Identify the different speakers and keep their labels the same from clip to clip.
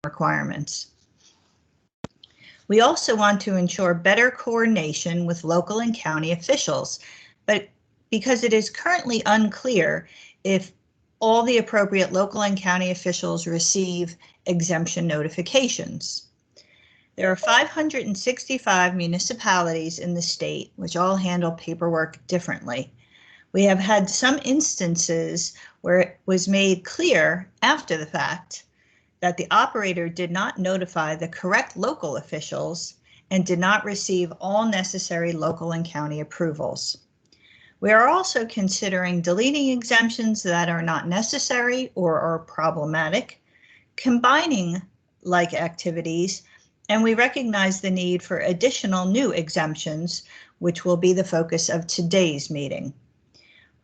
Speaker 1: requirements. We also want to ensure better coordination with local and county officials, but because it is currently unclear if all the appropriate local and county officials receive exemption notifications. There are 565 municipalities in the state, which all handle paperwork differently. We have had some instances where it was made clear after the fact that the operator did not notify the correct local officials and did not receive all necessary local and county approvals. We are also considering deleting exemptions that are not necessary or are problematic, combining like activities, and we recognize the need for additional new exemptions, which will be the focus of today's meeting.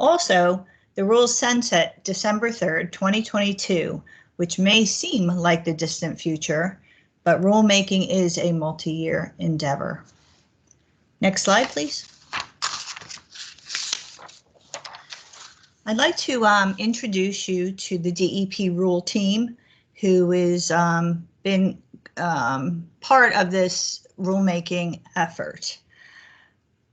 Speaker 1: Also, the rules sunset December 3rd, 2022, which may seem like the distant future, but rulemaking is a multi-year endeavor. Next slide, please. I'd like to introduce you to the DEP rule team, who has been part of this rulemaking effort.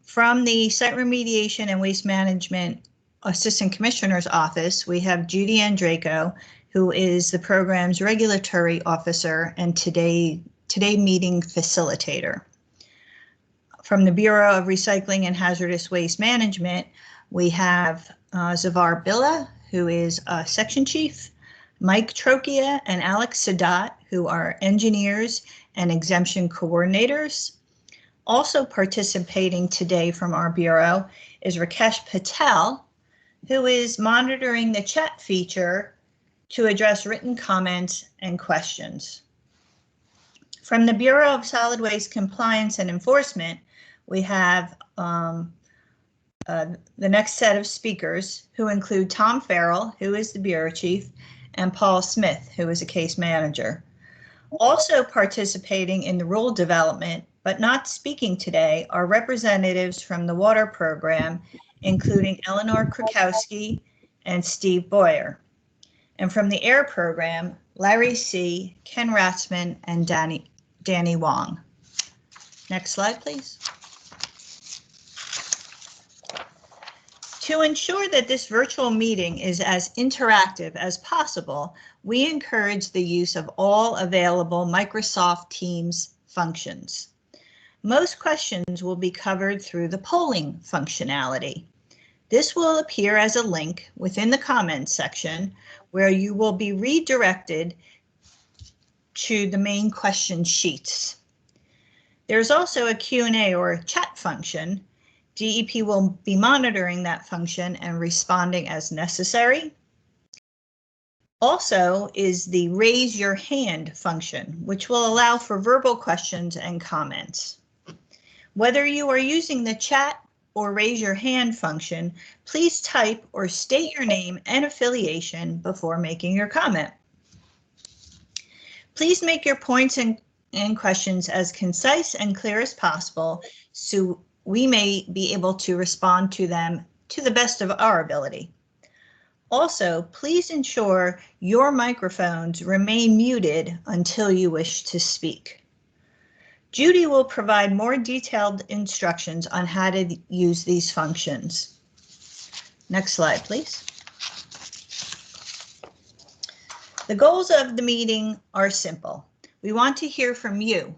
Speaker 1: From the Site Remediation and Waste Management Assistant Commissioner's Office, we have Judy N.J.A.C, who is the program's regulatory officer and today meeting facilitator. From the Bureau of Recycling and Hazardous Waste Management, we have Zavar Billa, who is section chief, Mike Trocchia and Alex Sadat, who are engineers and exemption coordinators. Also participating today from our Bureau is Rakesh Patel, who is monitoring the chat feature to address written comments and questions. From the Bureau of Solid Waste Compliance and Enforcement, we have the next set of speakers, who include Tom Farrell, who is the Bureau Chief, and Paul Smith, who is a case manager. Also participating in the rule development, but not speaking today, are representatives from the water program, including Eleanor Krakowski and Steve Boyer. And from the air program, Larry C., Ken Ratzman, and Danny Wong. Next slide, please. To ensure that this virtual meeting is as interactive as possible, we encourage the use of all available Microsoft Teams functions. Most questions will be covered through the polling functionality. This will appear as a link within the comments section where you will be redirected to the main question sheets. There's also a Q&A or chat function. DEP will be monitoring that function and responding as necessary. Also is the raise your hand function, which will allow for verbal questions and comments. Whether you are using the chat or raise your hand function, please type or state your name and affiliation before making your comment. Please make your points and questions as concise and clear as possible so we may be able to respond to them to the best of our ability. Also, please ensure your microphones remain muted until you wish to speak. Judy will provide more detailed instructions on how to use these functions. Next slide, please. The goals of the meeting are simple. We want to hear from you,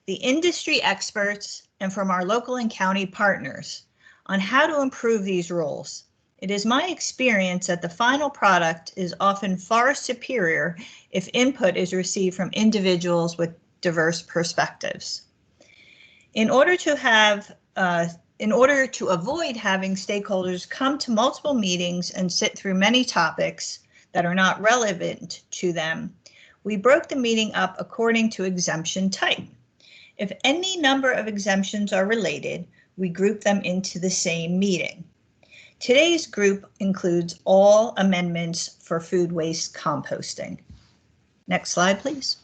Speaker 1: the industry experts, and from our local and county partners on how to improve these rules. It is my experience that the final product is often far superior if input is received from individuals with diverse perspectives. In order to avoid having stakeholders come to multiple meetings and sit through many topics that are not relevant to them, we broke the meeting up according to exemption type. If any number of exemptions are related, we group them into the same meeting. Today's group includes all amendments for food waste composting. Next slide, please.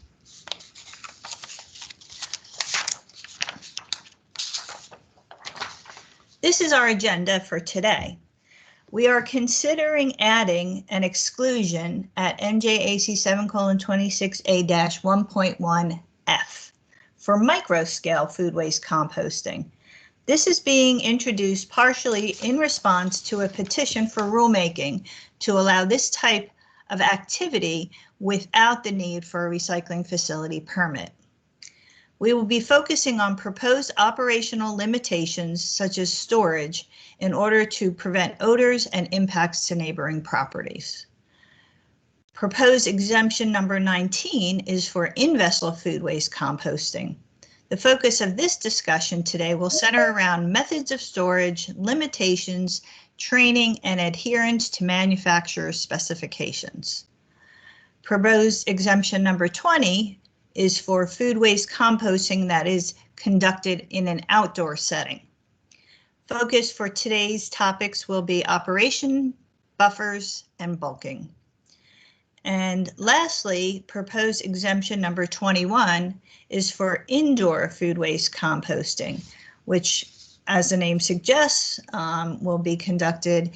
Speaker 1: This is our agenda for today. We are considering adding an exclusion at N.J.A.C 7:26A-1.1F for microscale food waste composting. This is being introduced partially in response to a petition for rulemaking to allow this type of activity without the need for a recycling facility permit. We will be focusing on proposed operational limitations such as storage in order to prevent odors and impacts to neighboring properties. Proposed exemption number 19 is for in-vessel food waste composting. The focus of this discussion today will center around methods of storage, limitations, training, and adherence to manufacturer specifications. Proposed exemption number 20 is for food waste composting that is conducted in an outdoor setting. Focus for today's topics will be operation, buffers, and bulking. And lastly, proposed exemption number 21 is for indoor food waste composting, which, as the name suggests, will be conducted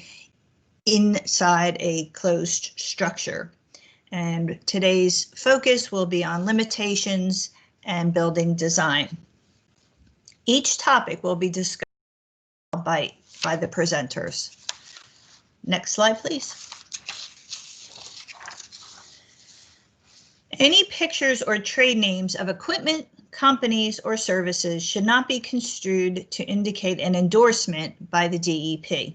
Speaker 1: inside a closed structure. And today's focus will be on limitations and building design. Each topic will be discussed by the presenters. Next slide, please. Any pictures or trade names of equipment, companies, or services should not be construed to indicate an endorsement by the DEP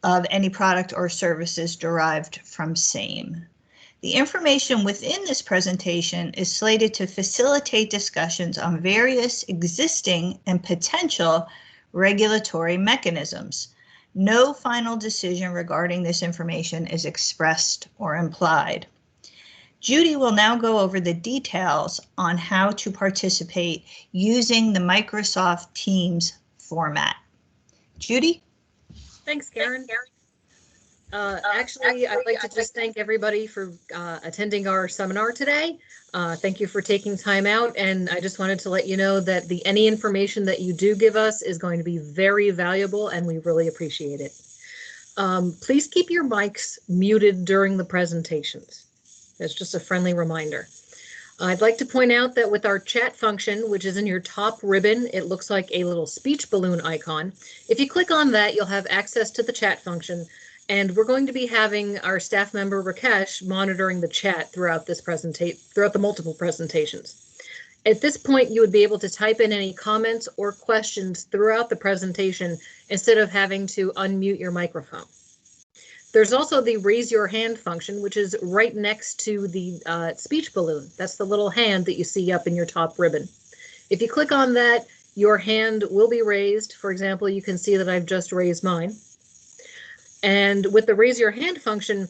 Speaker 1: of any product or services derived from same. The information within this presentation is slated to facilitate discussions on various existing and potential regulatory mechanisms. No final decision regarding this information is expressed or implied. Judy will now go over the details on how to participate using the Microsoft Teams format. Judy?
Speaker 2: Thanks, Karen. Actually, I'd like to just thank everybody for attending our seminar today. Thank you for taking time out, and I just wanted to let you know that any information that you do give us is going to be very valuable, and we really appreciate it. Please keep your mics muted during the presentations. That's just a friendly reminder. I'd like to point out that with our chat function, which is in your top ribbon, it looks like a little speech balloon icon. If you click on that, you'll have access to the chat function. And we're going to be having our staff member Rakesh monitoring the chat throughout this throughout the multiple presentations. At this point, you would be able to type in any comments or questions throughout the presentation instead of having to unmute your microphone. There's also the raise your hand function, which is right next to the speech balloon. That's the little hand that you see up in your top ribbon. If you click on that, your hand will be raised. For example, you can see that I've just raised mine. And with the raise your hand function,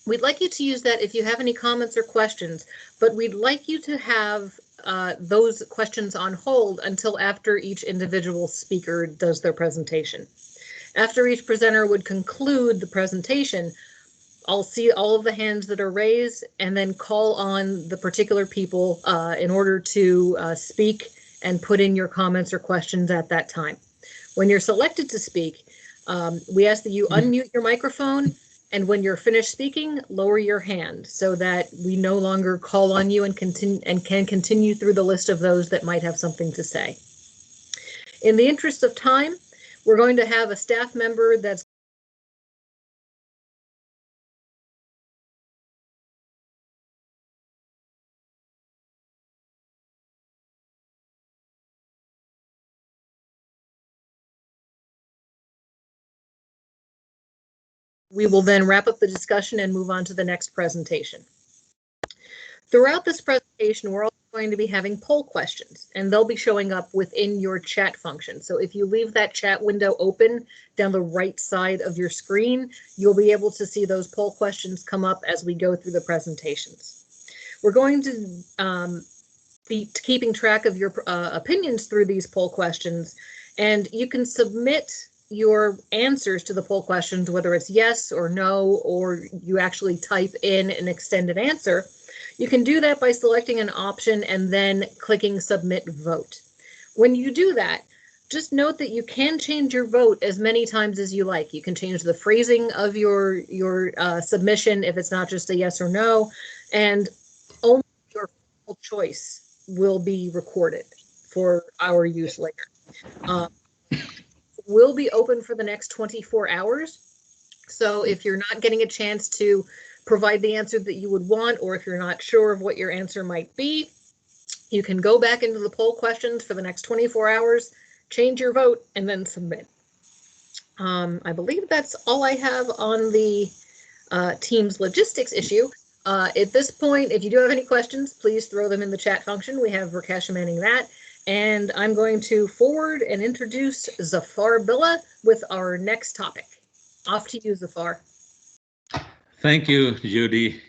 Speaker 2: we'd like you to use that if you have any comments or questions, but we'd like you to have those questions on hold until after each individual speaker does their presentation. After each presenter would conclude the presentation, I'll see all of the hands that are raised and then call on the particular people in order to speak and put in your comments or questions at that time. When you're selected to speak, we ask that you unmute your microphone, and when you're finished speaking, lower your hand so that we no longer call on you and can continue through the list of those that might have something to say. In the interest of time, we're going to have a staff member that's we will then wrap up the discussion and move on to the next presentation. Throughout this presentation, we're also going to be having poll questions, and they'll be showing up within your chat function. So if you leave that chat window open down the right side of your screen, you'll be able to see those poll questions come up as we go through the presentations. We're going to be keeping track of your opinions through these poll questions, and you can submit your answers to the poll questions, whether it's yes or no, or you actually type in an extended answer. You can do that by selecting an option and then clicking submit vote. When you do that, just note that you can change your vote as many times as you like. You can change the phrasing of your submission if it's not just a yes or no, and only your final choice will be recorded for our use later. Will be open for the next 24 hours. So if you're not getting a chance to provide the answer that you would want, or if you're not sure of what your answer might be, you can go back into the poll questions for the next 24 hours, change your vote, and then submit. I believe that's all I have on the Teams logistics issue. At this point, if you do have any questions, please throw them in the chat function. We have Rakesh manning that. And I'm going to forward and introduce Zafar Billah with our next topic. Off to you, Zafar.
Speaker 3: Thank you, Judy.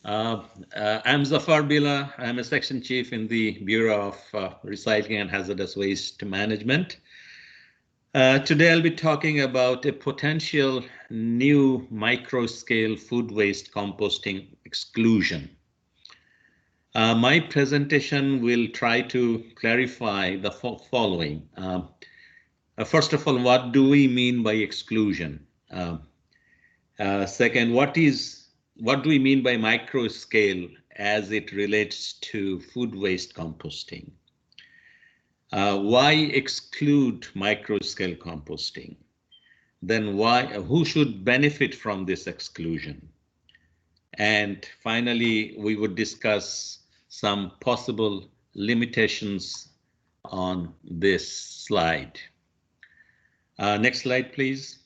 Speaker 3: I'm Zafar Billah. I'm a section chief in the Bureau of Recycling and Hazardous Waste Management. Today I'll be talking about a potential new micro-scale food waste composting exclusion. My presentation will try to clarify the following. First of all, what do we mean by exclusion? Second, what do we mean by micro scale as it relates to food waste composting? Why exclude micro scale composting? Then who should benefit from this exclusion? And finally, we would discuss some possible limitations on this slide. Next slide, please.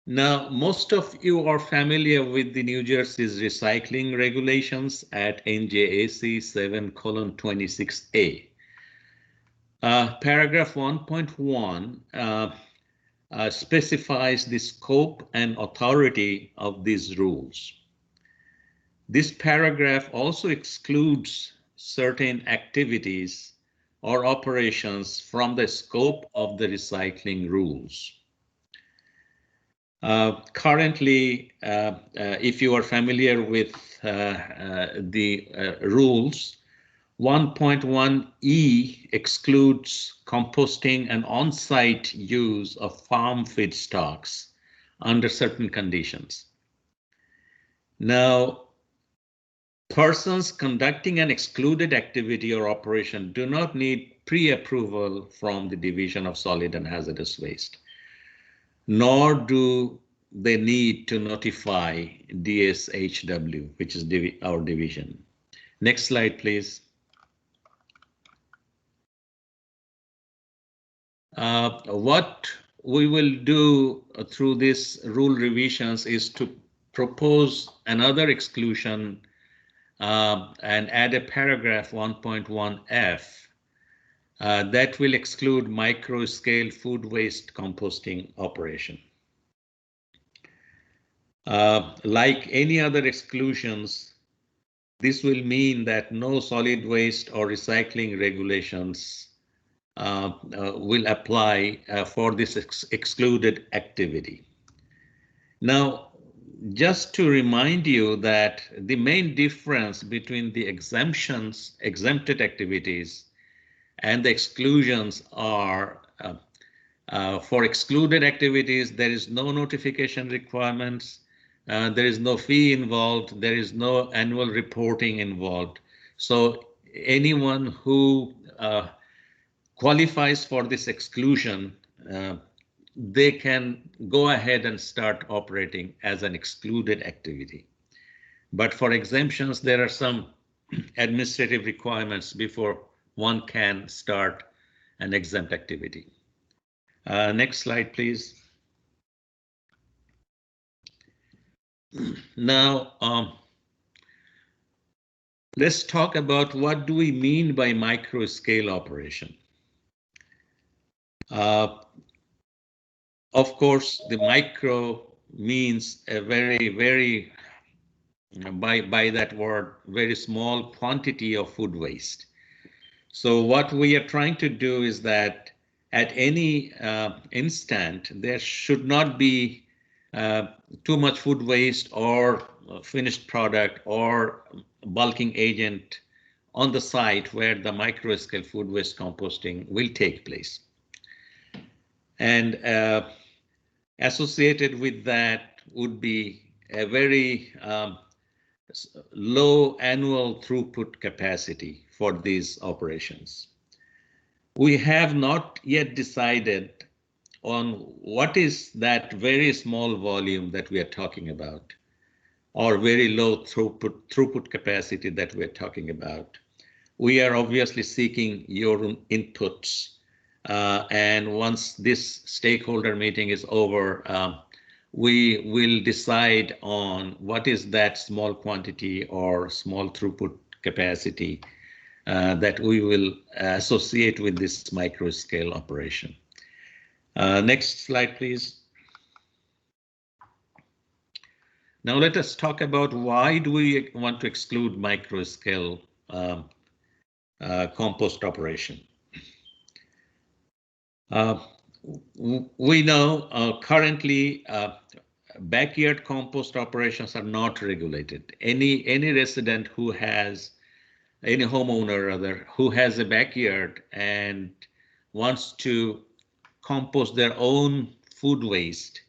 Speaker 3: Now, most of you are familiar with the New Jersey's recycling regulations at N.J.A.C 7:26A. Paragraph 1.1 specifies the scope and authority of these rules. This paragraph also excludes certain activities or operations from the scope of the recycling rules. Currently, if you are familiar with the rules, 1.1e excludes composting and on-site use of farm feedstocks under certain conditions. Now, persons conducting an excluded activity or operation do not need pre-approval from the Division of Solid and Hazardous Waste, nor do they need to notify DSHW, which is our division. Next slide, please. What we will do through this rule revisions is to propose another exclusion and add a paragraph 1.1f that will exclude micro-scale food waste composting operation. Like any other exclusions, this will mean that no solid waste or recycling regulations will apply for this excluded activity. Now, just to remind you that the main difference between the exempted activities and the exclusions are for excluded activities, there is no notification requirements, there is no fee involved, there is no annual reporting involved. So anyone who qualifies for this exclusion, they can go ahead and start operating as an excluded activity. But for exemptions, there are some administrative requirements before one can start an exempt activity. Next slide, please. Now, let's talk about what do we mean by micro scale operation. Of course, the micro means a very, by that word, very small quantity of food waste. So what we are trying to do is that at any instant, there should not be too much food waste or finished product or bulking agent on the site where the micro-scale food waste composting will take place. And associated with that would be a very low annual throughput capacity for these operations. We have not yet decided on what is that very small volume that we are talking about, or very low throughput capacity that we're talking about. We are obviously seeking your inputs. And once this stakeholder meeting is over, we will decide on what is that small quantity or small throughput capacity that we will associate with this micro scale operation. Next slide, please. Now let us talk about why do we want to exclude micro scale compost operation. We know currently backyard compost operations are not regulated. Any resident who has, any homeowner rather, who has a backyard and wants to compost their own food waste,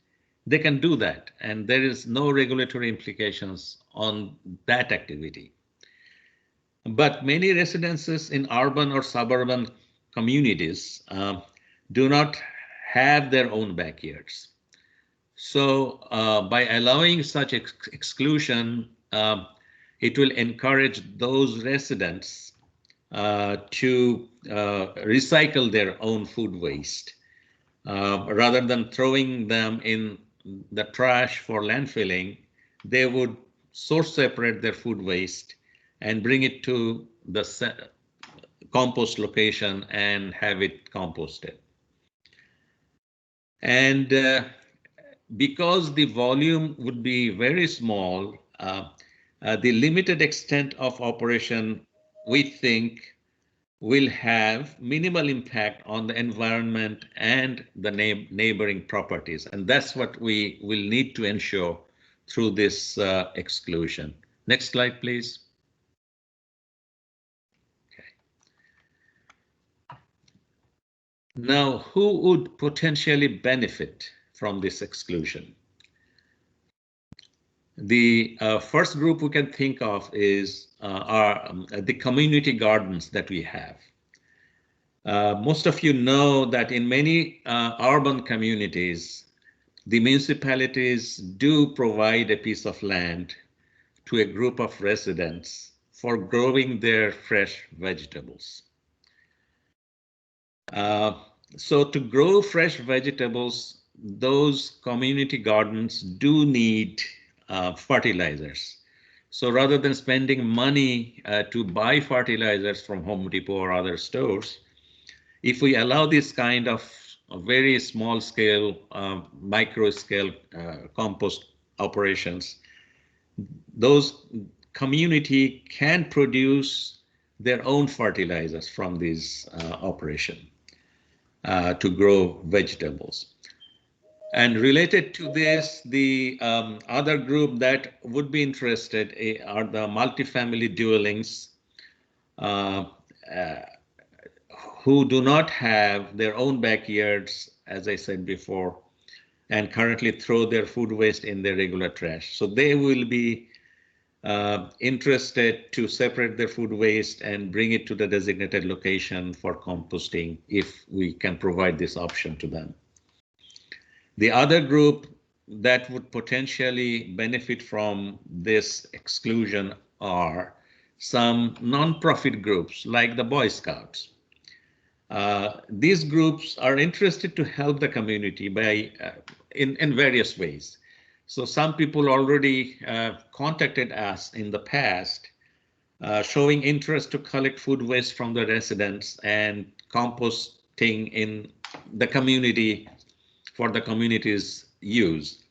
Speaker 3: they can do that, and there is no regulatory implications on that activity. But many residences in urban or suburban communities do not have their own backyards. So by allowing such exclusion, it will encourage those residents to recycle their own food waste rather than throwing them in the trash for landfilling. They would source separate their food waste and bring it to the compost location and have it composted. And because the volume would be very small, the limited extent of operation, we think, will have minimal impact on the environment and the neighboring properties. And that's what we will need to ensure through this exclusion. Next slide, please. Now, who would potentially benefit from this exclusion? The first group we can think of is the community gardens that we have. Most of you know that in many urban communities, the municipalities do provide a piece of land to a group of residents for growing their fresh vegetables. So to grow fresh vegetables, those community gardens do need fertilizers. So rather than spending money to buy fertilizers from Home Depot or other stores, if we allow this kind of very small scale, micro scale compost operations, those community can produce their own fertilizers from this operation to grow vegetables. And related to this, the other group that would be interested are the multifamily dwellings who do not have their own backyards, as I said before, and currently throw their food waste in their regular trash. So they will be interested to separate their food waste and bring it to the designated location for composting if we can provide this option to them. The other group that would potentially benefit from this exclusion are some non-profit groups like the Boy Scouts. These groups are interested to help the community by in various ways. So some people already contacted us in the past, showing interest to collect food waste from the residents and composting in the community for the community's use.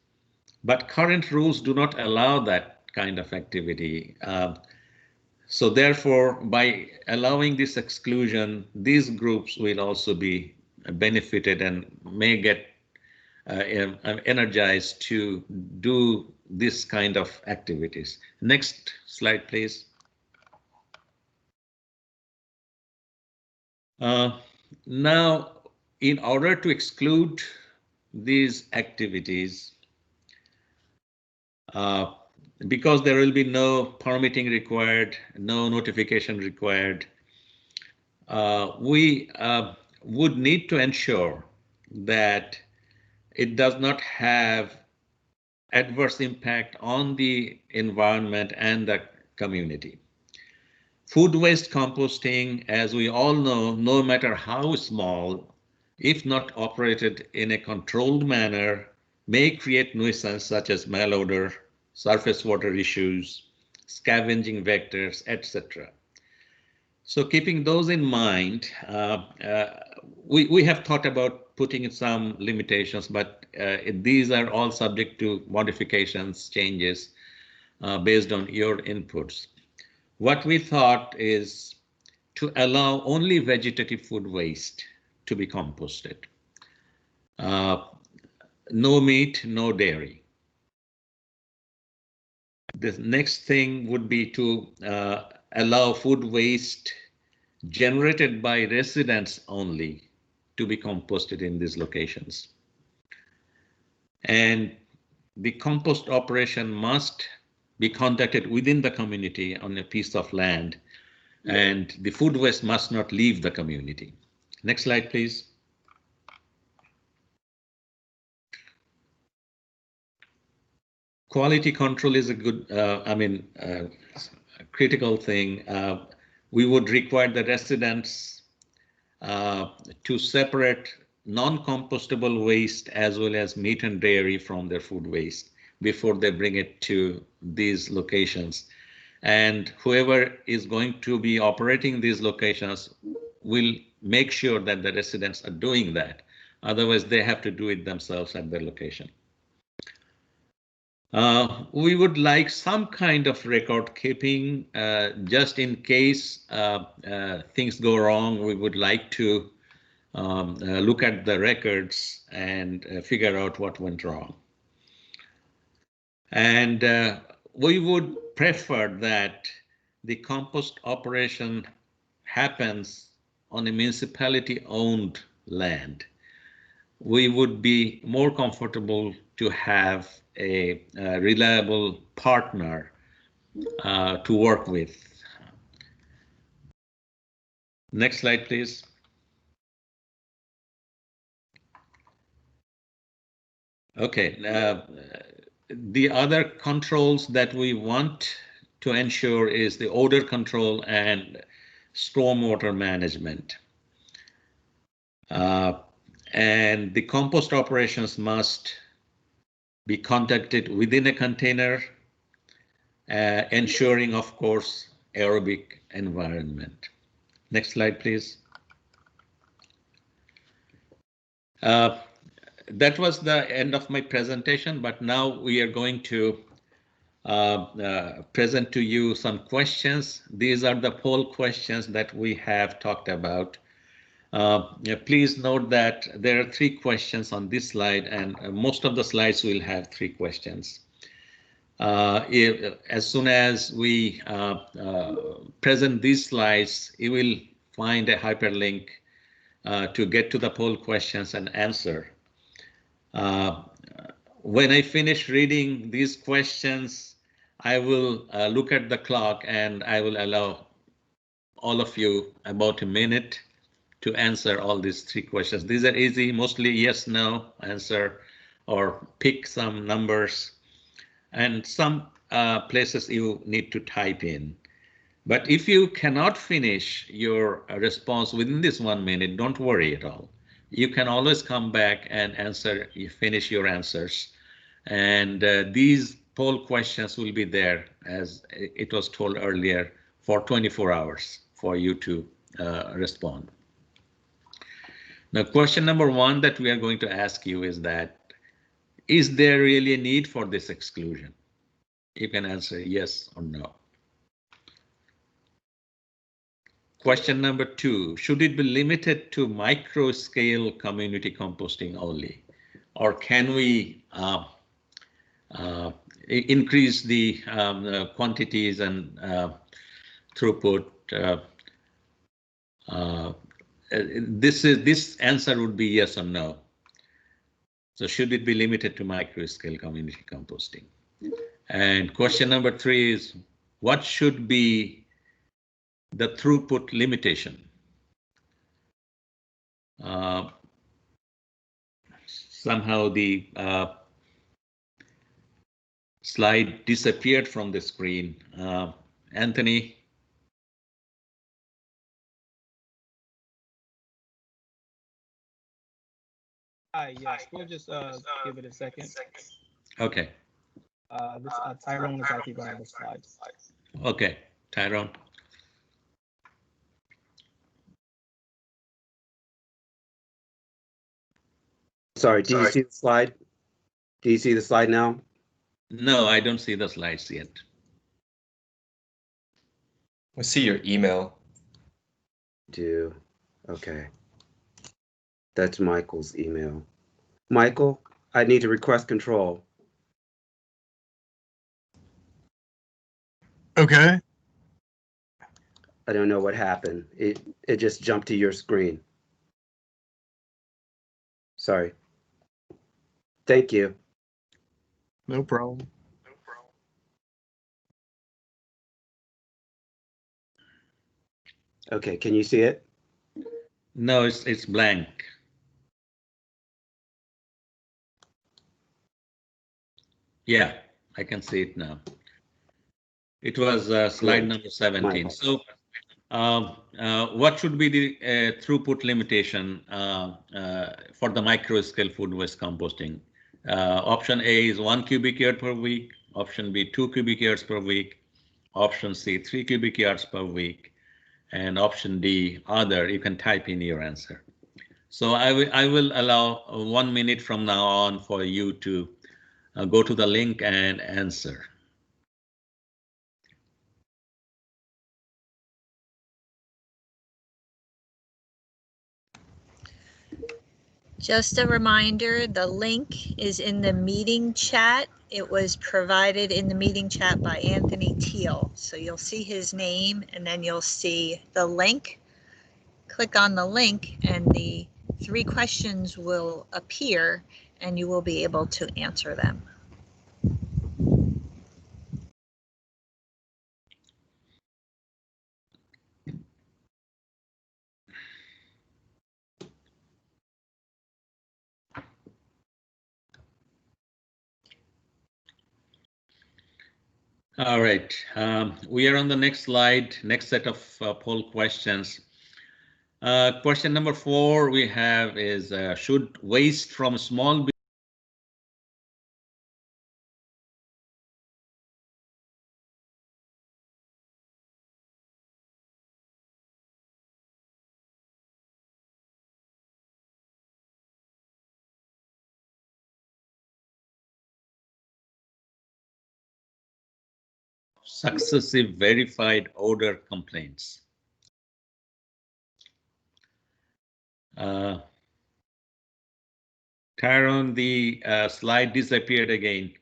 Speaker 3: But current rules do not allow that kind of activity. So therefore, by allowing this exclusion, these groups will also be benefited and may get energized to do this kind of activities. Next slide, please. Now, in order to exclude these activities, because there will be no permitting required, no notification required, we would need to ensure that it does not have adverse impact on the environment and the community. Food waste composting, as we all know, no matter how small, if not operated in a controlled manner, may create nuisance such as malodor, surface water issues, scavenging vectors, etc. So keeping those in mind, we have thought about putting in some limitations, but these are all subject to modifications, changes based on your inputs. What we thought is to allow only vegetative food waste to be composted. No meat, no dairy. The next thing would be to allow food waste generated by residents only to be composted in these locations. And the compost operation must be conducted within the community on a piece of land, and the food waste must not leave the community. Next slide, please. Quality control is a good, critical thing. We would require the residents to separate non-compostable waste as well as meat and dairy from their food waste before they bring it to these locations. And whoever is going to be operating these locations will make sure that the residents are doing that. Otherwise, they have to do it themselves at their location. We would like some kind of record keeping just in case things go wrong. We would like to look at the records and figure out what went wrong. And we would prefer that the compost operation happens on a municipality owned land. We would be more comfortable to have a reliable partner to work with. Next slide, please. Okay, the other controls that we want to ensure is the odor control and stormwater management. And the compost operations must be conducted within a container, ensuring, of course, aerobic environment. Next slide, please. That was the end of my presentation, but now we are going to present to you some questions. These are the poll questions that we have talked about. Please note that there are 3 questions on this slide, and most of the slides will have 3 questions. As soon as we present these slides, you will find a hyperlink to get to the poll questions and answer. When I finish reading these questions, I will look at the clock and I will allow all of you about a minute to answer all these 3 questions. These are easy, mostly yes, no answer, or pick some numbers, and some places you need to type in. But if you cannot finish your response within this 1 minute, don't worry at all. You can always come back and answer, you finish your answers. And these poll questions will be there, as it was told earlier, for 24 hours for you to respond. Now, question number 1 that we are going to ask you is that, is there really a need for this exclusion? You can answer yes or no. Question number 2, should it be limited to micro scale community composting only? Or can we increase the quantities and throughput this answer would be yes or no. So should it be limited to micro-scale community composting? And question number 3 is, what should be the throughput limitation? Somehow the slide disappeared from the screen. Anthony?
Speaker 4: Yes, we'll just give it a second.
Speaker 3: Okay.
Speaker 4: This Tyrone is actually going to have the slides.
Speaker 3: Okay, Tyrone.
Speaker 5: Sorry, do you see the slide? Do you see the slide now?
Speaker 3: No, I don't see the slides yet.
Speaker 6: I see your email.
Speaker 5: Okay. That's Michael's email. Michael, I need to request control.
Speaker 7: Okay.
Speaker 5: I don't know what happened. It just jumped to your screen. Sorry. Thank you.
Speaker 7: No problem.
Speaker 5: Okay, can you see it?
Speaker 3: No, it's blank. Yeah, I can see it now. It was slide number 17. So what should be the throughput limitation for the micro scale food waste composting? Option A is 1 cubic yard per week. Option B, 2 cubic yards per week. Option C, 3 cubic yards per week. And option D, other. You can type in your answer. So I will allow 1 minute from now on for you to go to the link and answer.
Speaker 1: Just a reminder, the link is in the meeting chat. It was provided in the meeting chat by Anthony Teal. So you'll see his name and then you'll see the link. Click on the link and the 3 questions will appear and you will be able to answer them.
Speaker 3: All right, we are on the next slide, next set of poll questions. Question number 4 we have is, should waste from small successive verified odor complaints? Tyrone, the slide disappeared again.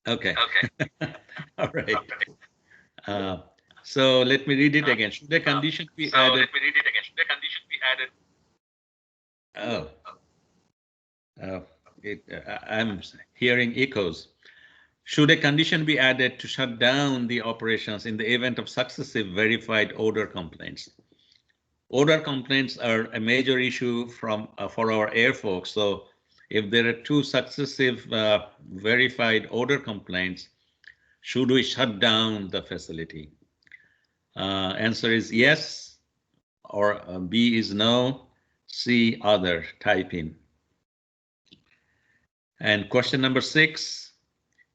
Speaker 3: Okay. All right. So let me read it again. Should the condition be added? Oh. I'm hearing echoes. Should a condition be added to shut down the operations in the event of successive verified odor complaints? Odor complaints are a major issue for our air folks. So if there are 2 successive verified odor complaints, should we shut down the facility? Answer is yes, or B is no, C other, type in. And question number 6,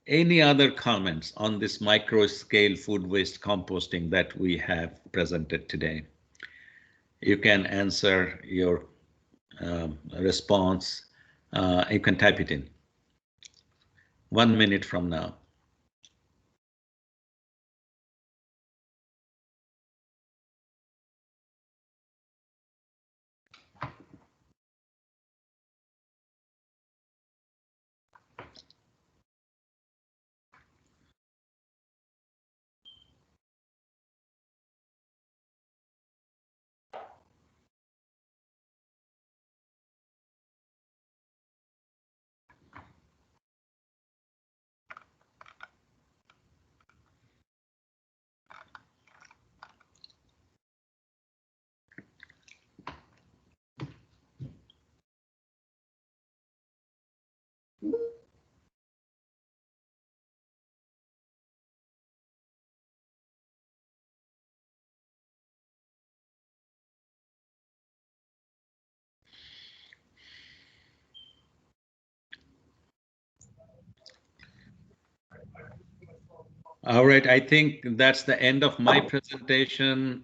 Speaker 3: any other comments on this micro scale food waste composting that we have presented today? You can answer your response. You can type it in 1 minute from now. All right, I think that's the end of my presentation.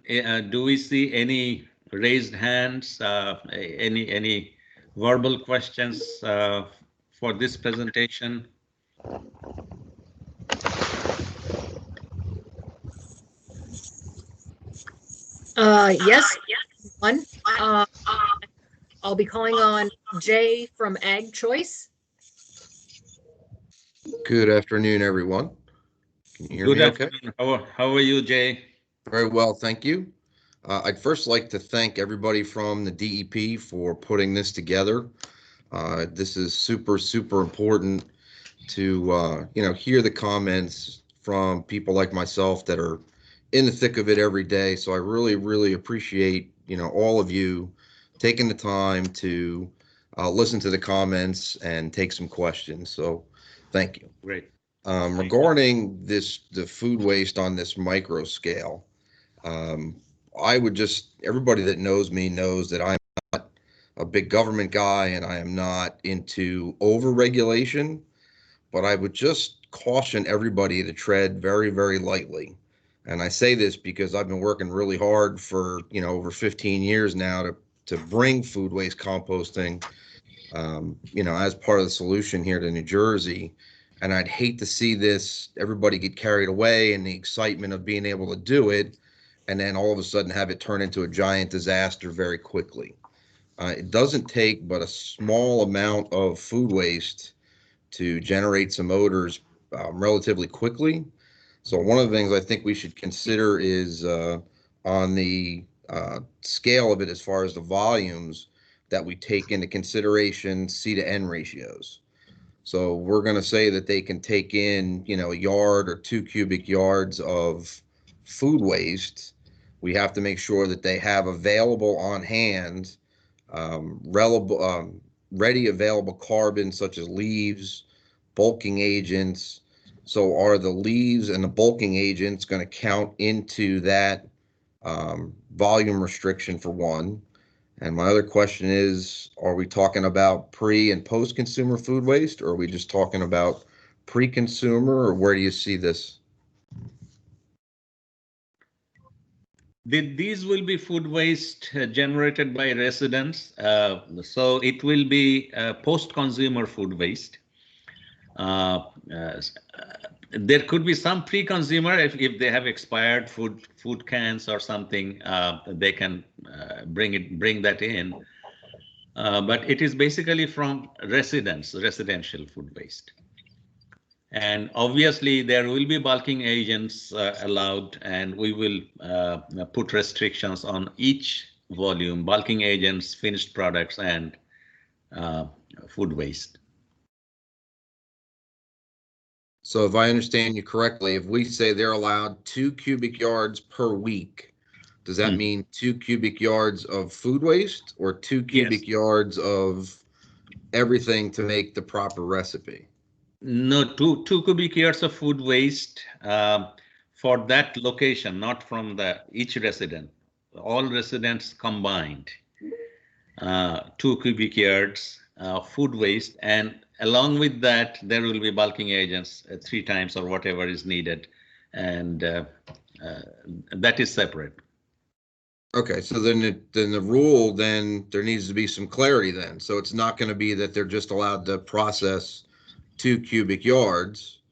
Speaker 3: Do we see any raised hands, any verbal questions for this presentation?
Speaker 2: Yes, one. I'll be calling on Jay from Ag Choice.
Speaker 8: Good afternoon, everyone. Can you hear
Speaker 3: Good
Speaker 8: me okay?
Speaker 3: afternoon. How are you, Jay?
Speaker 8: Very well, thank you. I'd first like to thank everybody from the DEP for putting this together. This is super, super important to hear the comments from people like myself that are in the thick of it every day. So I really, really appreciate all of you taking the time to listen to the comments and take some questions. So thank you.
Speaker 3: Great.
Speaker 8: Regarding the food waste on this micro scale, I would everybody that knows me knows that I'm not a big government guy and I am not into over-regulation, but I would just caution everybody to tread very, very lightly. And I say this because I've been working really hard for, over 15 years now to bring food waste composting, as part of the solution here to New Jersey. And I'd hate to see everybody get carried away in the excitement of being able to do it, and then all of a sudden have it turn into a giant disaster very quickly. It doesn't take but a small amount of food waste to generate some odors relatively quickly. So one of the things I think we should consider is on the scale of it as far as the volumes that we take into consideration C to N ratios. So we're going to say that they can take in, a yard or 2 cubic yards of food waste. We have to make sure that they have available on hand, ready available carbon such as leaves, bulking agents. So are the leaves and the bulking agents going to count into that volume restriction for one? And my other question is, are we talking about pre and post-consumer food waste, or are we just talking about pre-consumer, or where do you see this?
Speaker 3: These will be food waste generated by residents. So it will be post-consumer food waste. There could be some pre-consumer if they have expired food cans or something, they can bring that in. But it is basically from residential food waste. And obviously there will be bulking agents allowed, and we will put restrictions on each volume: bulking agents, finished products, and food waste.
Speaker 8: So if I understand you correctly, if we say they're allowed 2 cubic yards per week, does that mean 2 cubic yards of food waste or 2 cubic yards of everything to make the proper recipe?
Speaker 3: No, 2 cubic yards of food waste for that location, not from each resident. All residents combined, 2 cubic yards food waste, and along with that, there will be bulking agents 3 times or whatever is needed, and that is separate.
Speaker 8: Okay, so then the rule, then there needs to be some clarity then. So it's not going to be that they're just allowed to process 2 cubic yards.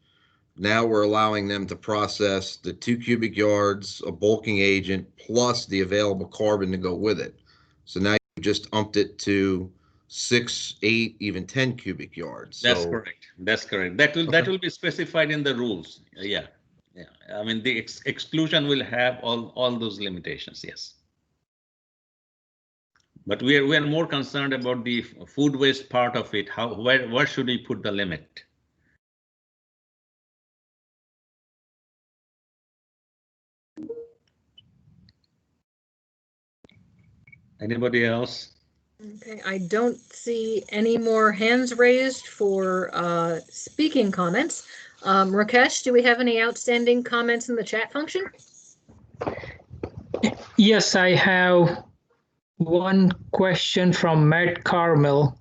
Speaker 8: Now we're allowing them to process the 2 cubic yards of bulking agent plus the available carbon to go with it. So now you just upped it to 6, 8, even 10 cubic yards.
Speaker 3: That's correct. That's correct. That will be specified in the rules. Yeah. I mean, the exclusion will have all those limitations. Yes. But we are more concerned about the food waste part of it. Where should we put the limit? Anybody else?
Speaker 2: Okay, I don't see any more hands raised for speaking comments. Rakesh, do we have any outstanding comments in the chat function?
Speaker 9: Yes, I have one question from Matt Carmel,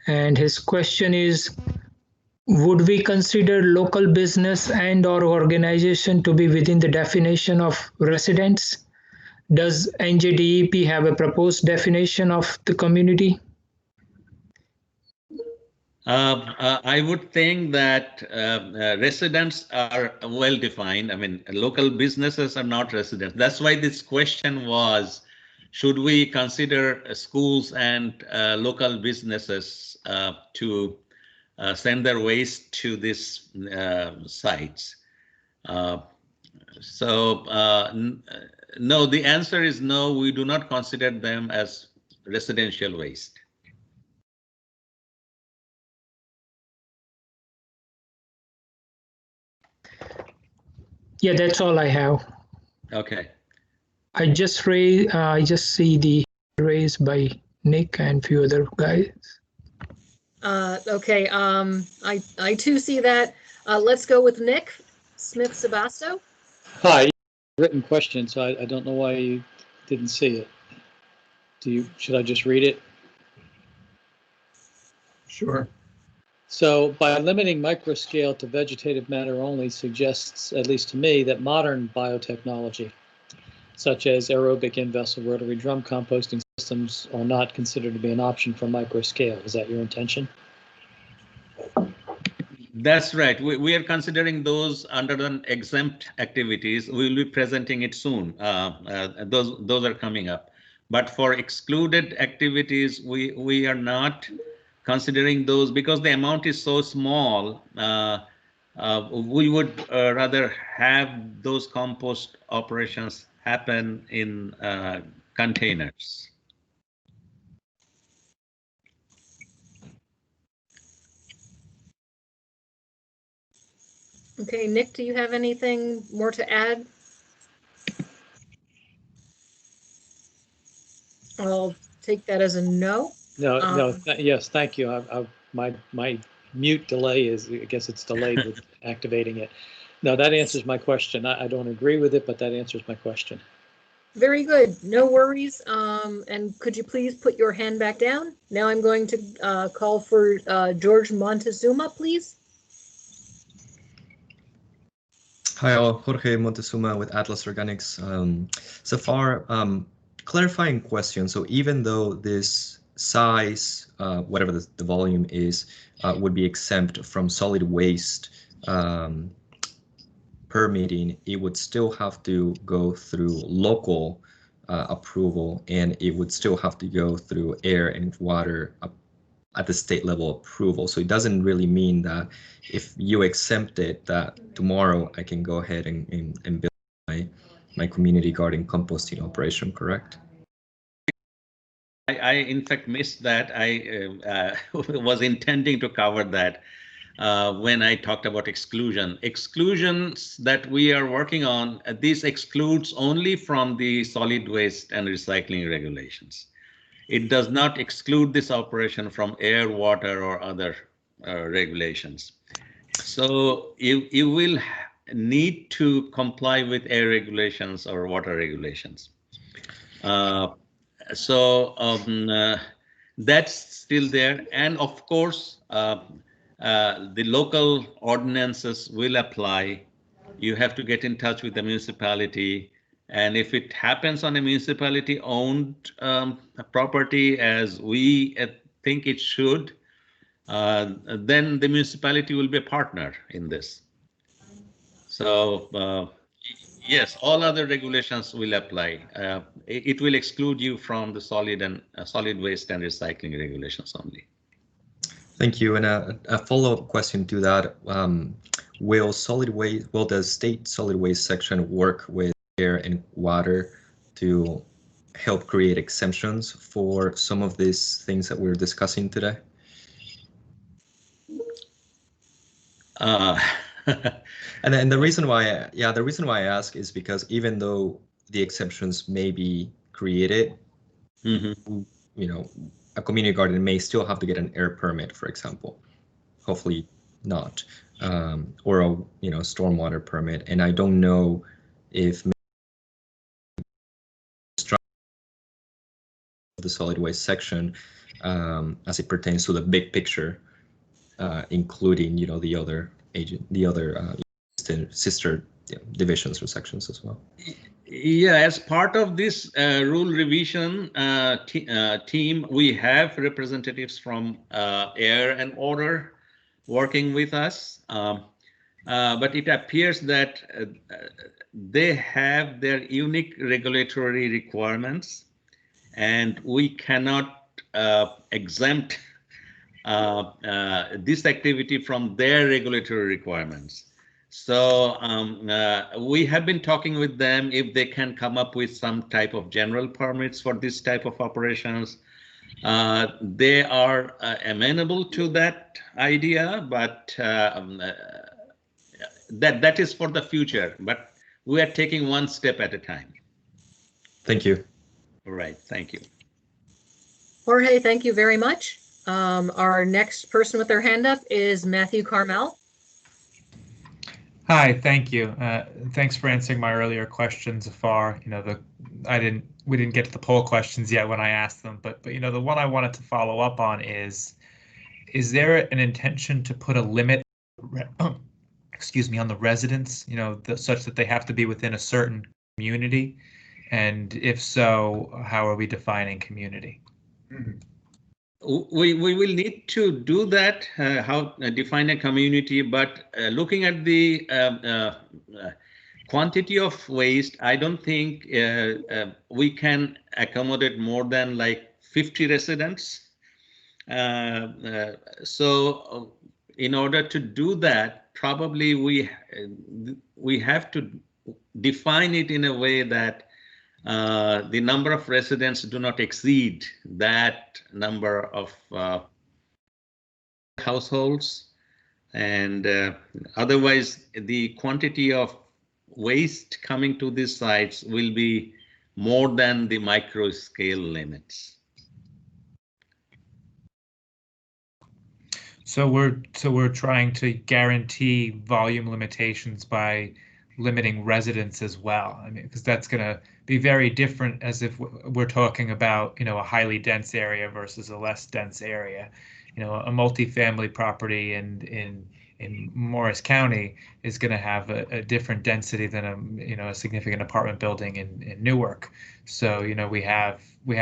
Speaker 9: and his question is, would we consider local business and or organization to be within the definition of residents? Does N.J.A.C have a proposed definition of the community?
Speaker 3: I would think that residents are well defined. I mean, local businesses are not residents. That's why this question was, should we consider schools and local businesses to send their waste to these sites? No, the answer is no, we do not consider them as residential waste.
Speaker 9: Yeah, that's all I have.
Speaker 3: Okay.
Speaker 9: I just see the raised by Nick and few other guys.
Speaker 2: Okay, I too see that. Let's go with Nick Smith-Sebasto.
Speaker 10: Hi, written question, so I don't know why you didn't see it. Should I just read it?
Speaker 7: Sure.
Speaker 10: So by limiting microscale to vegetative matter only suggests, at least to me, that modern biotechnology, such as aerobic in-vessel rotary drum composting systems, are not considered to be an option for microscale. Is that your intention?
Speaker 3: That's right. We are considering those under the exempt activities. We will be presenting it soon. Those are coming up. But for excluded activities, we are not considering those because the amount is so small. We would rather have those compost operations happen in containers.
Speaker 2: Okay, Nick, do you have anything more to add? I'll take that as a no.
Speaker 10: No. Yes, thank you. My mute delay is, I guess it's delayed with activating it. No, that answers my question. I don't agree with it, but that answers my question.
Speaker 2: Very good. No worries. And could you please put your hand back down? Now I'm going to call for George Montezuma, please.
Speaker 6: Hi all, Jorge Montezuma with Atlas Organics. So far, clarifying question. So even though this size, whatever the volume is, would be exempt from solid waste permitting, it would still have to go through local approval, and it would still have to go through air and water at the state level approval. So it doesn't really mean that if you exempt it, that tomorrow I can go ahead and build my community garden composting operation, correct?
Speaker 3: I in fact missed that. I was intending to cover that when I talked about exclusion. Exclusions that we are working on, this excludes only from the solid waste and recycling regulations. It does not exclude this operation from air, water, or other regulations. So you will need to comply with air regulations or water regulations. That's still there. And of course, the local ordinances will apply. You have to get in touch with the municipality. And if it happens on a municipality owned property, as we think it should, then the municipality will be a partner in this. So yes, all other regulations will apply. It will exclude you from the solid waste and recycling regulations only.
Speaker 6: Thank you. And a follow-up question to that: will the state solid waste section work with air and water to help create exemptions for some of these things that we're discussing today? And the reason why I ask is because even though the exemptions may be created, you know, a community garden may still have to get an air permit, for example. Hopefully not, or a stormwater permit. And I don't know if the solid waste section, as it pertains to the big picture, including, you know, the other sister divisions or sections as well.
Speaker 3: Yeah, as part of this rule revision team, we have representatives from Air and Order working with us, but it appears that they have their unique regulatory requirements, and we cannot exempt this activity from their regulatory requirements. So we have been talking with them if they can come up with some type of general permits for this type of operations. They are amenable to that idea, but that is for the future. But we are taking one step at a time.
Speaker 6: Thank you.
Speaker 3: All right, thank you.
Speaker 2: Jorge, thank you very much. Our next person with their hand up is Matthew Carmel.
Speaker 11: Hi, thank you. Thanks for answering my earlier questions so far. You know, we didn't get to the poll questions yet when I asked them, but you know, the one I wanted to follow up on is there an intention to put a limit, excuse me, on the residents, you know, such that they have to be within a certain community? And if so, how are we defining community?
Speaker 3: We will need to do that, how define a community, but looking at the quantity of waste, I don't think we can accommodate more than like 50 residents. So in order to do that, probably we have to define it in a way that the number of residents do not exceed that number of households, and otherwise the quantity of waste coming to these sites will be more than the micro scale limits.
Speaker 11: So we're trying to guarantee volume limitations by limiting residents as well. I mean, because that's going to be very different as if we're talking about, you know, a highly dense area versus a less dense area. You know, a multifamily property in Morris County is going to have a different density than a significant apartment building in Newark. So, you know, we have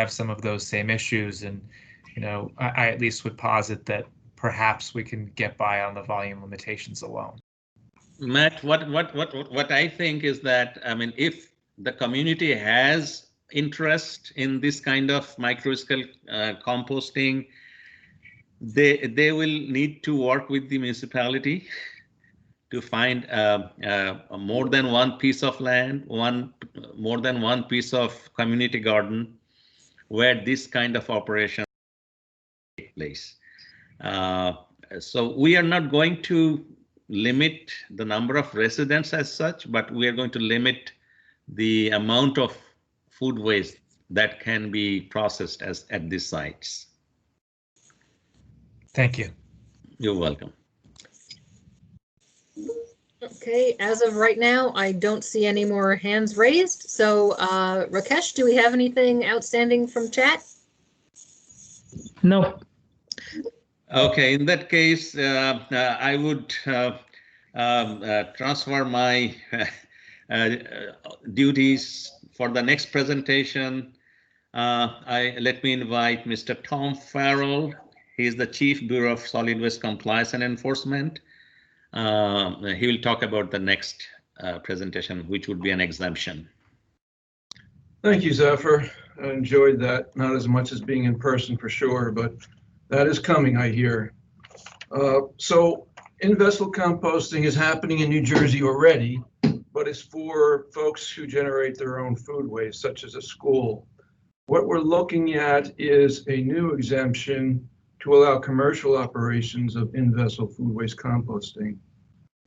Speaker 11: some of those same issues, and you know, I at least would posit that perhaps we can get by on the volume limitations alone.
Speaker 3: Matt, what I think is that, I mean, if the community has interest in this kind of micro scale composting, they will need to work with the municipality to find more than one piece of land, more than one piece of community garden where this kind of operation take place. So we are not going to limit the number of residents as such, but we are going to limit the amount of food waste that can be processed at these sites.
Speaker 11: Thank you.
Speaker 3: You're welcome.
Speaker 2: Okay, as of right now, I don't see any more hands raised. So Rakesh, do we have anything outstanding from chat?
Speaker 9: No.
Speaker 3: Okay, in that case, I would transfer my duties for the next presentation. Let me invite Mr. Tom Farrell. He is the Chief Bureau of Solid Waste Compliance and Enforcement. He will talk about the next presentation, which would be an exemption.
Speaker 12: Thank you, Zephyr. I enjoyed that, not as much as being in person for sure, but that is coming, I hear. So in-vessel composting is happening in New Jersey already, but it's for folks who generate their own food waste, such as a school. What we're looking at is a new exemption to allow commercial operations of in-vessel food waste composting.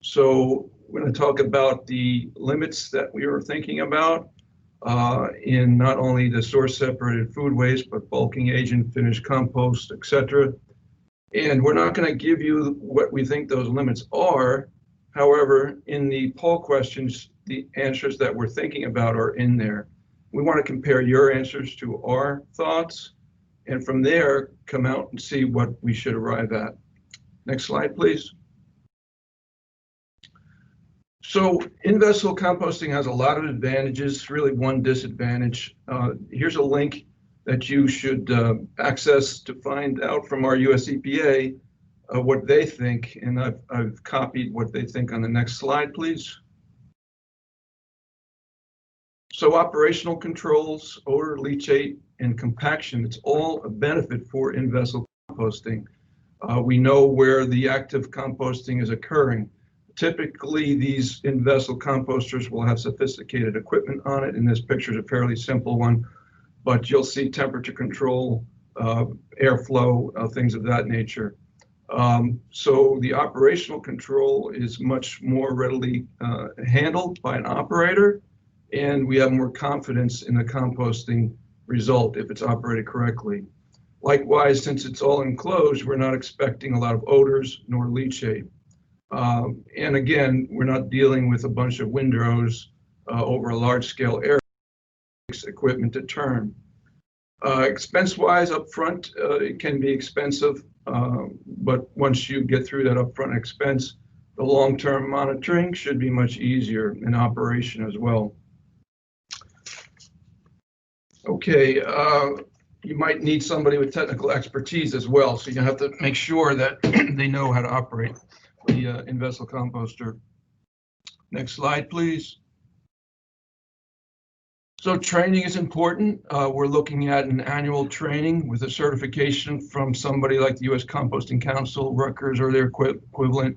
Speaker 12: So we're going to talk about the limits that we were thinking about in not only the source separated food waste, but bulking agent, finished compost, etc. And we're not going to give you what we think those limits are. However, in the poll questions, the answers that we're thinking about are in there. We want to compare your answers to our thoughts, and from there come out and see what we should arrive at. Next slide, please. So in-vessel composting has a lot of advantages, really one disadvantage. Here's a link that you should access to find out from our US EPA what they think, and I've copied what they think on the next slide, please. So operational controls, odor, leachate, and compaction, it's all a benefit for in-vessel composting. We know where the active composting is occurring. Typically, these in-vessel composters will have sophisticated equipment on it, and this picture is a fairly simple one, but you'll see temperature control, airflow, things of that nature. So the operational control is much more readily handled by an operator, and we have more confidence in the composting result if it's operated correctly. Likewise, since it's all enclosed, we're not expecting a lot of odors nor leachate. And again, we're not dealing with a bunch of windrows over a large-scale area, equipment to turn. Expense-wise, upfront, it can be expensive, but once you get through that upfront expense, the long-term monitoring should be much easier in operation as well. Okay, you might need somebody with technical expertise as well, so you have to make sure that they know how to operate the in-vessel composter. Next slide, please. So training is important. We're looking at an annual training with a certification from somebody like the U.S. Composting Council, Rutgers, or their equivalent,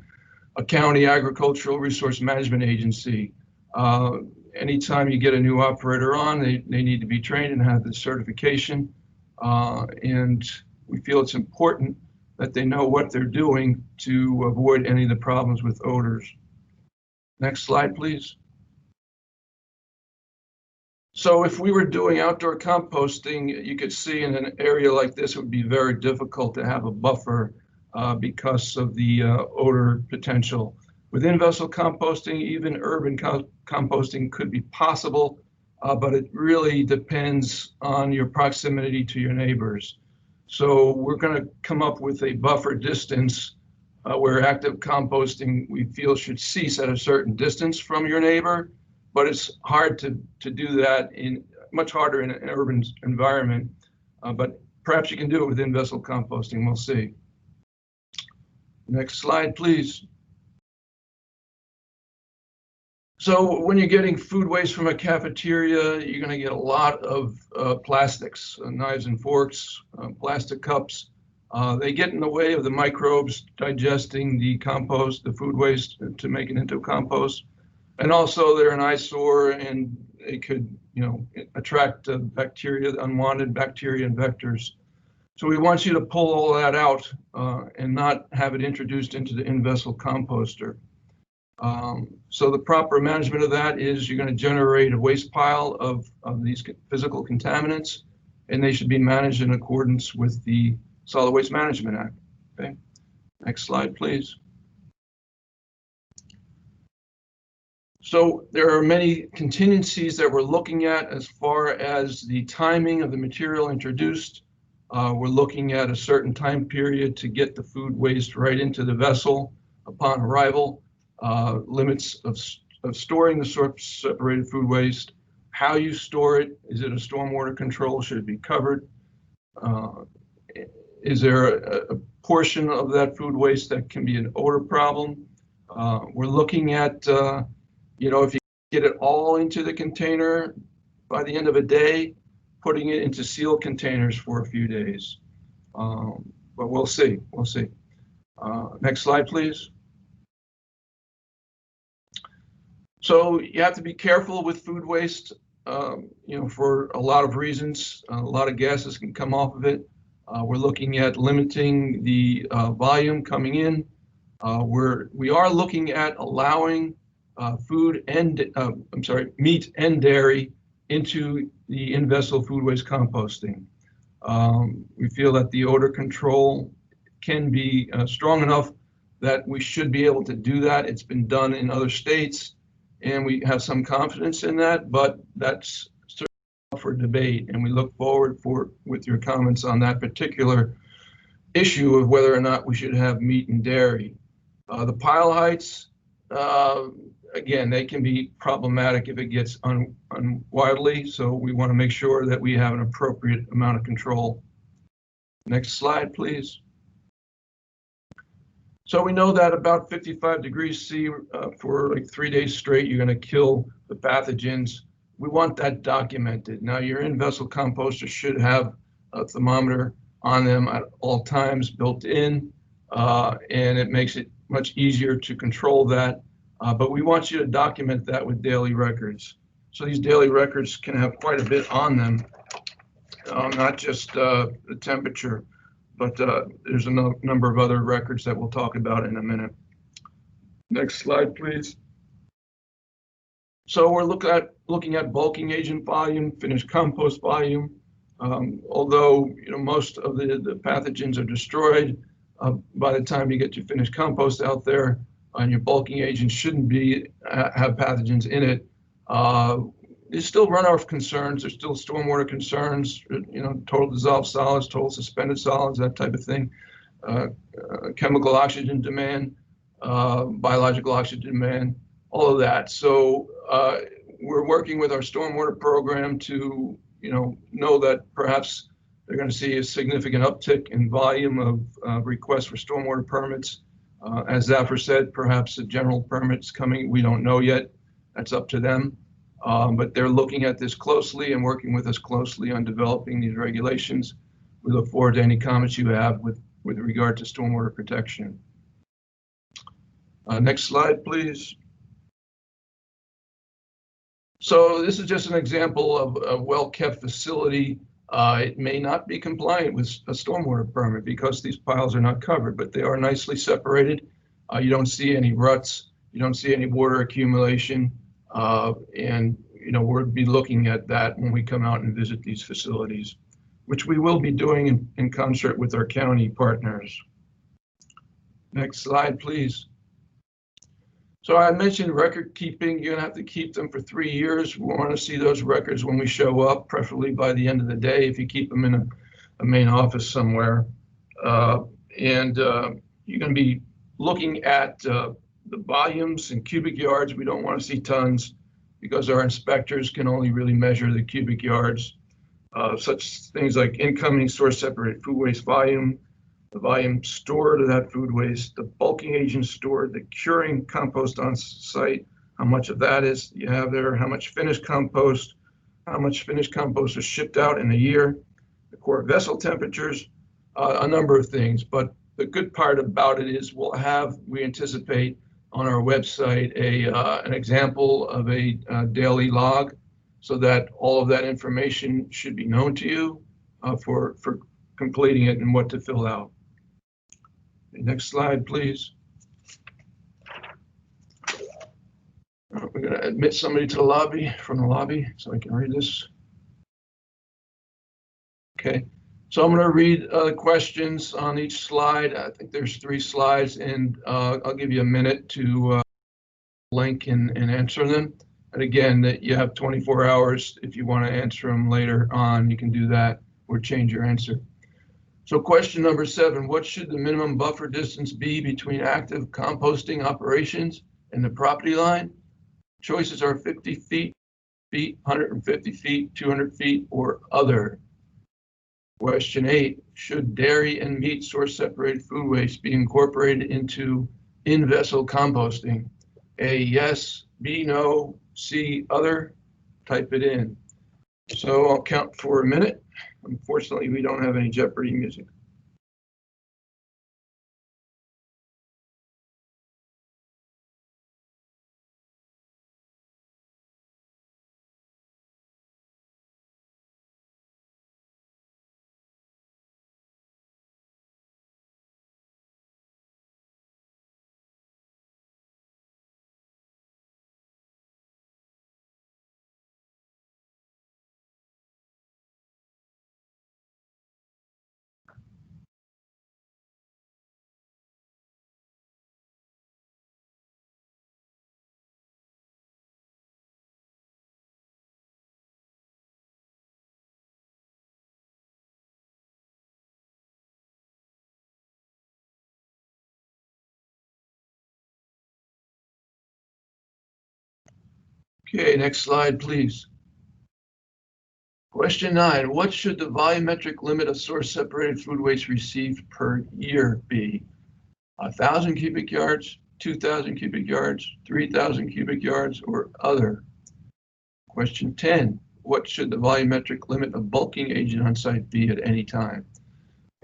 Speaker 12: a county agricultural resource management agency. Anytime you get a new operator on, they need to be trained and have this certification. And we feel it's important that they know what they're doing to avoid any of the problems with odors. Next slide, please. So if we were doing outdoor composting, you could see in an area like this, it would be very difficult to have a buffer because of the odor potential. With in-vessel composting, even urban composting could be possible, but it really depends on your proximity to your neighbors. So we're going to come up with a buffer distance where active composting we feel should cease at a certain distance from your neighbor, but it's hard to do that, much harder in an urban environment, but perhaps you can do it with in-vessel composting, we'll see. Next slide, please. So when you're getting food waste from a cafeteria, you're going to get a lot of plastics, knives and forks, plastic cups. They get in the way of the microbes digesting the compost, the food waste, to make it into compost. And also they're an eyesore, and it could, attract bacteria, unwanted bacteria and vectors. So we want you to pull all that out and not have it introduced into the in-vessel composter. So the proper management of that is you're going to generate a waste pile of these physical contaminants, and they should be managed in accordance with the Solid Waste Management Act. Okay, next slide, please. So there are many contingencies that we're looking at as far as the timing of the material introduced. We're looking at a certain time period to get the food waste right into the vessel upon arrival. Limits of storing the separated food waste, how you store it, is it a stormwater control, should it be covered? Is there a portion of that food waste that can be an odor problem? We're looking at, if you get it all into the container by the end of a day, putting it into sealed containers for a few days. But we'll see, next slide, please. So you have to be careful with food waste, for a lot of reasons. A lot of gases can come off of it. We're looking at limiting the volume coming in. We are looking at allowing meat and dairy into the in-vessel food waste composting. We feel that the odor control can be strong enough that we should be able to do that. It's been done in other states, and we have some confidence in that, but that's certainly up for debate, and we look forward with your comments on that particular issue of whether or not we should have meat and dairy. The pile heights, again, they can be problematic if it gets unwieldy, so we want to make sure that we have an appropriate amount of control. Next slide, please. So we know that about 55 degrees C for like 3 days straight, you're going to kill the pathogens. We want that documented. Now, your in-vessel composter should have a thermometer on them at all times built in, and it makes it much easier to control that. But we want you to document that with daily records. So these daily records can have quite a bit on them, not just the temperature, but there's a number of other records that we'll talk about in a minute. Next slide, please. So we're looking at bulking agent volume, finished compost volume. Although most of the pathogens are destroyed by the time you get your finished compost out there, and your bulking agent shouldn't have pathogens in it. There's still runoff concerns. There's still stormwater concerns. Total dissolved solids, total suspended solids, that type of thing. Chemical oxygen demand, biological oxygen demand, all of that. So we're working with our stormwater program to know that perhaps they're going to see a significant uptick in volume of requests for stormwater permits. As Zafar said, perhaps the general permits coming, we don't know yet. That's up to them. But they're looking at this closely and working with us closely on developing these regulations. We look forward to any comments you have with regard to stormwater protection. Next slide, please. So this is just an example of a well-kept facility. It may not be compliant with a stormwater permit because these piles are not covered, but they are nicely separated. You don't see any ruts. You don't see any water accumulation. And we'll be looking at that when we come out and visit these facilities, which we will be doing in concert with our county partners. Next slide, please. So I mentioned record keeping. You're going to have to keep them for 3 years. We want to see those records when we show up, preferably by the end of the day if you keep them in a main office somewhere. You're going to be looking at the volumes in cubic yards. We don't want to see tons because our inspectors can only really measure the cubic yards. Such things like incoming source separated food waste volume, the volume stored of that food waste, the bulking agent stored, the curing compost on site, how much of that is you have there, how much finished compost is shipped out in a year, the core vessel temperatures, a number of things. But the good part about it is we anticipate on our website an example of a daily log so that all of that information should be known to you for completing it and what to fill out. Next slide, please. We're going to admit somebody to the lobby, from the lobby, so I can read this. Okay, so I'm going to read the questions on each slide. I think there's 3 slides, and I'll give you a minute to link and answer them. And again, that you have 24 hours. If you want to answer them later on, you can do that or change your answer. So question number 7, what should the minimum buffer distance be between active composting operations and the property line? Choices are 50 feet, 150 feet, 200 feet, or other. Question 8, should dairy and meat source separated food waste be incorporated into in-vessel composting? A, yes, B, no, C, other. Type it in. So I'll count for a minute. Unfortunately, we don't have any Jeopardy music. Okay, next slide, please. Question 9, what should the volumetric limit of source separated food waste received per year be? 1,000 cubic yards, 2,000 cubic yards, 3,000 cubic yards, or other? Question 10, what should the volumetric limit of bulking agent on site be at any time?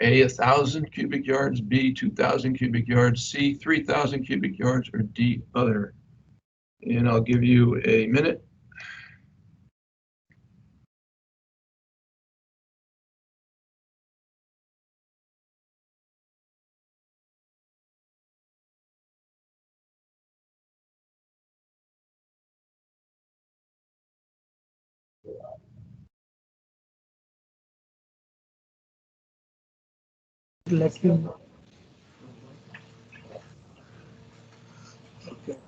Speaker 12: A, 1,000 cubic yards, B, 2,000 cubic yards, C, 3,000 cubic yards, or D, other? And I'll give you a minute.
Speaker 9: Let you know. Okay.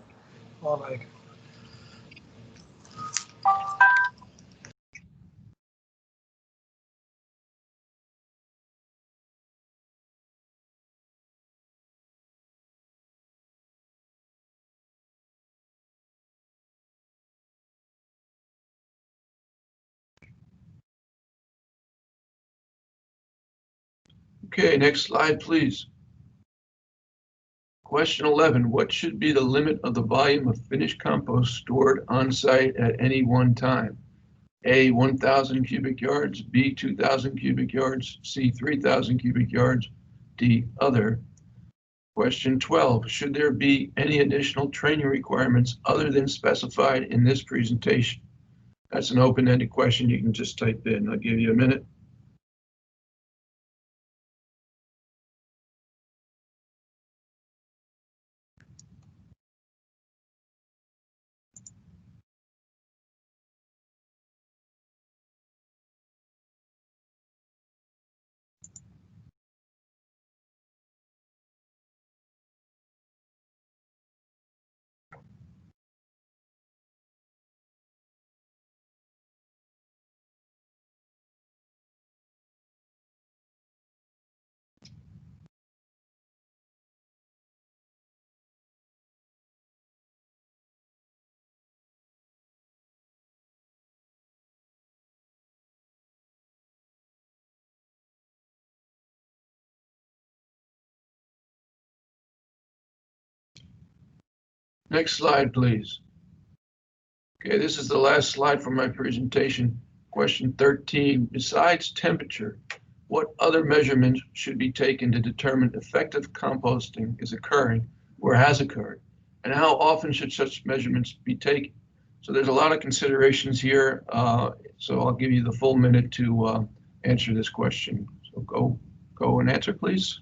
Speaker 9: All right.
Speaker 12: Okay, next slide, please. Question 11, what should be the limit of the volume of finished compost stored on site at any one time? A, 1,000 cubic yards, B, 2,000 cubic yards, C, 3,000 cubic yards, D, other. Question 12, should there be any additional training requirements other than specified in this presentation? That's an open-ended question you can just type in. I'll give you a minute. Next slide, please. Okay, this is the last slide from my presentation. Question 13, besides temperature, what other measurements should be taken to determine effective composting is occurring or has occurred? And how often should such measurements be taken? So there's a lot of considerations here. So I'll give you the full minute to answer this question. So go and answer, please.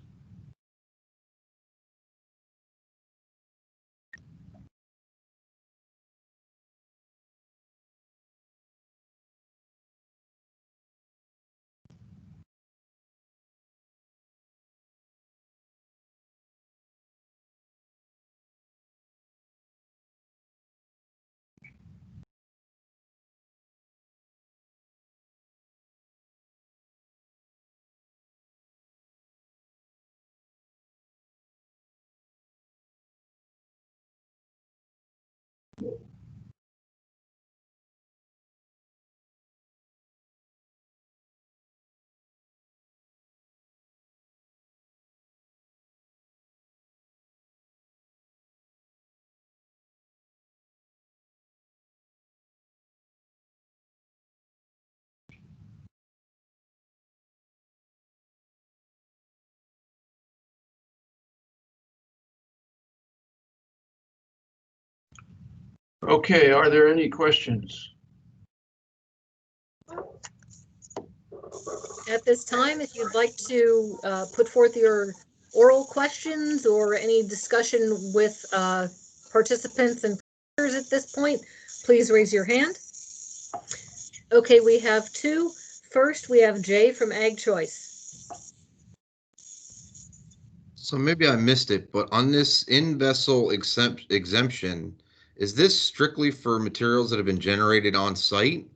Speaker 12: Okay, are there any questions?
Speaker 2: At this time, if you'd like to put forth your oral questions or any discussion with participants and presenters at this point, please raise your hand. Okay, we have two. First, we have Jay from Ag Choice.
Speaker 8: So maybe I missed it, but on this in-vessel exemption, is this strictly for materials that have been generated on site?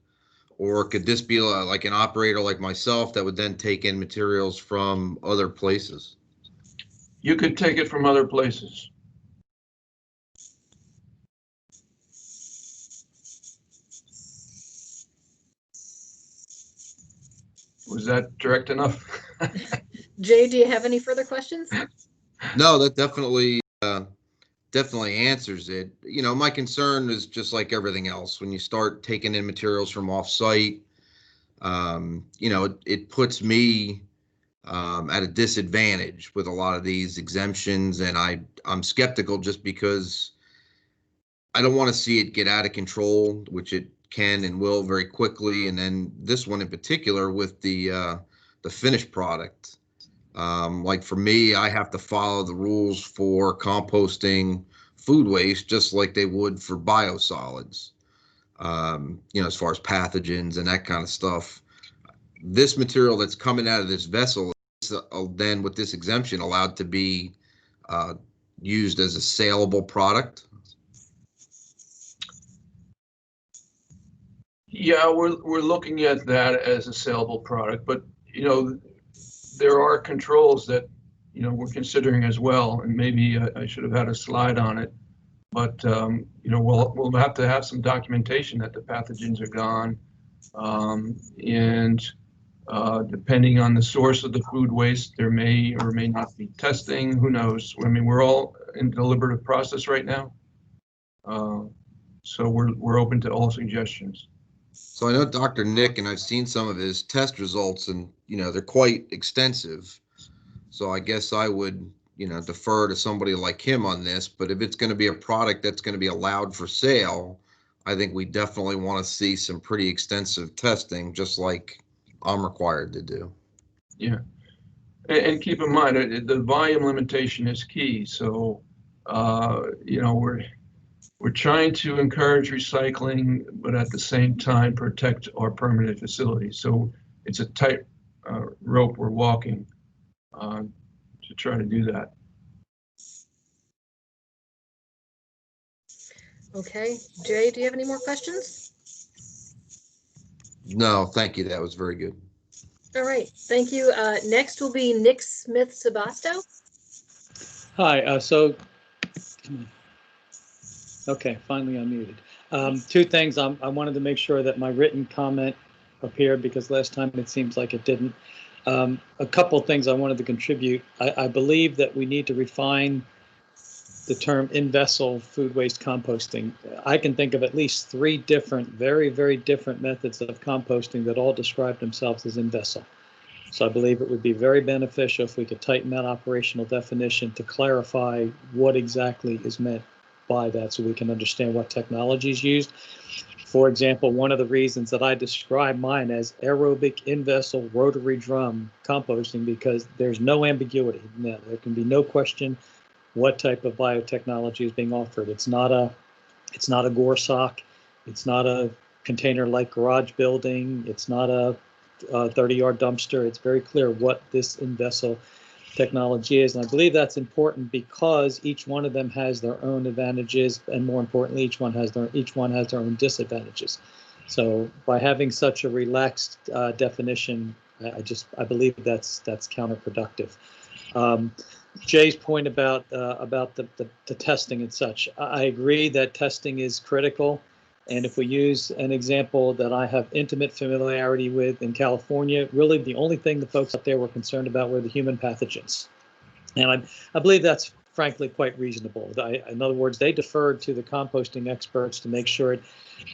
Speaker 8: Or could this be like an operator like myself that would then take in materials from other places?
Speaker 12: You could take it from other places. Was that direct enough?
Speaker 2: Jay, do you have any further questions?
Speaker 8: No, that definitely answers it. You know, my concern is just like everything else. When you start taking in materials from off-site, you know, it puts me at a disadvantage with a lot of these exemptions, and I'm skeptical just because I don't want to see it get out of control, which it can and will very quickly. And then this one in particular with the finished product. Like for me, I have to follow the rules for composting food waste just like they would for biosolids. You know, as far as pathogens and that kind of stuff. This material that's coming out of this vessel is then with this exemption allowed to be used as a saleable product.
Speaker 12: Yeah, we're looking at that as a saleable product, but you know, there are controls that, you know, we're considering as well, and maybe I should have had a slide on it, but you know, we'll have to have some documentation that the pathogens are gone, and depending on the source of the food waste, there may or may not be testing. Who knows? I mean, we're all in deliberative process right now, so we're open to all suggestions.
Speaker 8: So I know Dr. Nick, and I've seen some of his test results, and you know they're quite extensive. So I guess I would, you know, defer to somebody like him on this. But if it's going to be a product that's going to be allowed for sale, I think we definitely want to see some pretty extensive testing, just like I'm required to do.
Speaker 12: Yeah, and keep in mind the volume limitation is key. So you know, we're trying to encourage recycling, but at the same time protect our permanent facilities. So it's a tight rope we're walking to try to do that.
Speaker 2: Okay, Jay, do you have any more questions?
Speaker 8: No, thank you. That was very good.
Speaker 2: All right, thank you. Next will be Nick Smith-Sebasto.
Speaker 10: Hi, okay, finally unmuted. Two things. I wanted to make sure that my written comment appeared because last time it seems like it didn't. A couple of things I wanted to contribute. I believe that we need to refine the term in-vessel food waste composting. I can think of at least 3 different, very, very different methods of composting that all describe themselves as in-vessel. So I believe it would be very beneficial if we could tighten that operational definition to clarify what exactly is meant by that so we can understand what technology is used. For example, one of the reasons that I describe mine as aerobic in-vessel rotary drum composting because there's no ambiguity. There can be no question what type of biotechnology is being offered. It's not a GORSOC. It's not a container-like garage building. It's not a 30-yard dumpster. It's very clear what this in-vessel technology is, and I believe that's important because each one of them has their own advantages, and more importantly, each one has their own disadvantages. So by having such a relaxed definition, I believe that's counterproductive. Jay's point about the testing and such, I agree that testing is critical. And if we use an example that I have intimate familiarity with in California, really the only thing the folks up there were concerned about were the human pathogens. And I believe that's frankly quite reasonable. In other words, they deferred to the composting experts to make sure it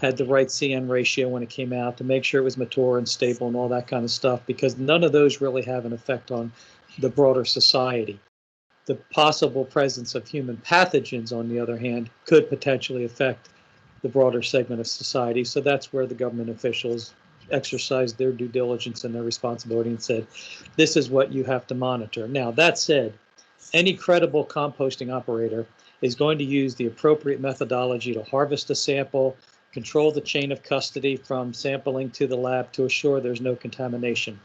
Speaker 10: had the right CN ratio when it came out, to make sure it was mature and stable and all that kind of stuff, because none of those really have an effect on the broader society. The possible presence of human pathogens, on the other hand, could potentially affect the broader segment of society. So that's where the government officials exercised their due diligence and their responsibility and said, this is what you have to monitor. Now, that said, any credible composting operator is going to use the appropriate methodology to harvest a sample, control the chain of custody from sampling to the lab to assure there's no contamination.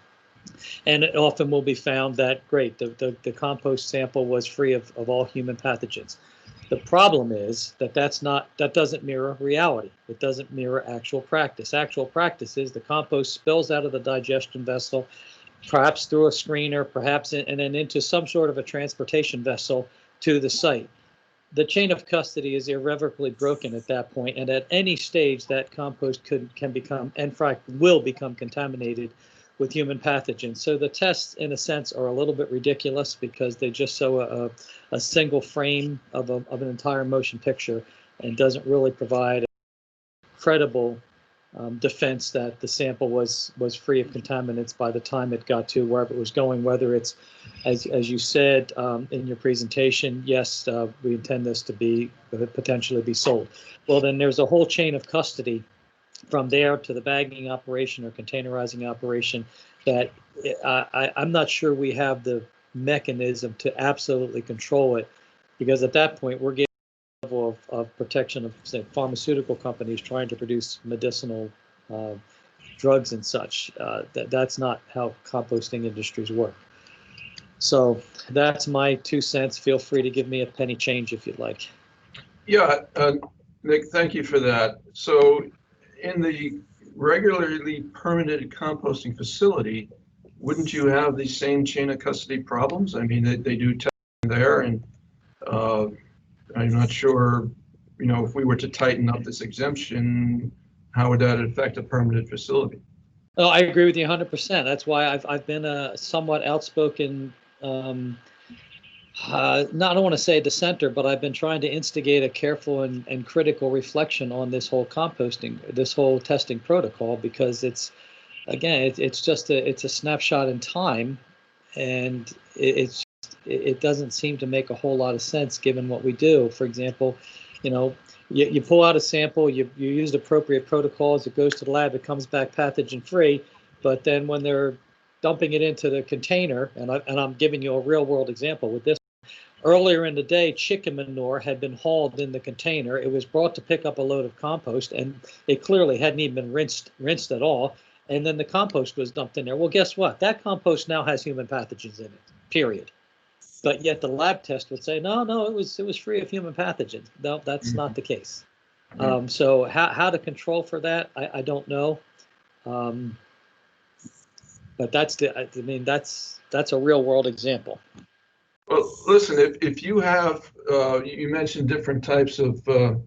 Speaker 10: And it often will be found that, great, the compost sample was free of all human pathogens. The problem is that that doesn't mirror reality. It doesn't mirror actual practice. Actual practice is the compost spills out of the digestion vessel, perhaps through a screener, perhaps and then into some sort of a transportation vessel to the site. The chain of custody is irrevocably broken at that point, and at any stage that compost can become, and in fact will become, contaminated with human pathogens. So the tests, in a sense, are a little bit ridiculous because they just show a single frame of an entire motion picture and doesn't really provide a credible defense that the sample was free of contaminants by the time it got to wherever it was going, whether it's, as you said in your presentation, yes, we intend this to be potentially be sold. Well, then there's a whole chain of custody from there to the bagging operation or containerizing operation that I'm not sure we have the mechanism to absolutely control it, because at that point we're getting a level of protection of, say, pharmaceutical companies trying to produce medicinal drugs and such. That's not how composting industries work. So that's my 2 cents. Feel free to give me a penny change if you'd like.
Speaker 12: Yeah, Nick, thank you for that. So in the regularly permitted composting facility, wouldn't you have the same chain of custody problems? I mean, they do testing there, and I'm not sure, if we were to tighten up this exemption, how would that affect a permitted facility?
Speaker 10: Oh, I agree with you 100%. That's why I've been a somewhat outspoken, I don't want to say dissenter, but I've been trying to instigate a careful and critical reflection on this whole composting, this whole testing protocol, because it's, again, it's just it's a snapshot in time, and it doesn't seem to make a whole lot of sense given what we do. For example, you pull out a sample, you use appropriate protocols, it goes to the lab, it comes back pathogen free, but then when they're dumping it into the container, and I'm giving you a real world example with this. Earlier in the day, chicken manure had been hauled in the container. It was brought to pick up a load of compost, and it clearly hadn't even been rinsed at all. And then the compost was dumped in there. Well, guess what? That compost now has human pathogens in it, period. But yet the lab test would say, no, it was free of human pathogens. No, that's not the case. So how to control for that, I don't know. But that's a real world example.
Speaker 12: Well, listen, if you have, you mentioned different types of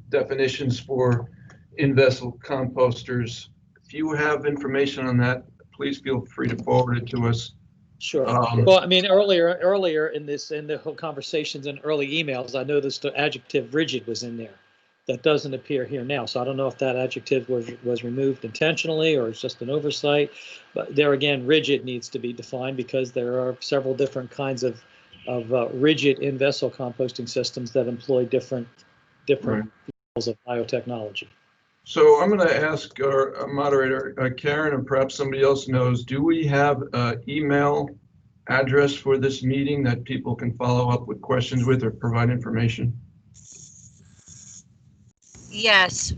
Speaker 12: definitions for in-vessel composters. If you have information on that, please feel free to forward it to us.
Speaker 10: Sure. Well, I mean, earlier in the whole conversations and early emails, I noticed the adjective rigid was in there. That doesn't appear here now. So I don't know if that adjective was removed intentionally or it's just an oversight. But there again, rigid needs to be defined because there are several different kinds of rigid in-vessel composting systems that employ different levels of biotechnology.
Speaker 12: So I'm going to ask our moderator, Karen, and perhaps somebody else knows, do we have an email address for this meeting that people can follow up with questions with or provide information?
Speaker 1: Yes,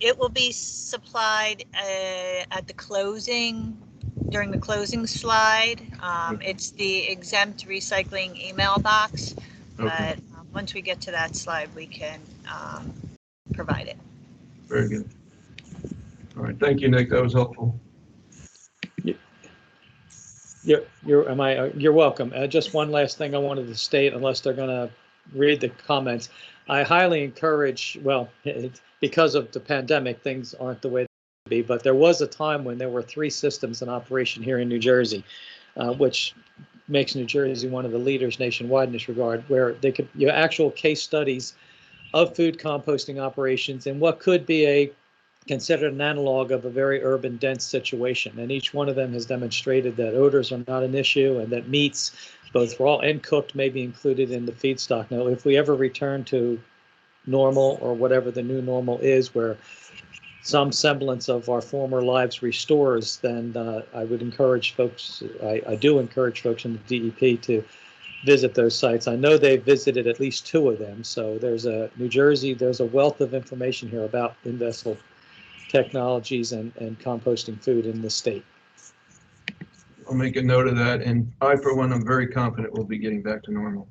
Speaker 1: it will be supplied at the closing, during the closing slide. It's the exempt recycling email box, but once we get to that slide, we can provide it.
Speaker 12: Very good. All right, thank you, Nick. That was helpful.
Speaker 10: You're welcome. Just one last thing I wanted to state, unless they're going to read the comments. I highly encourage, well, because of the pandemic, things aren't the way they should be, but there was a time when there were 3 systems in operation here in New Jersey, which makes New Jersey one of the leaders nationwide in this regard, where they could, actual case studies of food composting operations and what could be considered an analog of a very urban dense situation. And each one of them has demonstrated that odors are not an issue and that meats, both raw and cooked, may be included in the feedstock. Now, if we ever return to normal or whatever the new normal is, where some semblance of our former lives restores, then I would encourage folks, I do encourage folks in the DEP to visit those sites. I know they've visited at least 2 of them. So there's New Jersey, there's a wealth of information here about in-vessel technologies and composting food in the state.
Speaker 12: I'll make a note of that, and I, for one, I'm very confident we'll be getting back to normal.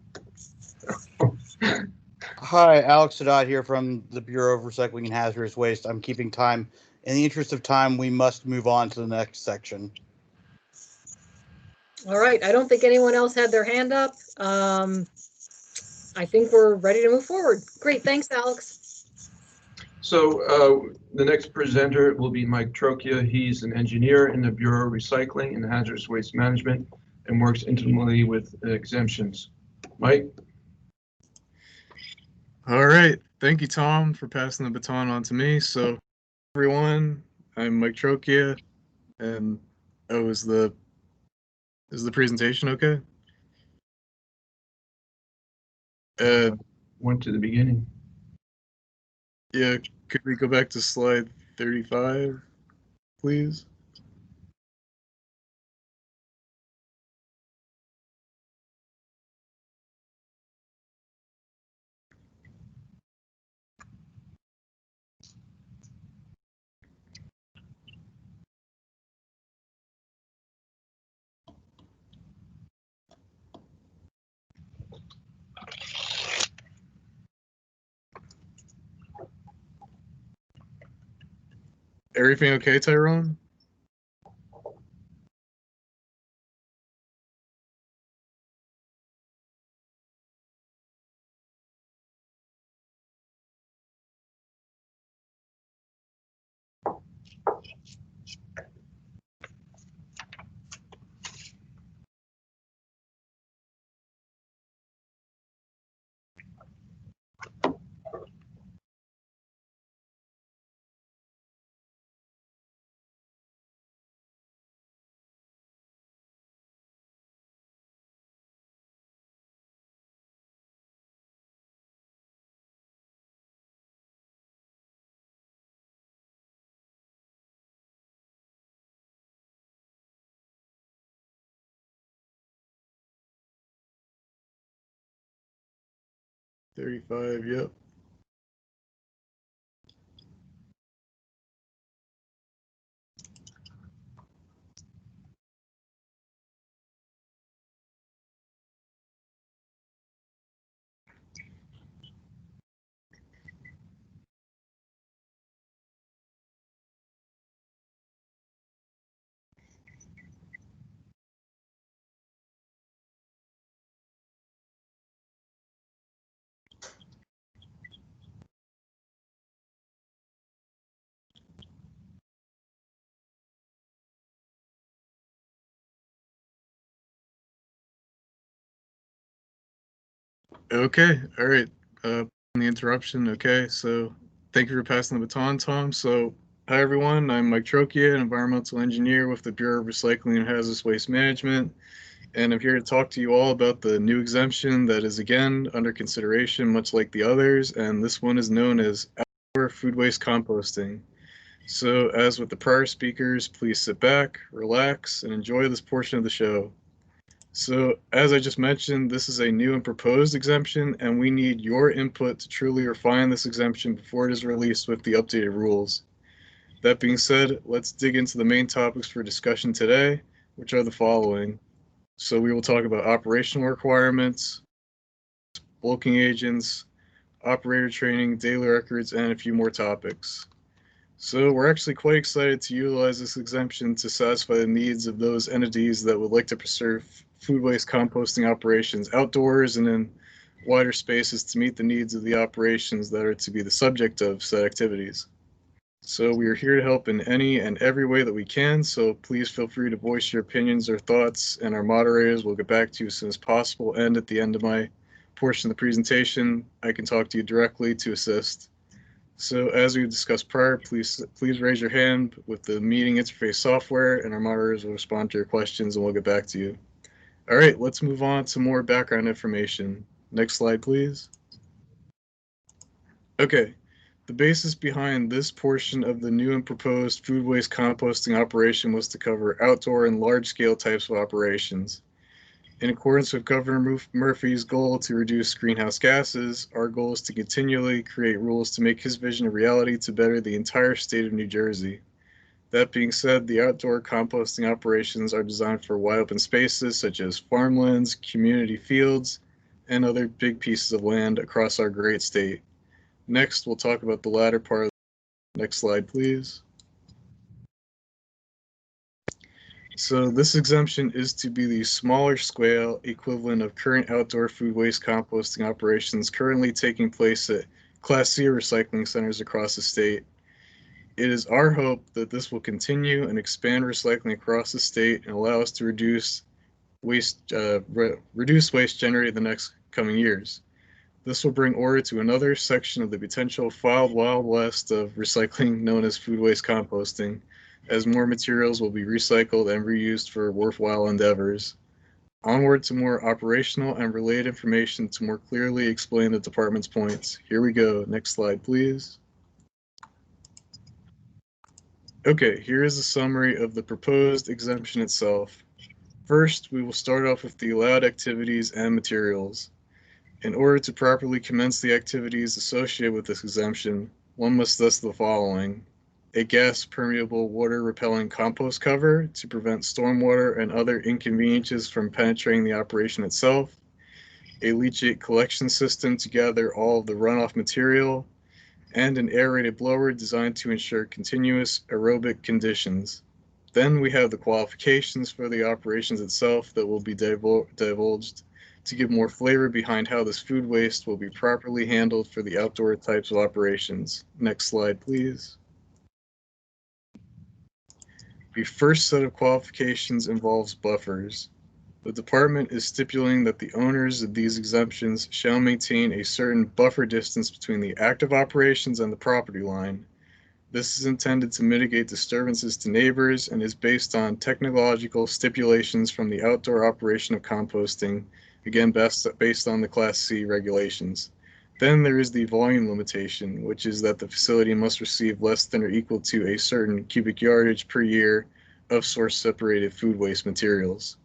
Speaker 7: Hi, Alex Sadat here from the Bureau of Recycling and Hazardous Waste. I'm keeping time. In the interest of time, we must move on to the next section.
Speaker 2: All right, I don't think anyone else had their hand up. I think we're ready to move forward. Great, thanks, Alex.
Speaker 12: So the next presenter will be Mike Trocchia. He's an engineer in the Bureau of Recycling and Hazardous Waste Management and works intimately with exemptions. Mike?
Speaker 13: All right. Thank you, Tom, for passing the baton on to me. So, everyone, I'm Mike Trocchia, and is the presentation okay?
Speaker 12: Went to the beginning.
Speaker 13: Yeah, could we go back to slide 35, please? Everything okay, Tyrone? $35, yep. Okay, all right. The interruption. Okay, so thank you for passing the baton, Tom. So, hi everyone. I'm Mike Trocchia, an environmental engineer with the Bureau of Recycling and Hazardous Waste Management, and I'm here to talk to you all about the new exemption that is again under consideration, much like the others, and this one is known as outdoor food waste composting. So, as with the prior speakers, please sit back, relax, and enjoy this portion of the show. So, as I just mentioned, this is a new and proposed exemption, and we need your input to truly refine this exemption before it is released with the updated rules. That being said, let's dig into the main topics for discussion today, which are the following. So, we will talk about operational requirements, bulking agents, operator training, daily records, and a few more topics. So we're actually quite excited to utilize this exemption to satisfy the needs of those entities that would like to preserve food waste composting operations outdoors and in wider spaces to meet the needs of the operations that are to be the subject of said activities. So we are here to help in any and every way that we can, so please feel free to voice your opinions or thoughts, and our moderators will get back to you as soon as possible, and at the end of my portion of the presentation, I can talk to you directly to assist. So as we discussed prior, please raise your hand with the meeting interface software, and our moderators will respond to your questions and we'll get back to you. All right, let's move on to more background information. Next slide, please. Okay, the basis behind this portion of the new and proposed food waste composting operation was to cover outdoor and large-scale types of operations. In accordance with Governor Murphy's goal to reduce greenhouse gases, our goal is to continually create rules to make his vision a reality to better the entire state of New Jersey. That being said, the outdoor composting operations are designed for wide open spaces such as farmlands, community fields, and other big pieces of land across our great state. Next, we'll talk about the latter part. Next slide, please. So this exemption is to be the smaller scale equivalent of current outdoor food waste composting operations currently taking place at Class C recycling centers across the state. It is our hope that this will continue and expand recycling across the state and allow us to reduce waste generated in the next coming years. This will bring order to another section of the potential wild west of recycling known as food waste composting, as more materials will be recycled and reused for worthwhile endeavors. Onward to more operational and related information to more clearly explain the department's points. Here we go. Next slide, please. Okay, here is a summary of the proposed exemption itself. First, we will start off with the allowed activities and materials. In order to properly commence the activities associated with this exemption, one must list the following: a gas-permeable water-repelling compost cover to prevent stormwater and other inconveniences from penetrating the operation itself, a leachate collection system to gather all of the runoff material, and an aerated blower designed to ensure continuous aerobic conditions. Then we have the qualifications for the operations itself that will be divulged to give more flavor behind how this food waste will be properly handled for the outdoor types of operations. Next slide, please. The first set of qualifications involves buffers. The department is stipulating that the owners of these exemptions shall maintain a certain buffer distance between the active operations and the property line. This is intended to mitigate disturbances to neighbors and is based on technological stipulations from the outdoor operation of composting, again based on the Class C regulations. Then there is the volume limitation, which is that the facility must receive less than or equal to a certain cubic yardage per year of source-separated food waste materials.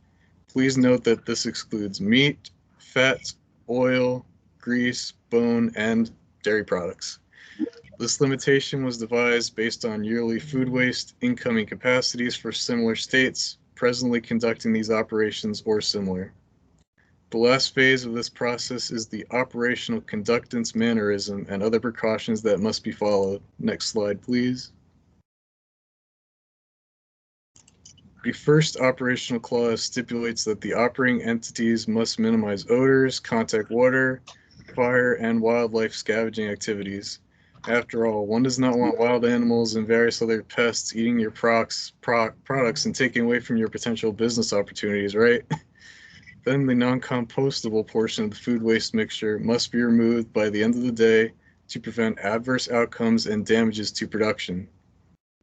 Speaker 13: Please note that this excludes meat, fat, oil, grease, bone, and dairy products. This limitation was devised based on yearly food waste incoming capacities for similar states presently conducting these operations or similar. The last phase of this process is the operational conductance mannerism and other precautions that must be followed. Next slide, please. The first operational clause stipulates that the operating entities must minimize odors, contact water, fire, and wildlife scavenging activities. After all, one does not want wild animals and various other pests eating your products and taking away from your potential business opportunities, right? Then the non-compostable portion of the food waste mixture must be removed by the end of the day to prevent adverse outcomes and damages to production.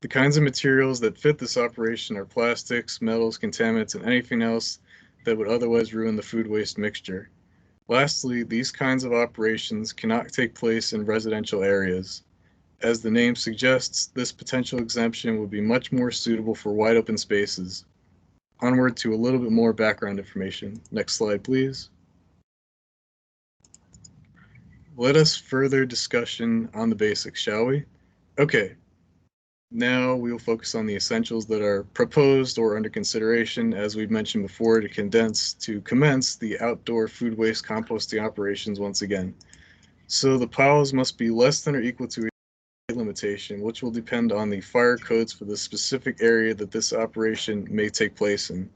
Speaker 13: The kinds of materials that fit this operation are plastics, metals, contaminants, and anything else that would otherwise ruin the food waste mixture. Lastly, these kinds of operations cannot take place in residential areas. As the name suggests, this potential exemption would be much more suitable for wide open spaces. Onward to a little bit more background information. Next slide, please. Let us further discussion on the basics, shall we? Okay. Now we will focus on the essentials that are proposed or under consideration, as we've mentioned before, to commence the outdoor food waste composting operations once again. So the piles must be less than or equal to a limitation, which will depend on the fire codes for the specific area that this operation may take place in.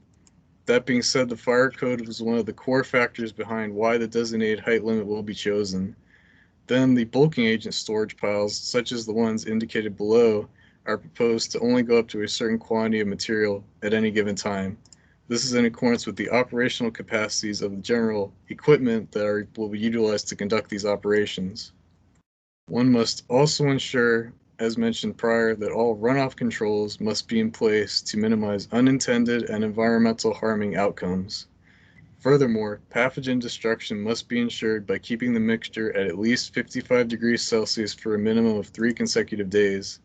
Speaker 13: That being said, the fire code was one of the core factors behind why the designated height limit will be chosen. Then the bulking agent storage piles, such as the ones indicated below, are proposed to only go up to a certain quantity of material at any given time. This is in accordance with the operational capacities of the general equipment that will be utilized to conduct these operations. One must also ensure, as mentioned prior, that all runoff controls must be in place to minimize unintended and environmental harming outcomes. Furthermore, pathogen destruction must be ensured by keeping the mixture at least 55 degrees Celsius for a minimum of 3 consecutive days.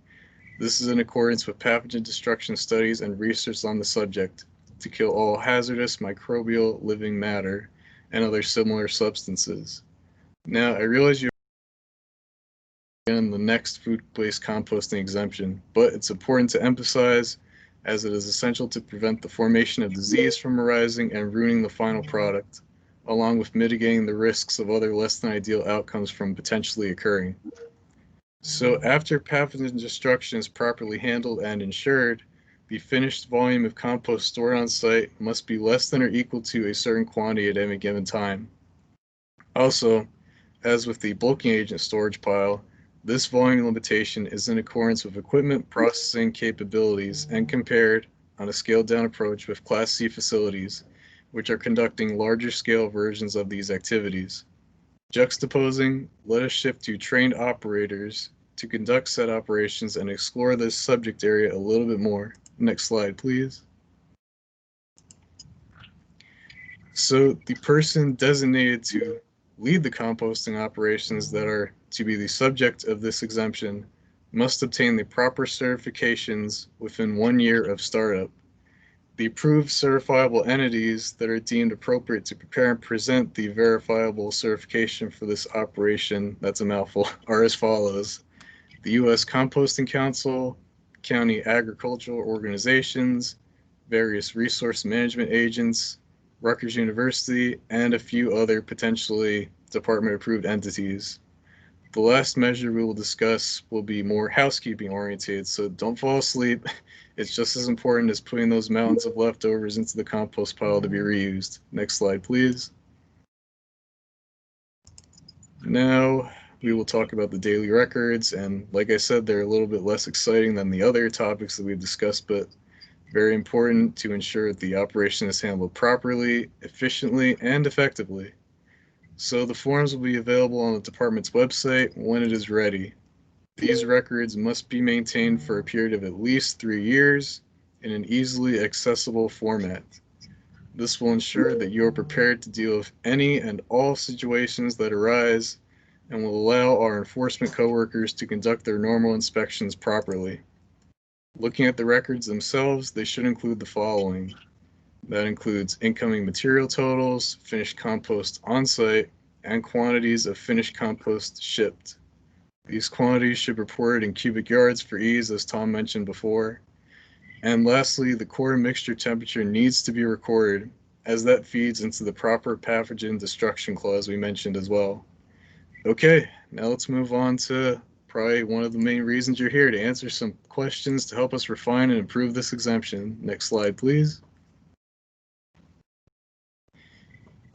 Speaker 13: This is in accordance with pathogen destruction studies and research on the subject to kill all hazardous microbial living matter and other similar substances. Now, I realize you are in the next food waste composting exemption, but it's important to emphasize as it is essential to prevent the formation of disease from arising and ruining the final product, along with mitigating the risks of other less than ideal outcomes from potentially occurring. So after pathogen destruction is properly handled and ensured, the finished volume of compost stored on site must be less than or equal to a certain quantity at any given time. Also, As with the bulking agent storage pile, this volume limitation is in accordance with equipment processing capabilities and compared on a scaled down approach with Class C facilities, which are conducting larger scale versions of these activities. Juxtaposing, let us shift to trained operators to conduct said operations and explore this subject area a little bit more. Next slide, please. So the person designated to lead the composting operations that are to be the subject of this exemption must obtain the proper certifications within 1 year of startup. The approved certifiable entities that are deemed appropriate to prepare and present the verifiable certification for this operation, that's a mouthful, are as follows: the U.S. Composting Council, county agricultural organizations, various resource management agents, Rutgers University, and a few other potentially department-approved entities. The last measure we will discuss will be more housekeeping oriented, so don't fall asleep. It's just as important as putting those mountains of leftovers into the compost pile to be reused. Next slide, please. Now we will talk about the daily records, and like I said, they're a little bit less exciting than the other topics that we've discussed, but very important to ensure that the operation is handled properly, efficiently, and effectively. So the forms will be available on the department's website when it is ready. These records must be maintained for a period of at least 3 years in an easily accessible format. This will ensure that you are prepared to deal with any and all situations that arise and will allow our enforcement coworkers to conduct their normal inspections properly. Looking at the records themselves, they should include the following. That includes incoming material totals, finished compost on site, and quantities of finished compost shipped. These quantities should be reported in cubic yards for ease, as Tom mentioned before. And lastly, the core mixture temperature needs to be recorded, as that feeds into the proper pathogen destruction clause we mentioned as well. Okay, now let's move on to probably one of the main reasons you're here, to answer some questions to help us refine and improve this exemption. Next slide, please.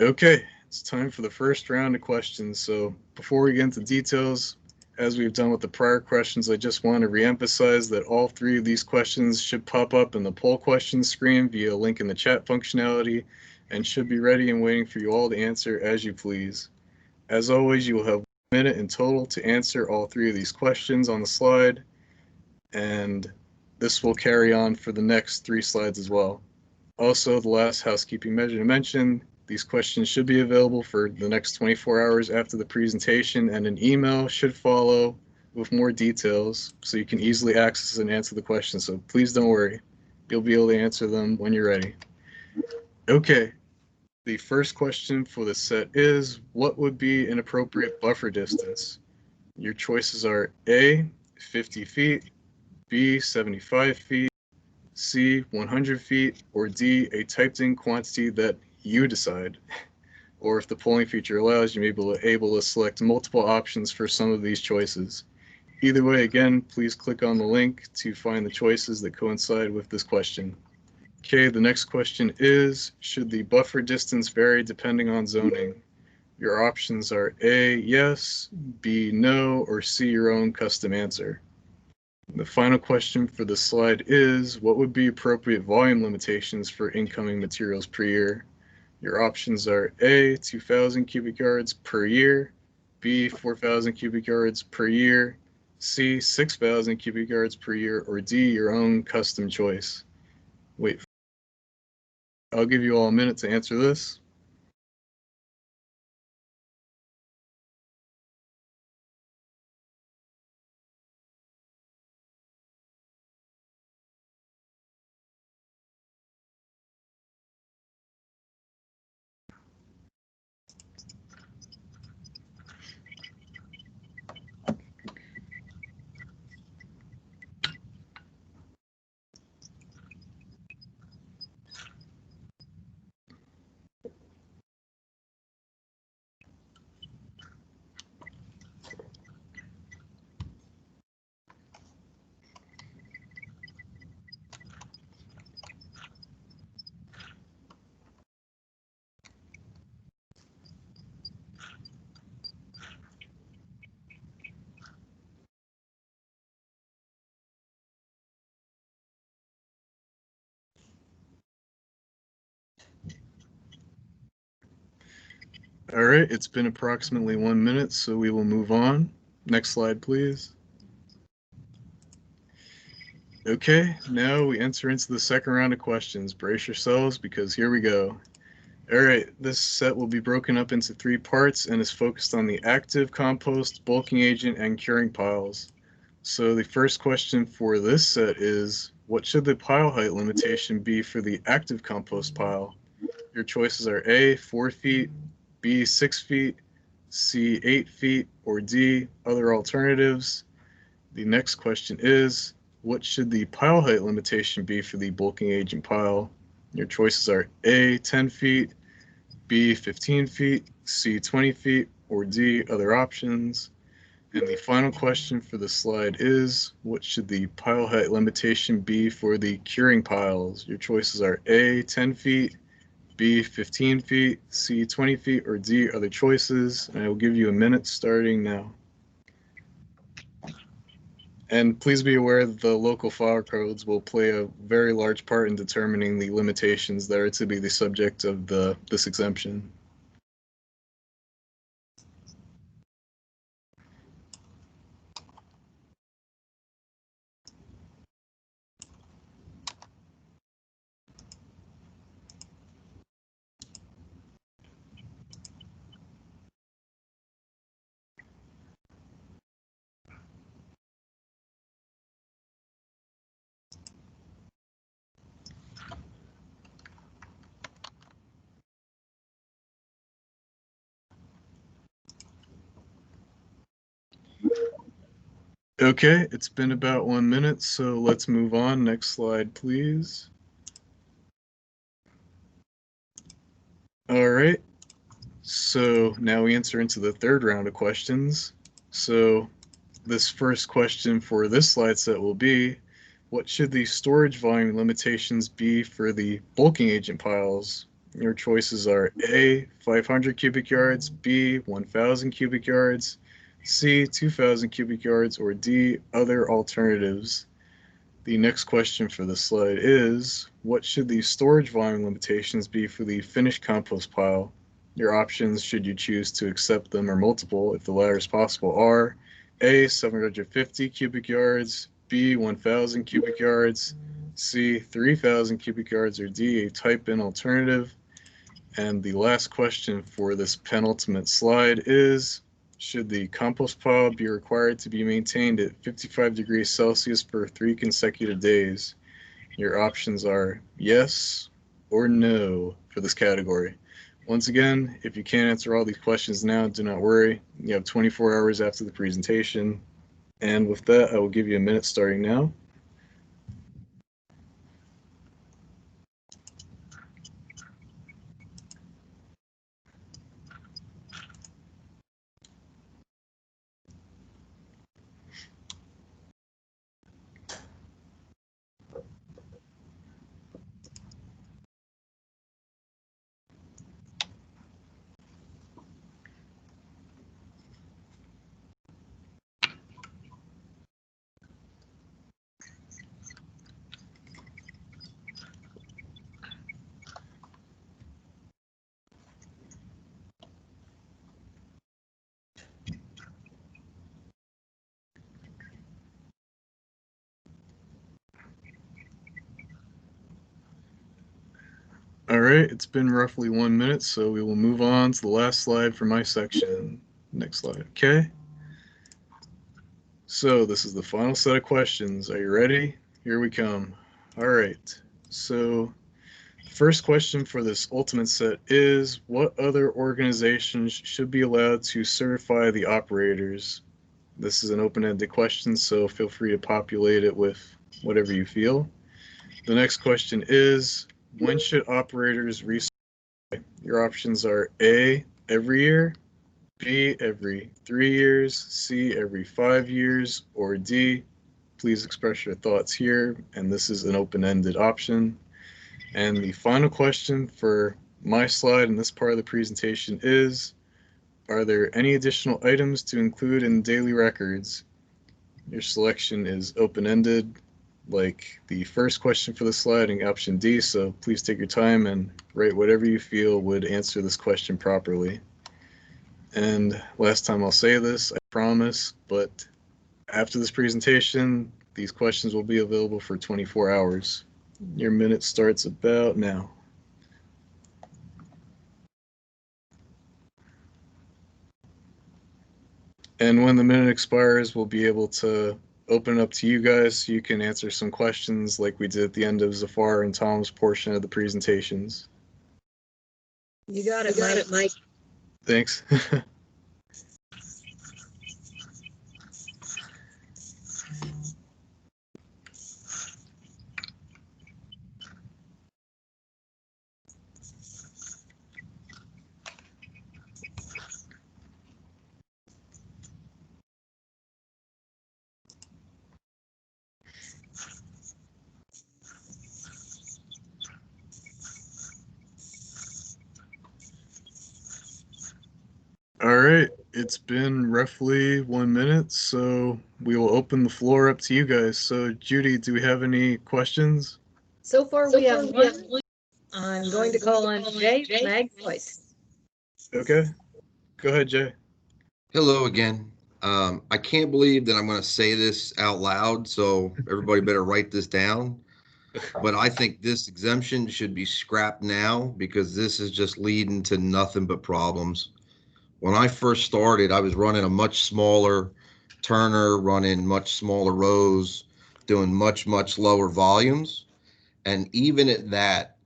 Speaker 13: Okay, it's time for the first round of questions. So before we get into details, as we've done with the prior questions, I just want to reemphasize that all 3 of these questions should pop up in the poll questions screen via a link in the chat functionality and should be ready and waiting for you all to answer as you please. As always, you will have 1 minute in total to answer all 3 of these questions on the slide, and this will carry on for the next 3 slides as well. Also, the last housekeeping measure to mention, these questions should be available for the next 24 hours after the presentation, and an email should follow with more details so you can easily access and answer the questions. So please don't worry. You'll be able to answer them when you're ready. Okay, the first question for the set is, what would be an appropriate buffer distance? Your choices are A, 50 feet, B, 75 feet, C, 100 feet, or D, a typed in quantity that you decide. Or if the polling feature allows, you may be able to select multiple options for some of these choices. Either way, again, please click on the link to find the choices that coincide with this question. Okay, the next question is, should the buffer distance vary depending on zoning? Your options are A, yes, B, no, or C, your own custom answer. The final question for the slide is, what would be appropriate volume limitations for incoming materials per year? Your options are A, 2,000 cubic yards per year, B, 4,000 cubic yards per year, C, 6,000 cubic yards per year, or D, your own custom choice. Wait, I'll give you all a minute to answer this. All right, it's been approximately 1 minute, so we will move on. Next slide, please. Okay, now we enter into the second round of questions. Brace yourselves because here we go. All right, this set will be broken up into 3 parts and is focused on the active compost, bulking agent, and curing piles. So the first question for this set is, what should the pile height limitation be for the active compost pile? Your choices are A, 4 feet, B, 6 feet, C, 8 feet, or D, other alternatives. The next question is, what should the pile height limitation be for the bulking agent pile? Your choices are A, 10 feet, B, 15 feet, C, 20 feet, or D, other options. And the final question for the slide is, what should the pile height limitation be for the curing piles? Your choices are A, 10 feet, B, 15 feet, C, 20 feet, or D, other choices. And I will give you a minute starting now. And please be aware that the local fire codes will play a very large part in determining the limitations that are to be the subject of this exemption. Okay, it's been about 1 minute, so let's move on. Next slide, please. All right, so now we enter into the third round of questions. So this first question for this slide set will be, what should the storage volume limitations be for the bulking agent piles? Your choices are A, 500 cubic yards, B, 1,000 cubic yards, C, 2,000 cubic yards, or D, other alternatives. The next question for this slide is, what should the storage volume limitations be for the finished compost pile? Your options, should you choose to accept them, are multiple, if the latter is possible, are A, 750 cubic yards, B, 1,000 cubic yards, C, 3,000 cubic yards, or D, a type in alternative. And the last question for this penultimate slide is, should the compost pile be required to be maintained at 55 degrees Celsius for 3 consecutive days? Your options are yes or no for this category. Once again, if you can't answer all these questions now, do not worry. You have 24 hours after the presentation. And with that, I will give you a minute starting now. All right, it's been roughly 1 minute, so we will move on to the last slide for my section. Next slide, okay? So this is the final set of questions. Are you ready? Here we come. All right, so the first question for this ultimate set is, what other organizations should be allowed to certify the operators? This is an open-ended question, so feel free to populate it with whatever you feel. The next question is, when should operators recertify? Your options are A, every year, B, every 3 years, C, every 5 years, or D, please express your thoughts here, and this is an open-ended option. And the final question for my slide in this part of the presentation is, are there any additional items to include in daily records? Your selection is open-ended, like the first question for the slide in option D, so please take your time and write whatever you feel would answer this question properly. And last time I'll say this, I promise, but after this presentation, these questions will be available for 24 hours. Your minute starts about now. And when the minute expires, we'll be able to open it up to you guys so you can answer some questions like we did at the end of Zafar and Tom's portion of the presentations.
Speaker 2: You got it, Mike.
Speaker 13: Thanks. All right, it's been roughly 1 minute, so we will open the floor up to you guys. So Judy, do we have any questions?
Speaker 2: So far, we have one. I'm going to call on Jay Mag twice.
Speaker 13: Okay, go ahead, Jay.
Speaker 8: Hello again. I can't believe that I'm going to say this out loud, so everybody better write this down. But I think this exemption should be scrapped now because this is just leading to nothing but problems. When I first started, I was running a much smaller turner, running much smaller rows, doing much lower volumes. And even at that,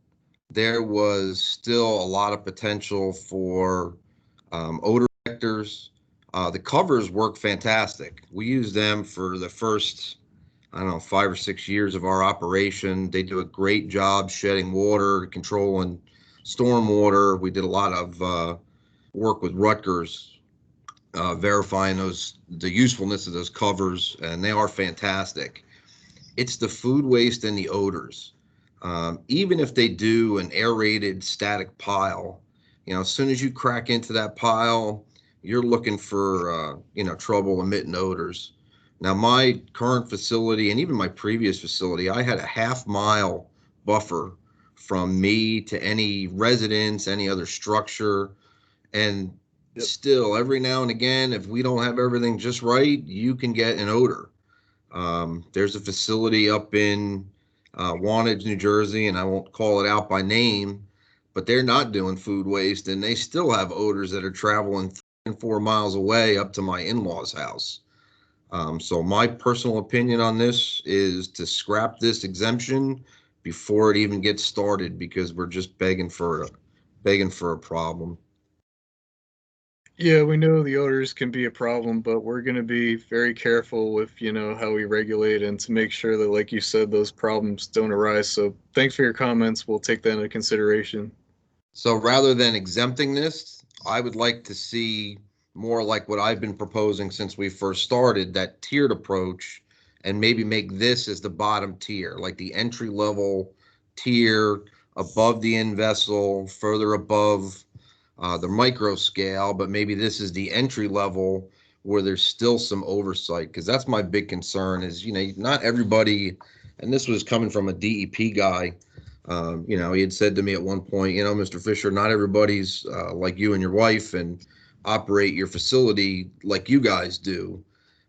Speaker 8: there was still a lot of potential for odor vectors. The covers work fantastic. We use them for the first, I don't know, 5 or 6 years of our operation. They do a great job shedding water, controlling storm water. We did a lot of work with Rutgers, verifying the usefulness of those covers, and they are fantastic. It's the food waste and the odors. Even if they do an aerated static pile, as soon as you crack into that pile, you're looking for, trouble emitting odors. Now, my current facility and even my previous facility, I had a half-mile buffer from me to any residence, any other structure. And still, every now and again, if we don't have everything just right, you can get an odor. There's a facility up in Wantage, New Jersey, and I won't call it out by name, but they're not doing food waste, and they still have odors that are traveling 3 and 4 miles away up to my in-laws' house. So my personal opinion on this is to scrap this exemption before it even gets started, because we're just begging for a problem.
Speaker 13: Yeah, we know the odors can be a problem, but we're going to be very careful with, how we regulate and to make sure that, like you said, those problems don't arise. So thanks for your comments. We'll take that into consideration.
Speaker 8: So rather than exempting this, I would like to see more like what I've been proposing since we first started, that tiered approach, and maybe make this as the bottom tier, like the entry level tier above the in vessel, further above the micro scale, but maybe this is the entry level where there's still some oversight, because that's my big concern is, not everybody, and this was coming from a DEP guy, he had said to me at one point, Mr. Fisher, not everybody's like you and your wife and operate your facility like you guys do.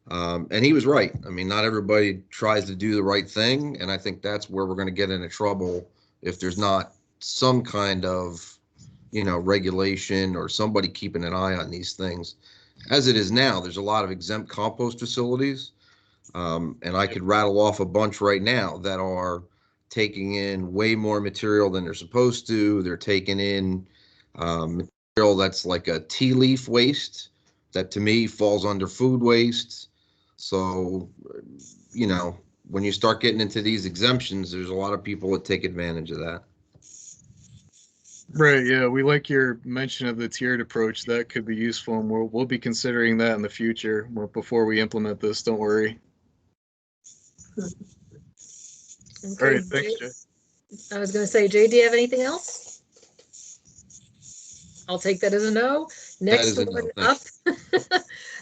Speaker 8: And he was right. I mean, not everybody tries to do the right thing. And I think that's where we're going to get into trouble if there's not some kind of, regulation or somebody keeping an eye on these things. As it is now, there's a lot of exempt compost facilities. And I could rattle off a bunch right now that are taking in way more material than they're supposed to. They're taking in material that's like a tea leaf waste that to me falls under food waste. So, when you start getting into these exemptions, there's a lot of people that take advantage of that.
Speaker 13: Right, yeah, we like your mention of the tiered approach. That could be useful, and we'll be considering that in the future before we implement this. Don't worry.
Speaker 2: Okay,
Speaker 13: All right, thanks, Jay.
Speaker 2: I was going to say, Jay, do you have anything else? I'll take that as a no. Next one up.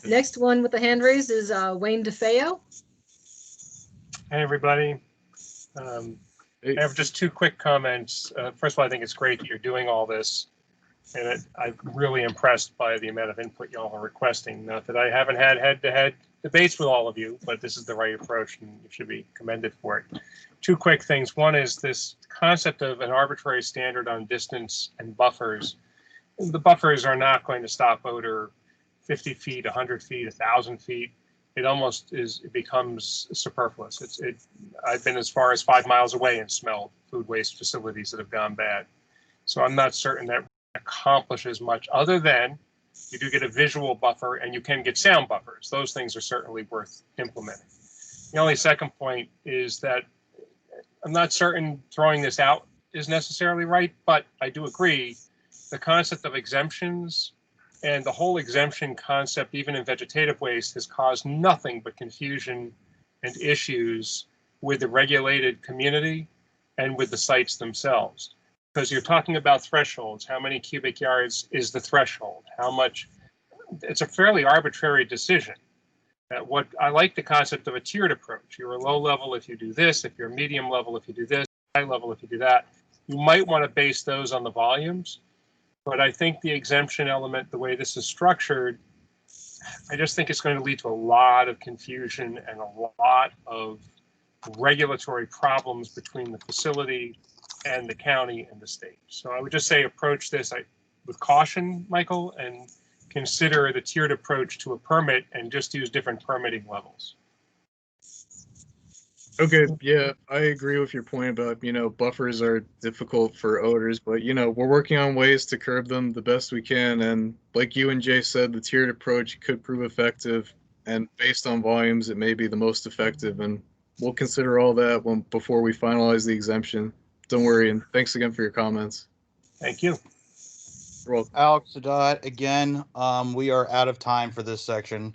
Speaker 2: Next one with the hand raised is Wayne DeFeo.
Speaker 14: Hey, everybody. I have just 2 quick comments. First of all, I think it's great that you're doing all this. And I'm really impressed by the amount of input y'all are requesting. Not that I haven't had head-to-head debates with all of you, but this is the right approach and you should be commended for it. Two quick things. One is this concept of an arbitrary standard on distance and buffers. The buffers are not going to stop odor 50 feet, 100 feet, 1,000 feet. It almost it becomes superfluous. I've been as far as 5 miles away and smelled food waste facilities that have gone bad. So I'm not certain that accomplishes much other than you do get a visual buffer and you can get sound buffers. Those things are certainly worth implementing. The only second point is that I'm not certain throwing this out is necessarily right, but I do agree the concept of exemptions and the whole exemption concept, even in vegetative waste, has caused nothing but confusion and issues with the regulated community and with the sites themselves. Because you're talking about thresholds. How many cubic yards is the threshold? How much? It's a fairly arbitrary decision. What I like the concept of a tiered approach. You're a low level if you do this, if you're a medium level if you do this, high level if you do that. You might want to base those on the volumes, but I think the exemption element, the way this is structured, I just think it's going to lead to a lot of confusion and a lot of regulatory problems between the facility and the county and the state. So I would just say approach this with caution, Michael, and consider the tiered approach to a permit and just use different permitting levels.
Speaker 13: Okay, yeah, I agree with your point about, buffers are difficult for odors, but, we're working on ways to curb them the best we can. And like you and Jay said, the tiered approach could prove effective, and based on volumes, it may be the most effective. And we'll consider all that before we finalize the exemption. Don't worry, and thanks again for your comments.
Speaker 14: Thank you.
Speaker 7: You're welcome. Alex Sadat, again, we are out of time for this section.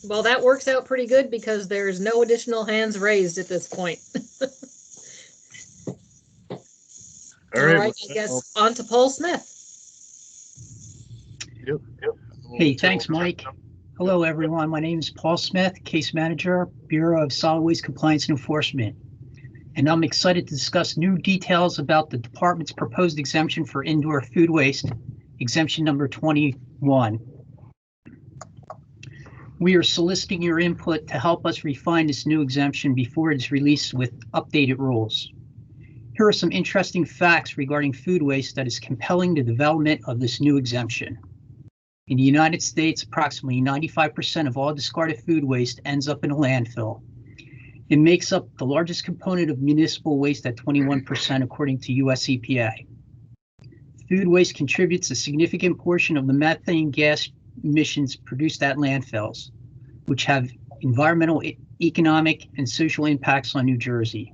Speaker 2: Well, that works out pretty good because there's no additional hands raised at this point.
Speaker 13: All right,
Speaker 2: I guess on to Paul Smith.
Speaker 13: Yep.
Speaker 15: Hey, thanks, Mike. Hello, everyone. My name is Paul Smith, Case Manager, Bureau of Solid Waste Compliance and Enforcement. And I'm excited to discuss new details about the department's proposed exemption for indoor food waste, exemption number 21. We are soliciting your input to help us refine this new exemption before it is released with updated rules. Here are some interesting facts regarding food waste that is compelling the development of this new exemption. In the United States, approximately 95% of all discarded food waste ends up in a landfill. It makes up the largest component of municipal waste at 21%, according to US EPA. Food waste contributes a significant portion of the methane gas emissions produced at landfills, which have environmental, economic, and social impacts on New Jersey.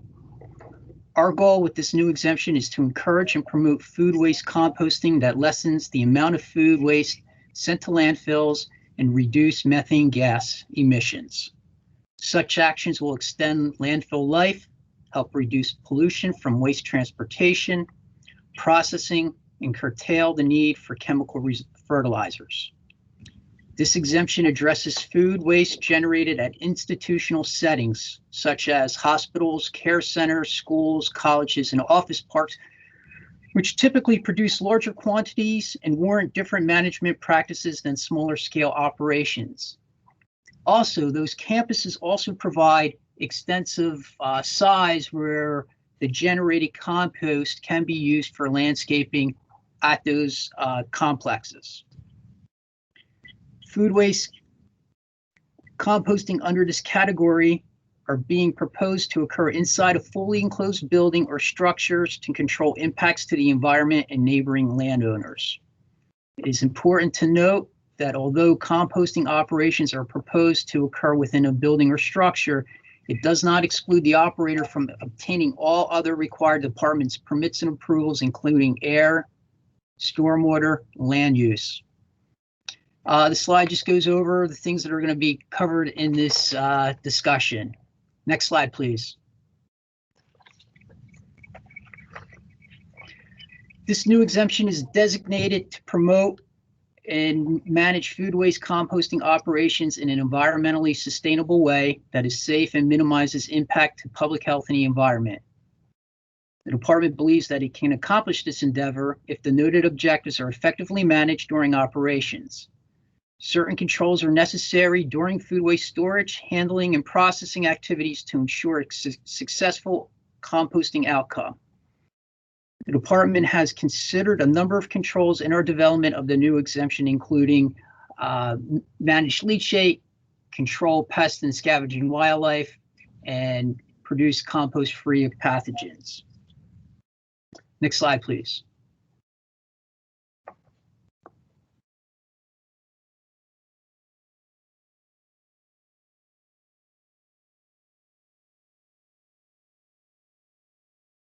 Speaker 15: Our goal with this new exemption is to encourage and promote food waste composting that lessens the amount of food waste sent to landfills and reduce methane gas emissions. Such actions will extend landfill life, help reduce pollution from waste transportation, processing, and curtail the need for chemical fertilizers. This exemption addresses food waste generated at institutional settings, such as hospitals, care centers, schools, colleges, and office parks, which typically produce larger quantities and warrant different management practices than smaller scale operations. Also, those campuses also provide extensive size where the generated compost can be used for landscaping at those complexes. Food waste composting under this category are being proposed to occur inside a fully enclosed building or structures to control impacts to the environment and neighboring landowners. It is important to note that although composting operations are proposed to occur within a building or structure, it does not exclude the operator from obtaining all other required departments' permits and approvals, including air, stormwater, land use. The slide just goes over the things that are going to be covered in this discussion. Next slide, please. This new exemption is designated to promote and manage food waste composting operations in an environmentally sustainable way that is safe and minimizes impact to public health and the environment. The department believes that it can accomplish this endeavor if the noted objectives are effectively managed during operations. Certain controls are necessary during food waste storage, handling, and processing activities to ensure a successful composting outcome. The department has considered a number of controls in our development of the new exemption, including manage leachate, control pest and scavenging wildlife, and produce compost free of pathogens. Next slide, please.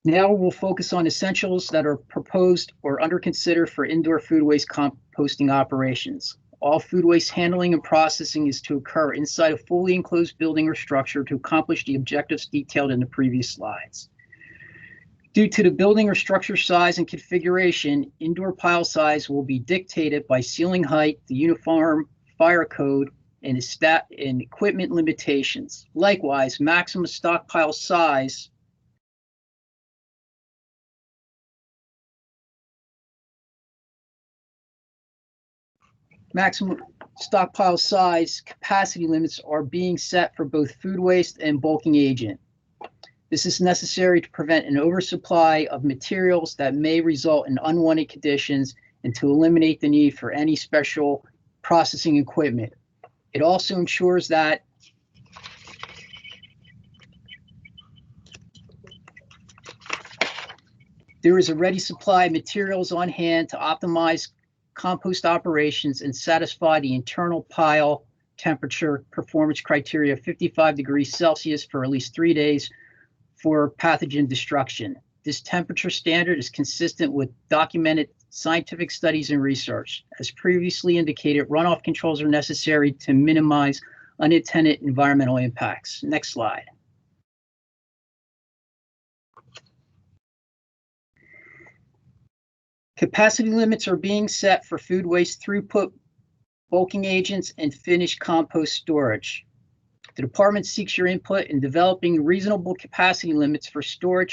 Speaker 15: Now we'll focus on essentials that are proposed or under consider for indoor food waste composting operations. All food waste handling and processing is to occur inside a fully enclosed building or structure to accomplish the objectives detailed in the previous slides. Due to the building or structure size and configuration, indoor pile size will be dictated by ceiling height, the Uniform Fire Code, and equipment limitations. Likewise, maximum stockpile size capacity limits are being set for both food waste and bulking agent. This is necessary to prevent an oversupply of materials that may result in unwanted conditions and to eliminate the need for any special processing equipment. It also ensures that there is a ready supply of materials on hand to optimize compost operations and satisfy the internal pile temperature performance criteria of 55 degrees Celsius for at least 3 days for pathogen destruction. This temperature standard is consistent with documented scientific studies and research. As previously indicated, runoff controls are necessary to minimize unintended environmental impacts. Next slide. Capacity limits are being set for food waste throughput, bulking agents, and finished compost storage. The department seeks your input in developing reasonable capacity limits for stored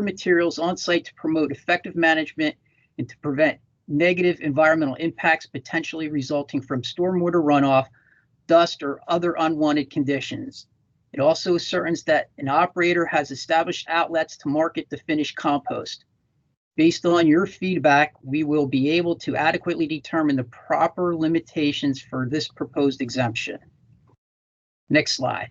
Speaker 15: materials on site to promote effective management and to prevent negative environmental impacts potentially resulting from stormwater runoff, dust, or other unwanted conditions. It also ascertains that an operator has established outlets to market the finished compost. Based on your feedback, we will be able to adequately determine the proper limitations for this proposed exemption. Next slide.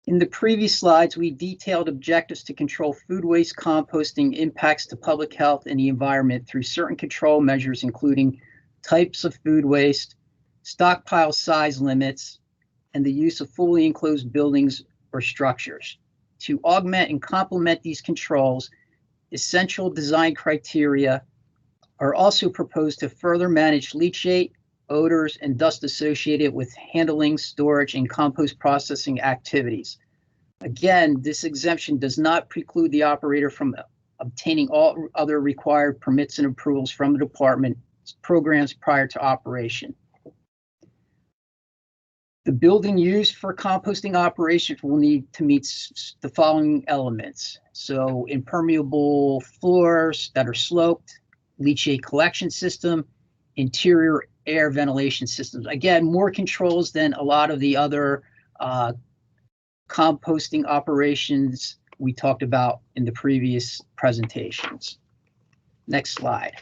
Speaker 15: In the previous slides, we detailed objectives to control food waste composting impacts to public health and the environment through certain control measures, including types of food waste, stockpile size limits, and the use of fully enclosed buildings or structures. To augment and complement these controls, essential design criteria are also proposed to further manage leachate, odors, and dust associated with handling, storage, and compost processing activities. Again, this exemption does not preclude the operator from obtaining all other required permits and approvals from the department's programs prior to operation. The building used for composting operations will need to meet the following elements. So impermeable floors that are sloped, leachate collection system, interior air ventilation systems. Again, more controls than a lot of the other composting operations we talked about in the previous presentations. Next slide.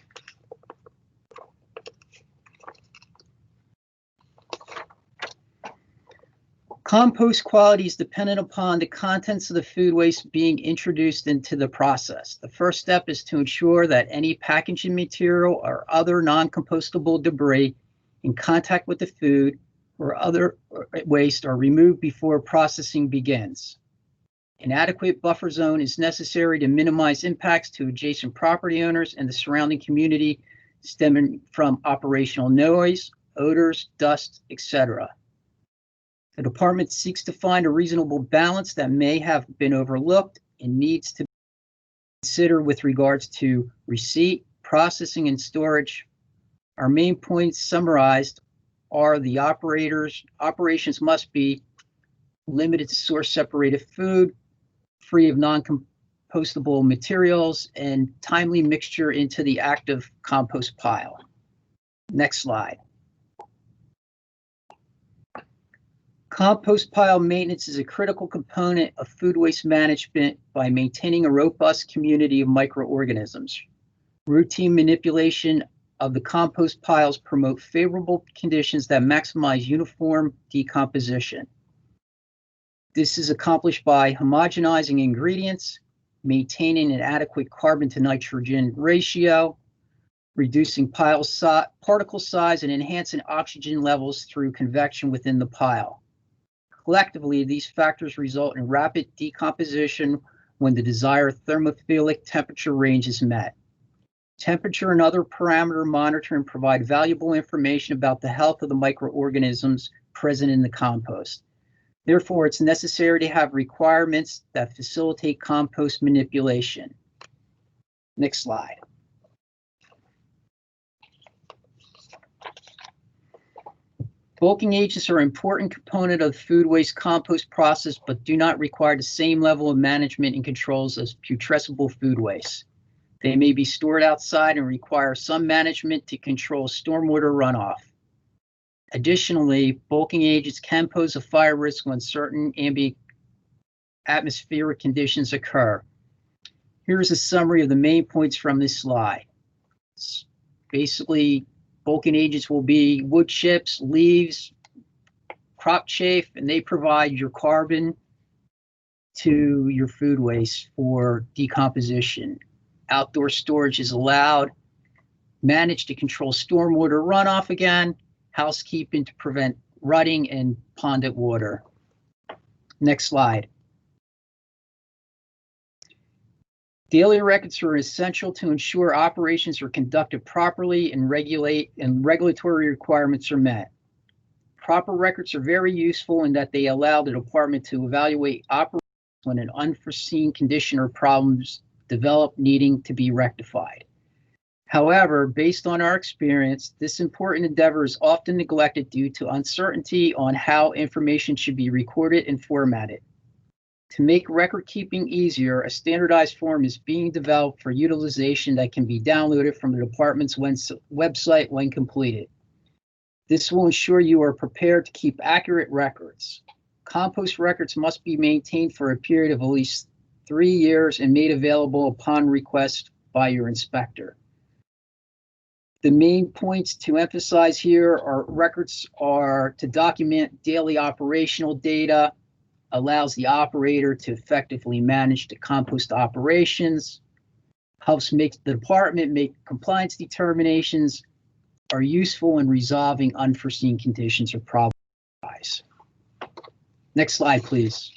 Speaker 15: Compost quality is dependent upon the contents of the food waste being introduced into the process. The first step is to ensure that any packaging material or other non-compostable debris in contact with the food or other waste are removed before processing begins. An adequate buffer zone is necessary to minimize impacts to adjacent property owners and the surrounding community stemming from operational noise, odors, dust, etc. The department seeks to find a reasonable balance that may have been overlooked and needs to be considered with regards to receipt, processing, and storage. Our main points summarized are the operations must be limited to source separated food, free of non-compostable materials, and timely mixture into the active compost pile. Next slide. Compost pile maintenance is a critical component of food waste management by maintaining a robust community of microorganisms. Routine manipulation of the compost piles promote favorable conditions that maximize uniform decomposition. This is accomplished by homogenizing ingredients, maintaining an adequate carbon to nitrogen ratio, reducing particle size, and enhancing oxygen levels through convection within the pile. Collectively, these factors result in rapid decomposition when the desired thermophilic temperature range is met. Temperature and other parameter monitoring provide valuable information about the health of the microorganisms present in the compost. Therefore, it's necessary to have requirements that facilitate compost manipulation. Next slide. Bulking agents are an important component of the food waste compost process, but do not require the same level of management and controls as putrescible food waste. They may be stored outside and require some management to control stormwater runoff. Additionally, bulking agents can pose a fire risk when certain ambient atmospheric conditions occur. Here's a summary of the main points from this slide. Basically, bulking agents will be wood chips, leaves, crop chafe, and they provide your carbon to your food waste for decomposition. Outdoor storage is allowed. Manage to control stormwater runoff again. Housekeeping to prevent rutting and ponded water. Next slide. Daily records are essential to ensure operations are conducted properly and regulatory requirements are met. Proper records are very useful in that they allow the department to evaluate operations when an unforeseen condition or problems develop needing to be rectified. However, based on our experience, this important endeavor is often neglected due to uncertainty on how information should be recorded and formatted. To make record keeping easier, a standardized form is being developed for utilization that can be downloaded from the department's website when completed. This will ensure you are prepared to keep accurate records. Compost records must be maintained for a period of at least 3 years and made available upon request by your inspector. The main points to emphasize here are records are to document daily operational data, allows the operator to effectively manage the compost operations, helps make the department make compliance determinations, are useful in resolving unforeseen conditions or problems. Next slide, please.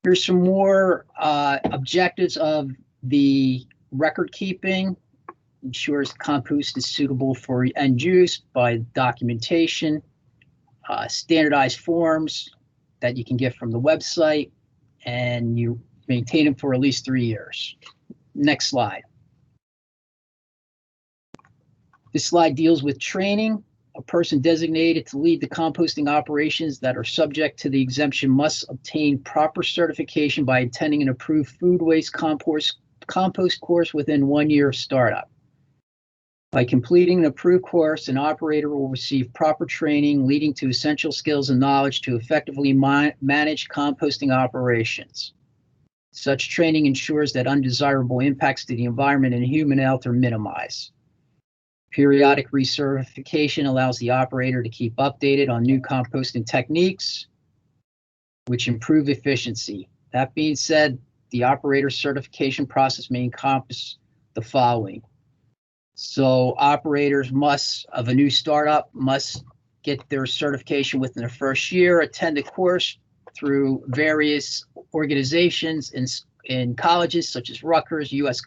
Speaker 15: Here's some more objectives of the record keeping. Ensures the compost is suitable for end use by documentation, standardized forms that you can get from the website, and you maintain them for at least 3 years. Next slide. This slide deals with training. A person designated to lead the composting operations that are subject to the exemption must obtain proper certification by attending an approved food waste compost course within 1 year of startup. By completing an approved course, an operator will receive proper training leading to essential skills and knowledge to effectively manage composting operations. Such training ensures that undesirable impacts to the environment and human health are minimized. Periodic recertification allows the operator to keep updated on new composting techniques, which improve efficiency. That being said, the operator certification process may encompass the following. So operators of a new startup must get their certification within their first year, attend a course through various organizations in colleges such as Rutgers, U.S.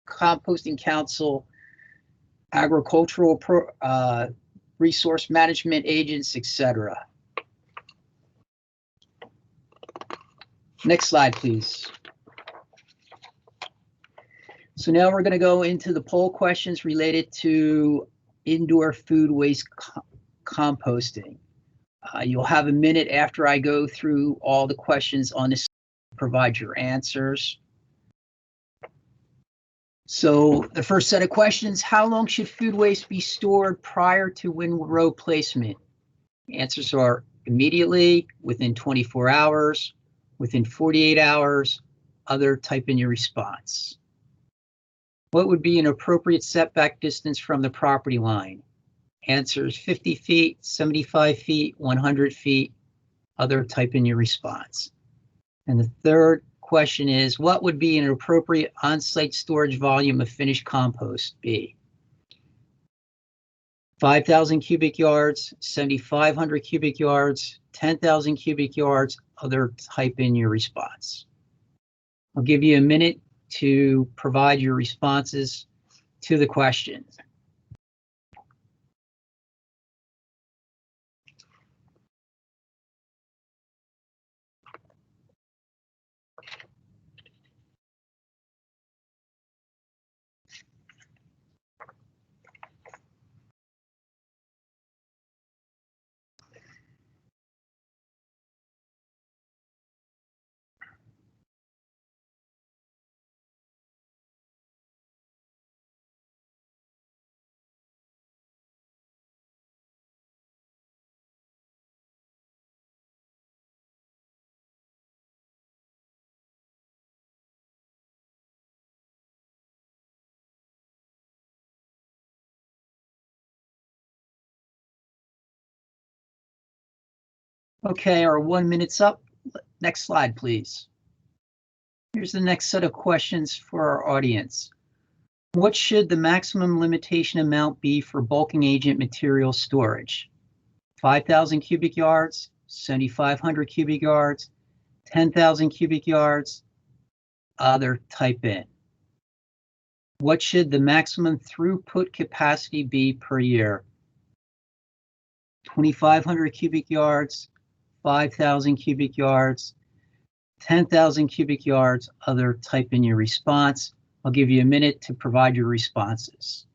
Speaker 15: Composting Council, agricultural resource management agents, etc. Next slide, please. So now we're going to go into the poll questions related to indoor food waste composting. You'll have a minute after I go through all the questions on this to provide your answers. So the first set of questions, how long should food waste be stored prior to windrow placement? Answers are immediately, within 24 hours, within 48 hours, other. Type in your response. What would be an appropriate setback distance from the property line? Answers 50 feet, 75 feet, 100 feet, other. Type in your response. And the third question is, what would be an appropriate on-site storage volume of finished compost be? 5,000 cubic yards, 7,500 cubic yards, 10,000 cubic yards, other. Type in your response. I'll give you a minute to provide your responses to the questions. Okay, our 1 minute's up. Next slide, please. Here's the next set of questions for our audience. What should the maximum limitation amount be for bulking agent material storage? 5,000 cubic yards, 7,500 cubic yards, 10,000 cubic yards, other. Type in. What should the maximum throughput capacity be per year? 2,500 cubic yards, 5,000 cubic yards, 10,000 cubic yards, other. Type in your response. I'll give you a minute to provide your responses.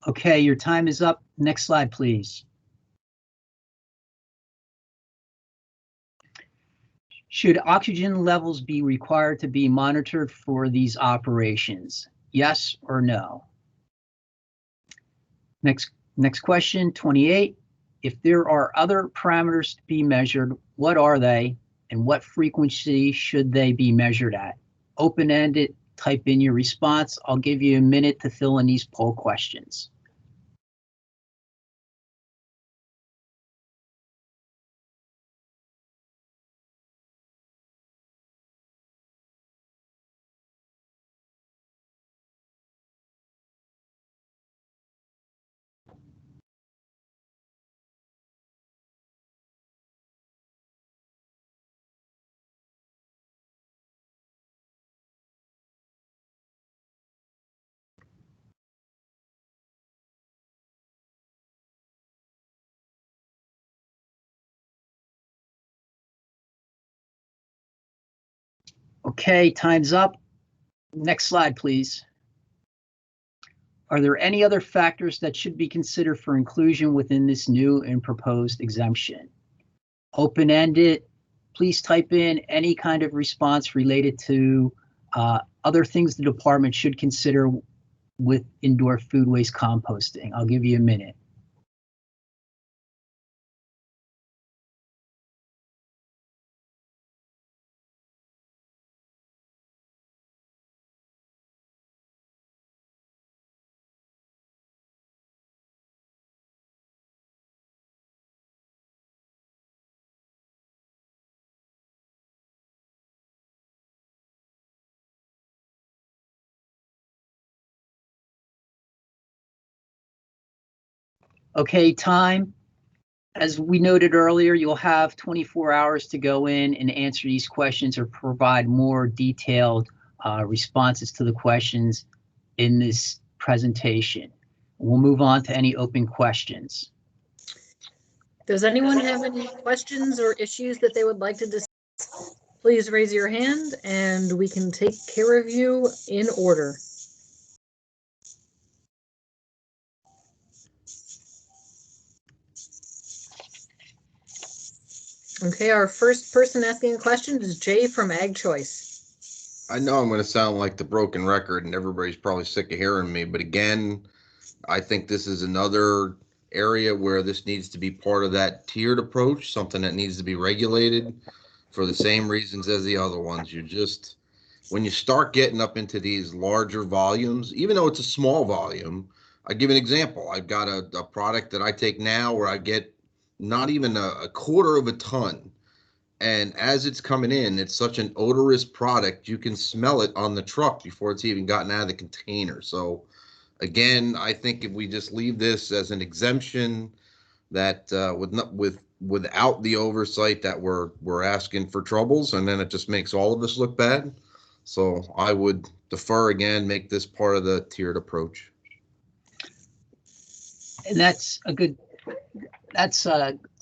Speaker 15: Okay, your time is up. Next slide, please. Should oxygen levels be required to be monitored for these operations? Yes or no? Next question, 28. If there are other parameters to be measured, what are they and what frequency should they be measured at? Open-ended, type in your response. I'll give you a minute to fill in these poll questions. Okay, time's up. Next slide, please. Are there any other factors that should be considered for inclusion within this new and proposed exemption? Open-ended, please type in any kind of response related to other things the department should consider with indoor food waste composting. I'll give you a minute. Okay, time. As we noted earlier, you'll have 24 hours to go in and answer these questions or provide more detailed responses to the questions in this presentation. We'll move on to any open questions.
Speaker 2: Does anyone have any questions or issues that they would like to discuss? Please raise your hand and we can take care of you in order. Okay, our first person asking a question is Jay from Ag Choice.
Speaker 8: I know I'm going to sound like the broken record and everybody's probably sick of hearing me, but again, I think this is another area where this needs to be part of that tiered approach, something that needs to be regulated for the same reasons as the other ones. You just, when you start getting up into these larger volumes, even though it's a small volume, I give an example. I've got a product that I take now where I get not even a quarter of a ton. And as it's coming in, it's such an odorous product, you can smell it on the truck before it's even gotten out of the container. So again, I think if we just leave this as an exemption that without the oversight that we're asking for troubles, and then it just makes all of us look bad. So I would defer again, make this part of the tiered approach.
Speaker 15: And that's a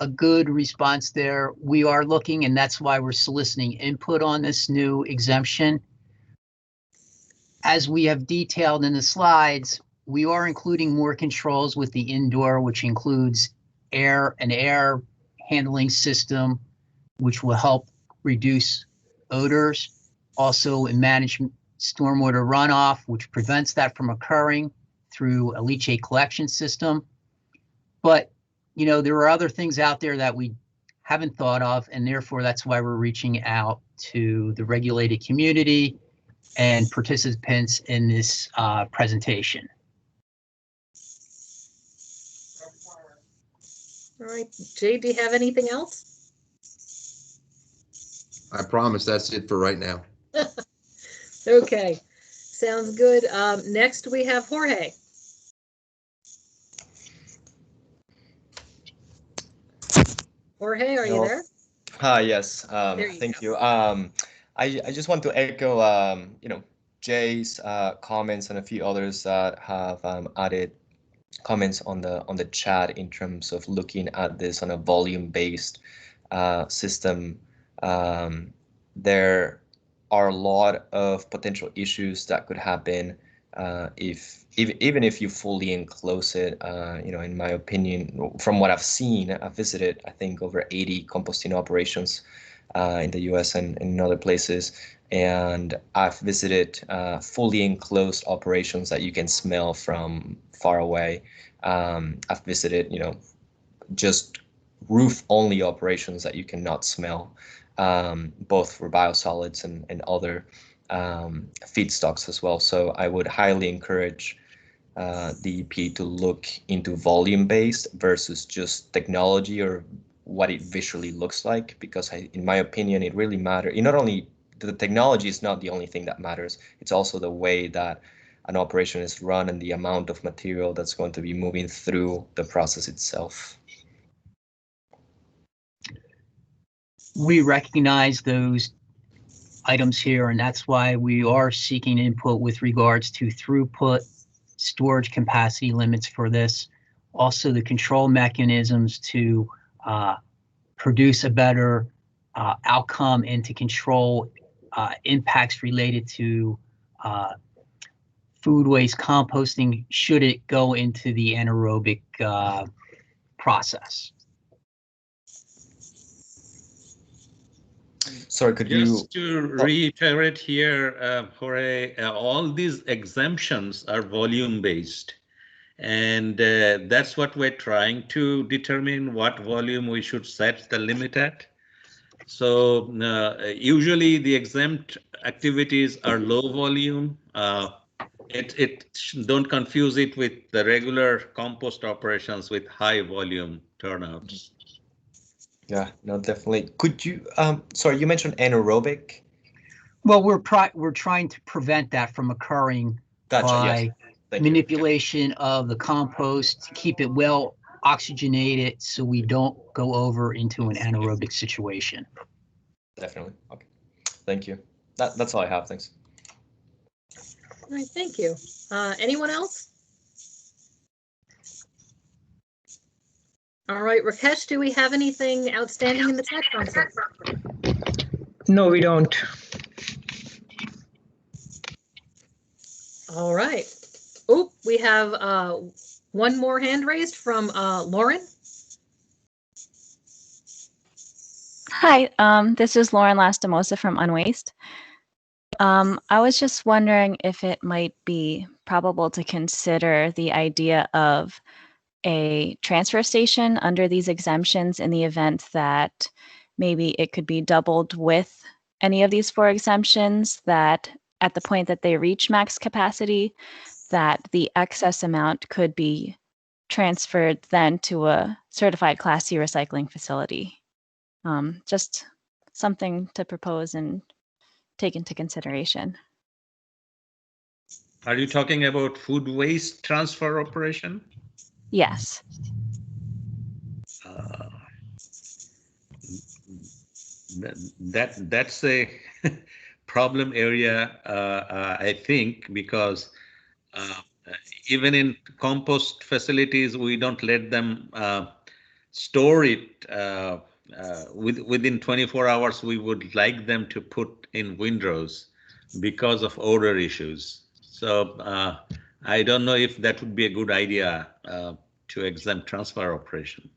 Speaker 15: good response there. We are looking, and that's why we're soliciting input on this new exemption. As we have detailed in the slides, we are including more controls with the indoor, which includes an air handling system, which will help reduce odors. Also, in management stormwater runoff, which prevents that from occurring through a leachate collection system. But, you know, there are other things out there that we haven't thought of, and therefore that's why we're reaching out to the regulated community and participants in this presentation.
Speaker 2: All right, Jay, do you have anything else?
Speaker 8: I promise that's it for right now.
Speaker 2: Okay, sounds good. Next we have Jorge. Jorge, are you there?
Speaker 6: Hi, yes.
Speaker 2: You
Speaker 6: Thank you. I just want to echo, you know, Jay's comments and a few others that have added comments on the chat in terms of looking at this on a volume-based system. There are a lot of potential issues that could happen even if you fully enclose it. You know, in my opinion, from what I've seen, I've visited, I think, over 80 composting operations in the US and in other places. And I've visited fully enclosed operations that you can smell from far away. I've visited, you know, just roof-only operations that you cannot smell, both for biosolids and other feedstocks as well. So I would highly encourage the EP to look into volume-based versus just technology or what it visually looks like, because in my opinion, it really matters. Not only the technology is not the only thing that matters, it's also the way that an operation is run and the amount of material that's going to be moving through the process itself.
Speaker 15: We recognize those items here, and that's why we are seeking input with regards to throughput, storage capacity limits for this, also the control mechanisms to produce a better outcome and to control impacts related to food waste composting should it go into the anaerobic process.
Speaker 6: Sorry, could you...
Speaker 3: Just to reiterate here, Jorge, all these exemptions are volume-based. And that's what we're trying to determine, what volume we should set the limit at. So usually the exempt activities are low volume. Don't confuse it with the regular compost operations with high volume turnouts.
Speaker 6: Yeah, no, definitely. Could you, sorry, you mentioned anaerobic?
Speaker 15: Well, we're trying to prevent that from occurring by manipulation of the compost to keep it well oxygenate it so we don't go over into an anaerobic situation.
Speaker 6: Definitely. Okay. Thank you. That's all I have. Thanks.
Speaker 2: All right, thank you. Anyone else? All right, Rakesh, do we have anything outstanding in the chat console?
Speaker 9: No, we don't.
Speaker 2: All right. Oh, we have one more hand raised from Lauren.
Speaker 16: Hi, this is Lauren Lastimosa from Unwaste. I was just wondering if it might be probable to consider the idea of a transfer station under these exemptions in the event that maybe it could be doubled with any of these 4 exemptions, that at the point that they reach max capacity, that the excess amount could be transferred then to a certified Class C recycling facility. Just something to propose and take into consideration.
Speaker 3: Are you talking about food waste transfer operation?
Speaker 16: Yes.
Speaker 3: That's a problem area, I think, because even in compost facilities, we don't let them store it within 24 hours. We would like them to put in windrows because of odor issues. So I don't know if that would be a good idea to exempt transfer operation.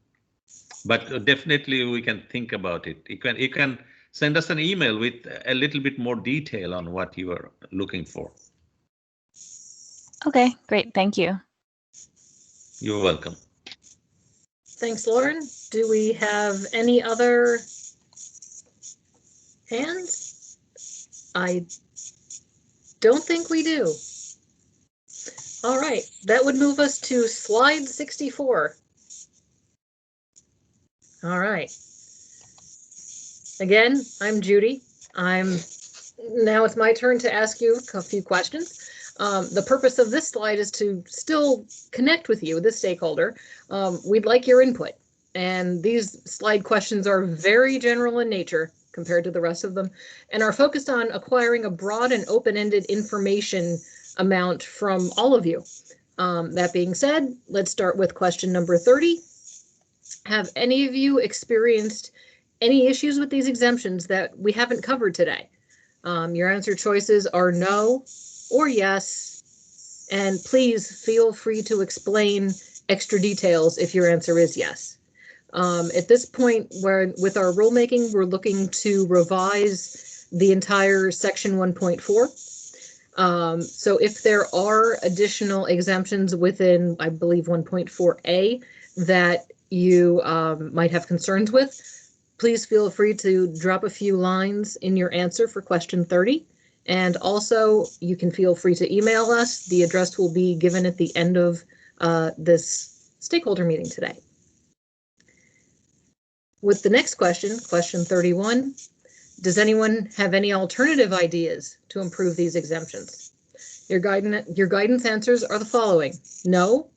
Speaker 3: But definitely we can think about it. You can send us an email with a little bit more detail on what you are looking for.
Speaker 16: Okay, great. Thank you.
Speaker 3: You're welcome.
Speaker 2: Thanks, Lauren. Do we have any other hands? I don't think we do. All right, that would move us to slide 64. All right. Again, I'm Judy. Now it's my turn to ask you a few questions. The purpose of this slide is to still connect with you, the stakeholder. We'd like your input. And these slide questions are very general in nature compared to the rest of them, and are focused on acquiring a broad and open-ended information amount from all of you. That being said, let's start with question number 30. Have any of you experienced any issues with these exemptions that we haven't covered today? Your answer choices are no or yes, and please feel free to explain extra details if your answer is yes. At this point, with our rulemaking, we're looking to revise the entire section 1.4. So if there are additional exemptions within, I believe, 1.4a that you might have concerns with, please feel free to drop a few lines in your answer for question 30. And also, you can feel free to email us. The address will be given at the end of this stakeholder meeting today. With the next question, question 31, does anyone have any alternative ideas to improve these exemptions? Your guidance answers are the following: no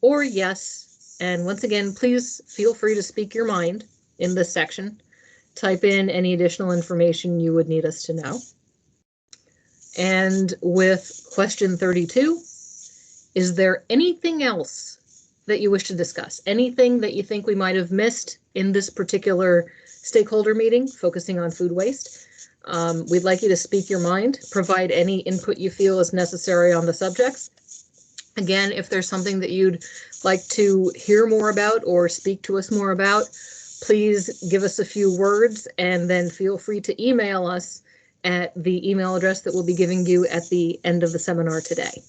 Speaker 2: or yes. And once again, please feel free to speak your mind in this section. Type in any additional information you would need us to know. And with question 32, is there anything else that you wish to discuss? Anything that you think we might have missed in this particular stakeholder meeting focusing on food waste? We'd like you to speak your mind, provide any input you feel is necessary on the subjects. Again, if there's something that you'd like to hear more about or speak to us more about, please give us a few words and then feel free to email us at the email address that we'll be giving you at the end of the seminar today.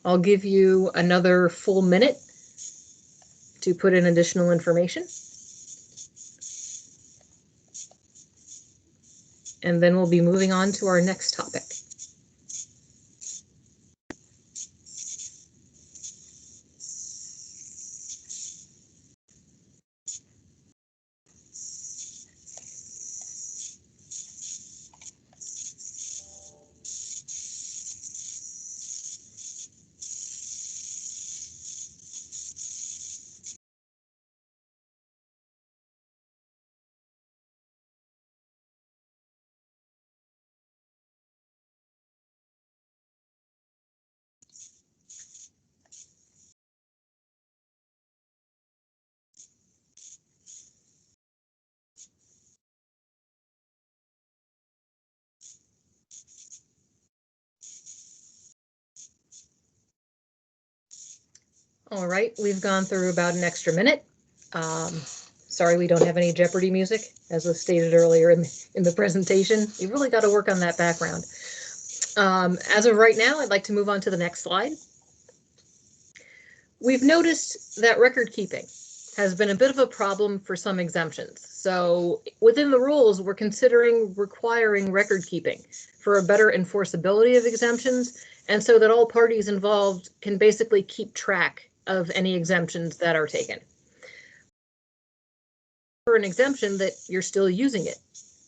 Speaker 2: I'll give you another full minute to put in additional information. And then we'll be moving on to our next topic. All right, we've gone through about an extra minute. Sorry, we don't have any Jeopardy music, as was stated earlier in the presentation. You've really got to work on that background. As of right now, I'd like to move on to the next slide. We've noticed that record keeping has been a bit of a problem for some exemptions. So within the rules, we're considering requiring record keeping for a better enforceability of exemptions, and so that all parties involved can basically keep track of any exemptions that are taken. For an exemption that you're still using it,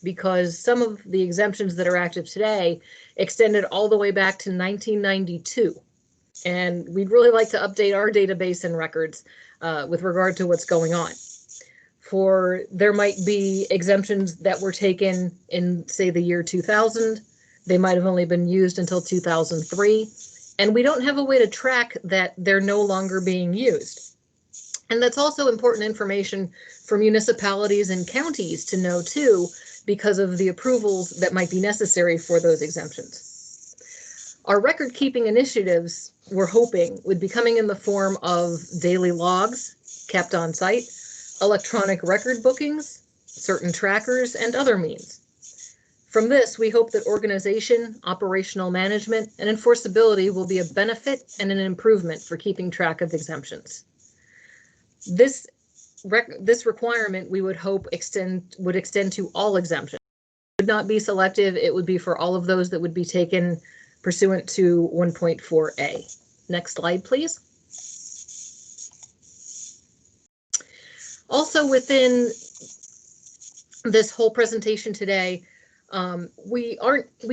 Speaker 2: because some of the exemptions that are active today extended all the way back to 1992. And we'd really like to update our database and records with regard to what's going on. There might be exemptions that were taken in, say, the year 2000. They might have only been used until 2003. And we don't have a way to track that they're no longer being used. And that's also important information for municipalities and counties to know too, because of the approvals that might be necessary for those exemptions. Our record keeping initiatives, we're hoping, would be coming in the form of daily logs kept on site, electronic record bookings, certain trackers, and other means. From this, we hope that organization, operational management, and enforceability will be a benefit and an improvement for keeping track of exemptions. This requirement, we would hope, would extend to all exemptions. It would not be selective. It would be for all of those that would be taken pursuant to 1.4a. Next slide, please. Also within this whole presentation today, we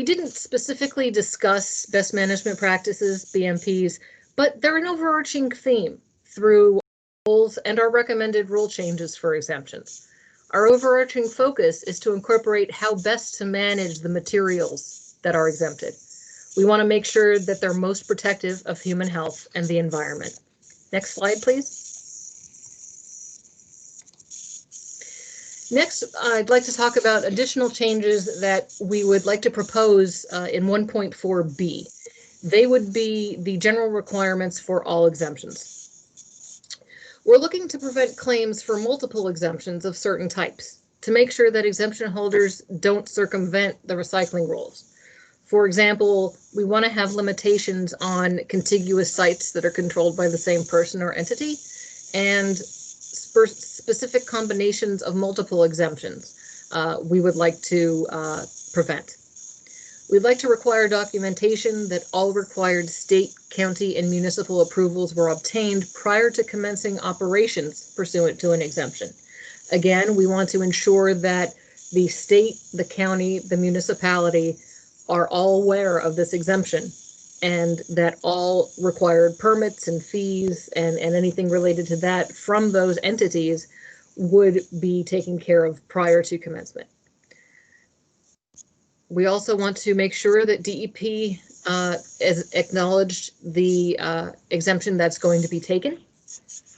Speaker 2: didn't specifically discuss best management practices, BMPs, but they're an overarching theme through rules and our recommended rule changes for exemptions. Our overarching focus is to incorporate how best to manage the materials that are exempted. We want to make sure that they're most protective of human health and the environment. Next slide, please. Next, I'd like to talk about additional changes that we would like to propose in 1.4b. They would be the general requirements for all exemptions. We're looking to prevent claims for multiple exemptions of certain types to make sure that exemption holders don't circumvent the recycling rules. For example, we want to have limitations on contiguous sites that are controlled by the same person or entity, and specific combinations of multiple exemptions we would like to prevent. We'd like to require documentation that all required state, county, and municipal approvals were obtained prior to commencing operations pursuant to an exemption. Again, we want to ensure that the state, the county, the municipality are all aware of this exemption, and that all required permits and fees and anything related to that from those entities would be taken care of prior to commencement. We also want to make sure that DEP has acknowledged the exemption that's going to be taken,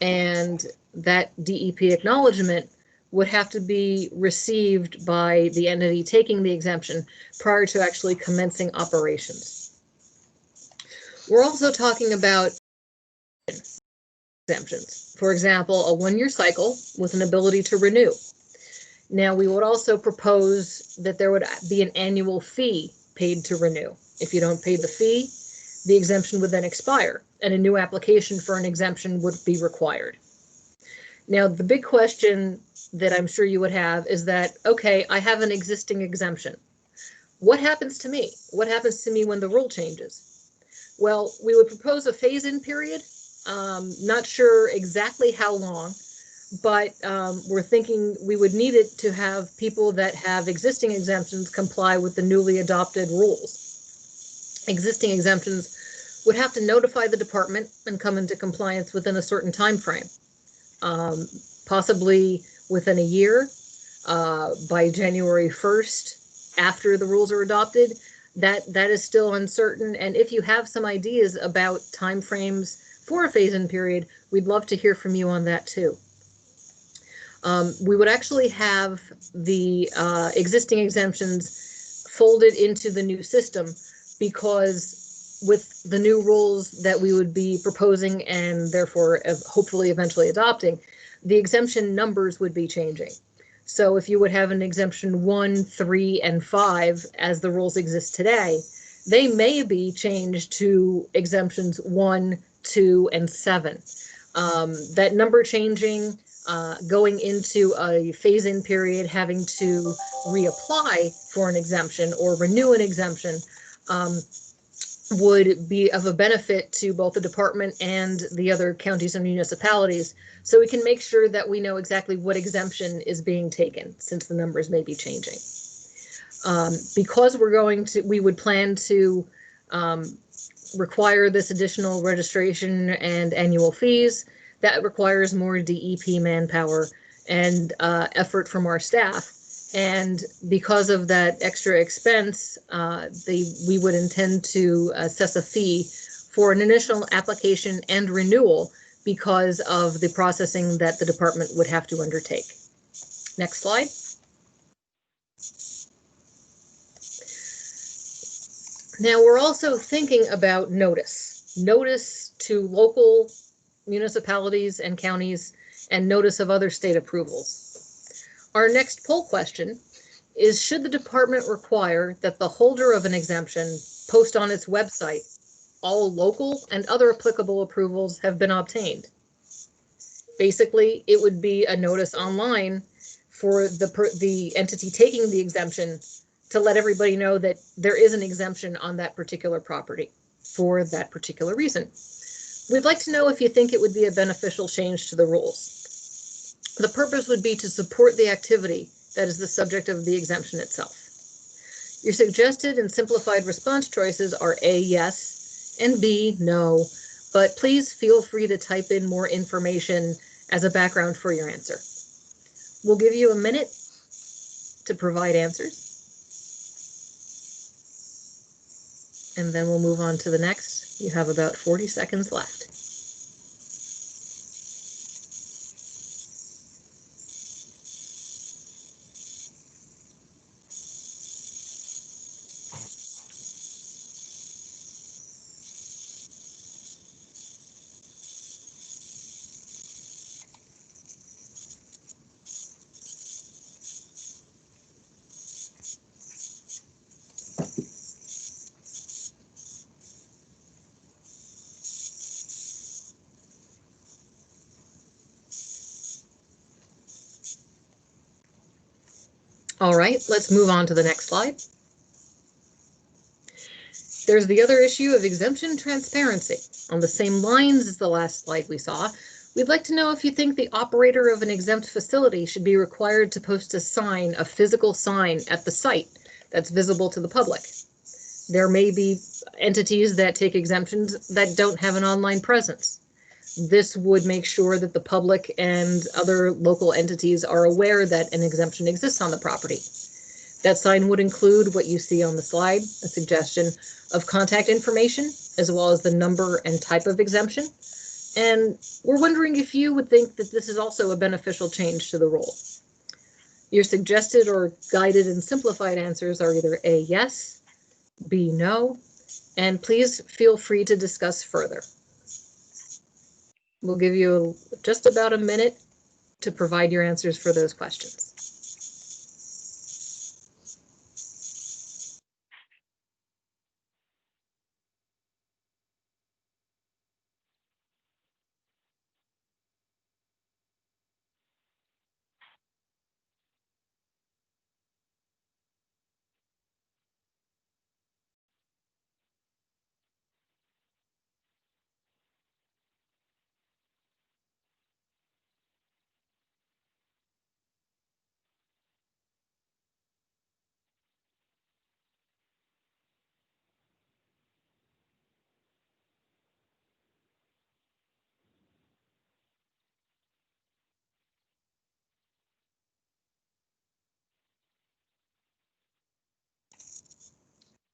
Speaker 2: and that DEP acknowledgement would have to be received by the entity taking the exemption prior to actually commencing operations. We're also talking about exemptions. For example, a one-year cycle with an ability to renew. Now, we would also propose that there would be an annual fee paid to renew. If you don't pay the fee, the exemption would then expire, and a new application for an exemption would be required. Now, the big question that I'm sure you would have is that, okay, I have an existing exemption. What happens to me? What happens to me when the rule changes? Well, we would propose a phase-in period. Not sure exactly how long, but we're thinking we would need it to have people that have existing exemptions comply with the newly adopted rules. Existing exemptions would have to notify the department and come into compliance within a certain time frame, possibly within a year, by January 1st, after the rules are adopted. That is still uncertain, and if you have some ideas about timeframes for a phase-in period, we'd love to hear from you on that too. We would actually have the existing exemptions folded into the new system, because with the new rules that we would be proposing and therefore hopefully eventually adopting, the exemption numbers would be changing. So if you would have an exemption 1, 3, and 5 as the rules exist today, they may be changed to exemptions 1, 2, and 7. That number changing, going into a phase-in period, having to reapply for an exemption or renew an exemption, would be of a benefit to both the department and the other counties and municipalities, so we can make sure that we know exactly what exemption is being taken, since the numbers may be changing. Because we would plan to require this additional registration and annual fees, that requires more DEP manpower and effort from our staff. And because of that extra expense, we would intend to assess a fee for an initial application and renewal because of the processing that the department would have to undertake. Next slide. Now we're also thinking about notice to local municipalities and counties, and notice of other state approvals. Our next poll question is, should the department require that the holder of an exemption post on its website all local and other applicable approvals have been obtained? Basically, it would be a notice online for the entity taking the exemption to let everybody know that there is an exemption on that particular property for that particular reason. We'd like to know if you think it would be a beneficial change to the rules. The purpose would be to support the activity that is the subject of the exemption itself. Your suggested and simplified response choices are A, yes, and B, no, but please feel free to type in more information as a background for your answer. We'll give you a minute to provide answers, and then we'll move on to the next. You have about 40 seconds left. All right, let's move on to the next slide. There's the other issue of exemption transparency. On the same lines as the last slide we saw, we'd like to know if you think the operator of an exempt facility should be required to post a physical sign at the site that's visible to the public. There may be entities that take exemptions that don't have an online presence. This would make sure that the public and other local entities are aware that an exemption exists on the property. That sign would include what you see on the slide, a suggestion of contact information, as well as the number and type of exemption. And we're wondering if you would think that this is also a beneficial change to the rule. Your suggested or guided and simplified answers are either A, yes, B, no, and please feel free to discuss further. We'll give you just about a minute to provide your answers for those questions.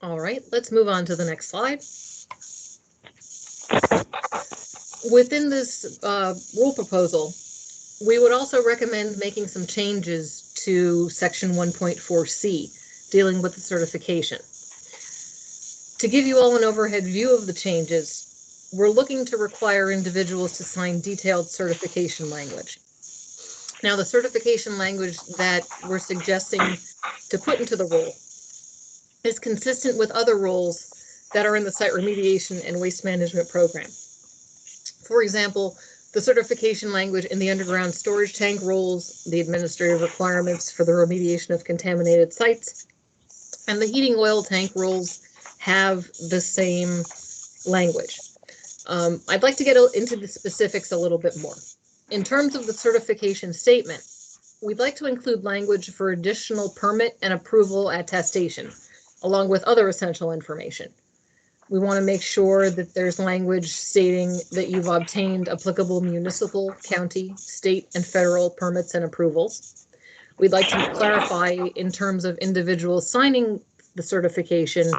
Speaker 2: All right, let's move on to the next slide. Within this rule proposal, we would also recommend making some changes to section 1.4C, dealing with the certification. To give you all an overhead view of the changes, we're looking to require individuals to sign detailed certification language. Now, the certification language that we're suggesting to put into the rule is consistent with other rules that are in the site remediation and waste management program. For example, the certification language in the underground storage tank rules, the administrative requirements for the remediation of contaminated sites, and the heating oil tank rules have the same language. I'd like to get into the specifics a little bit more. In terms of the certification statement, we'd like to include language for additional permit and approval attestation, along with other essential information. We want to make sure that there's language stating that you've obtained applicable municipal, county, state, and federal permits and approvals. We'd like to clarify in terms of individuals signing the certification,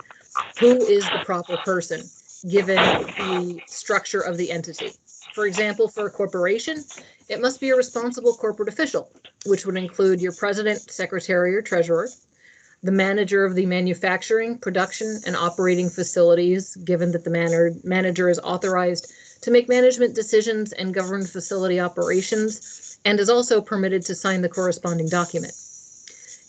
Speaker 2: who is the proper person, given the structure of the entity. For example, for a corporation, it must be a responsible corporate official, which would include your president, secretary, or treasurer, the manager of the manufacturing, production, and operating facilities, given that the manager is authorized to make management decisions and govern facility operations, and is also permitted to sign the corresponding document.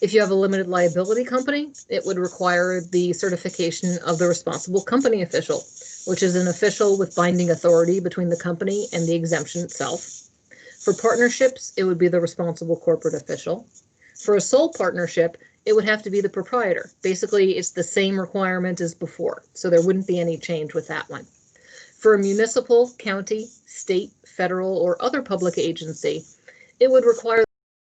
Speaker 2: If you have a limited liability company, it would require the certification of the responsible company official, which is an official with binding authority between the company and the exemption itself. For partnerships, it would be the responsible corporate official. For a sole partnership, it would have to be the proprietor. Basically, it's the same requirement as before, so there wouldn't be any change with that one. For a municipal, county, state, federal, or other public agency, it would require the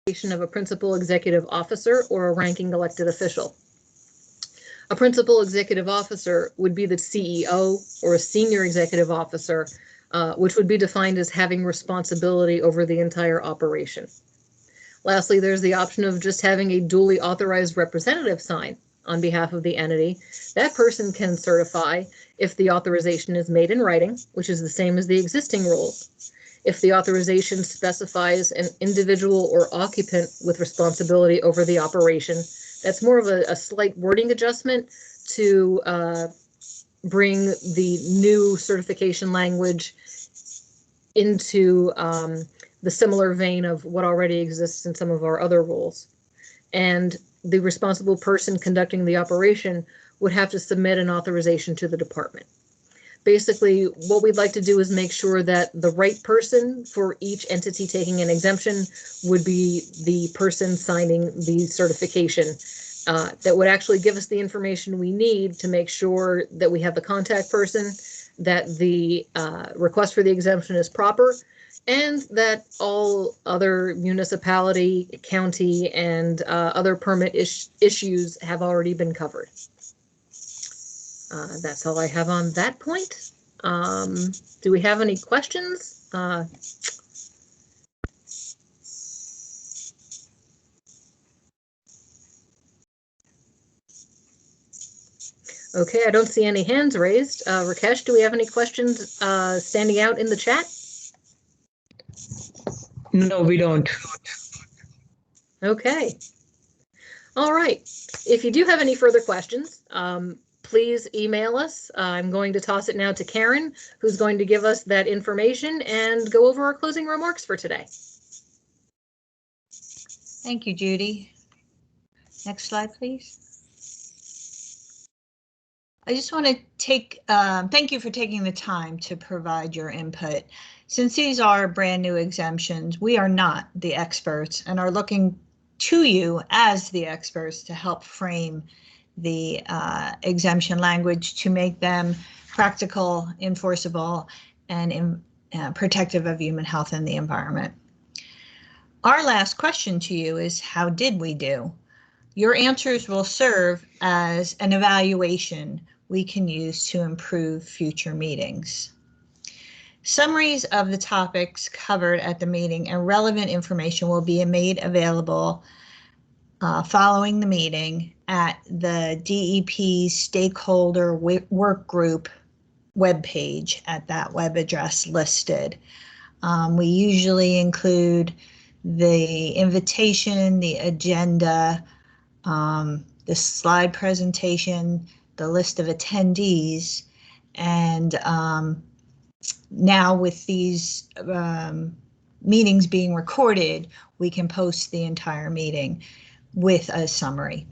Speaker 2: certification of a principal executive officer or a ranking elected official. A principal executive officer would be the CEO or a senior executive officer, which would be defined as having responsibility over the entire operation. Lastly, there's the option of just having a duly authorized representative sign on behalf of the entity. That person can certify if the authorization is made in writing, which is the same as the existing rules. If the authorization specifies an individual or occupant with responsibility over the operation, that's more of a slight wording adjustment to bring the new certification language into the similar vein of what already exists in some of our other rules. And the responsible person conducting the operation would have to submit an authorization to the department. Basically, what we'd like to do is make sure that the right person for each entity taking an exemption would be the person signing the certification that would actually give us the information we need to make sure that we have the contact person, that the request for the exemption is proper, and that all other municipality, county, and other permit issues have already been covered. That's all I have on that point. Do we have any questions? Okay, I don't see any hands raised. Rakesh, do we have any questions standing out in the chat?
Speaker 9: No, we don't.
Speaker 2: Okay. All right. If you do have any further questions, please email us. I'm going to toss it now to Karen, who's going to give us that information and go over our closing remarks for today.
Speaker 1: Thank you, Judy. Next slide, please. I just want to thank you for taking the time to provide your input. Since these are brand new exemptions, we are not the experts and are looking to you as the experts to help frame the exemption language to make them practical, enforceable, and protective of human health and the environment. Our last question to you is, how did we do? Your answers will serve as an evaluation we can use to improve future meetings. Summaries of the topics covered at the meeting and relevant information will be made available following the meeting at the DEP Stakeholder Work Group webpage at that web address listed. We usually include the invitation, the agenda, the slide presentation, the list of attendees, and now with these meetings being recorded, we can post the entire meeting with a summary.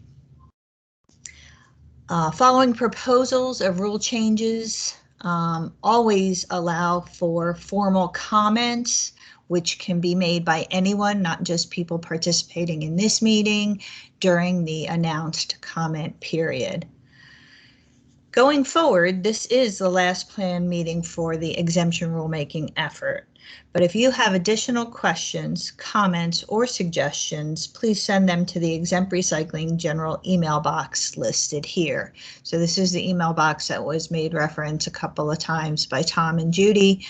Speaker 1: Following proposals of rule changes always allow for formal comments, which can be made by anyone, not just people participating in this meeting during the announced comment period. Going forward, this is the last planned meeting for the exemption rulemaking effort. But if you have additional questions, comments, or suggestions, please send them to the Exempt Recycling general email box listed here. So this is the email box that was made reference a couple of times by Tom and Judy.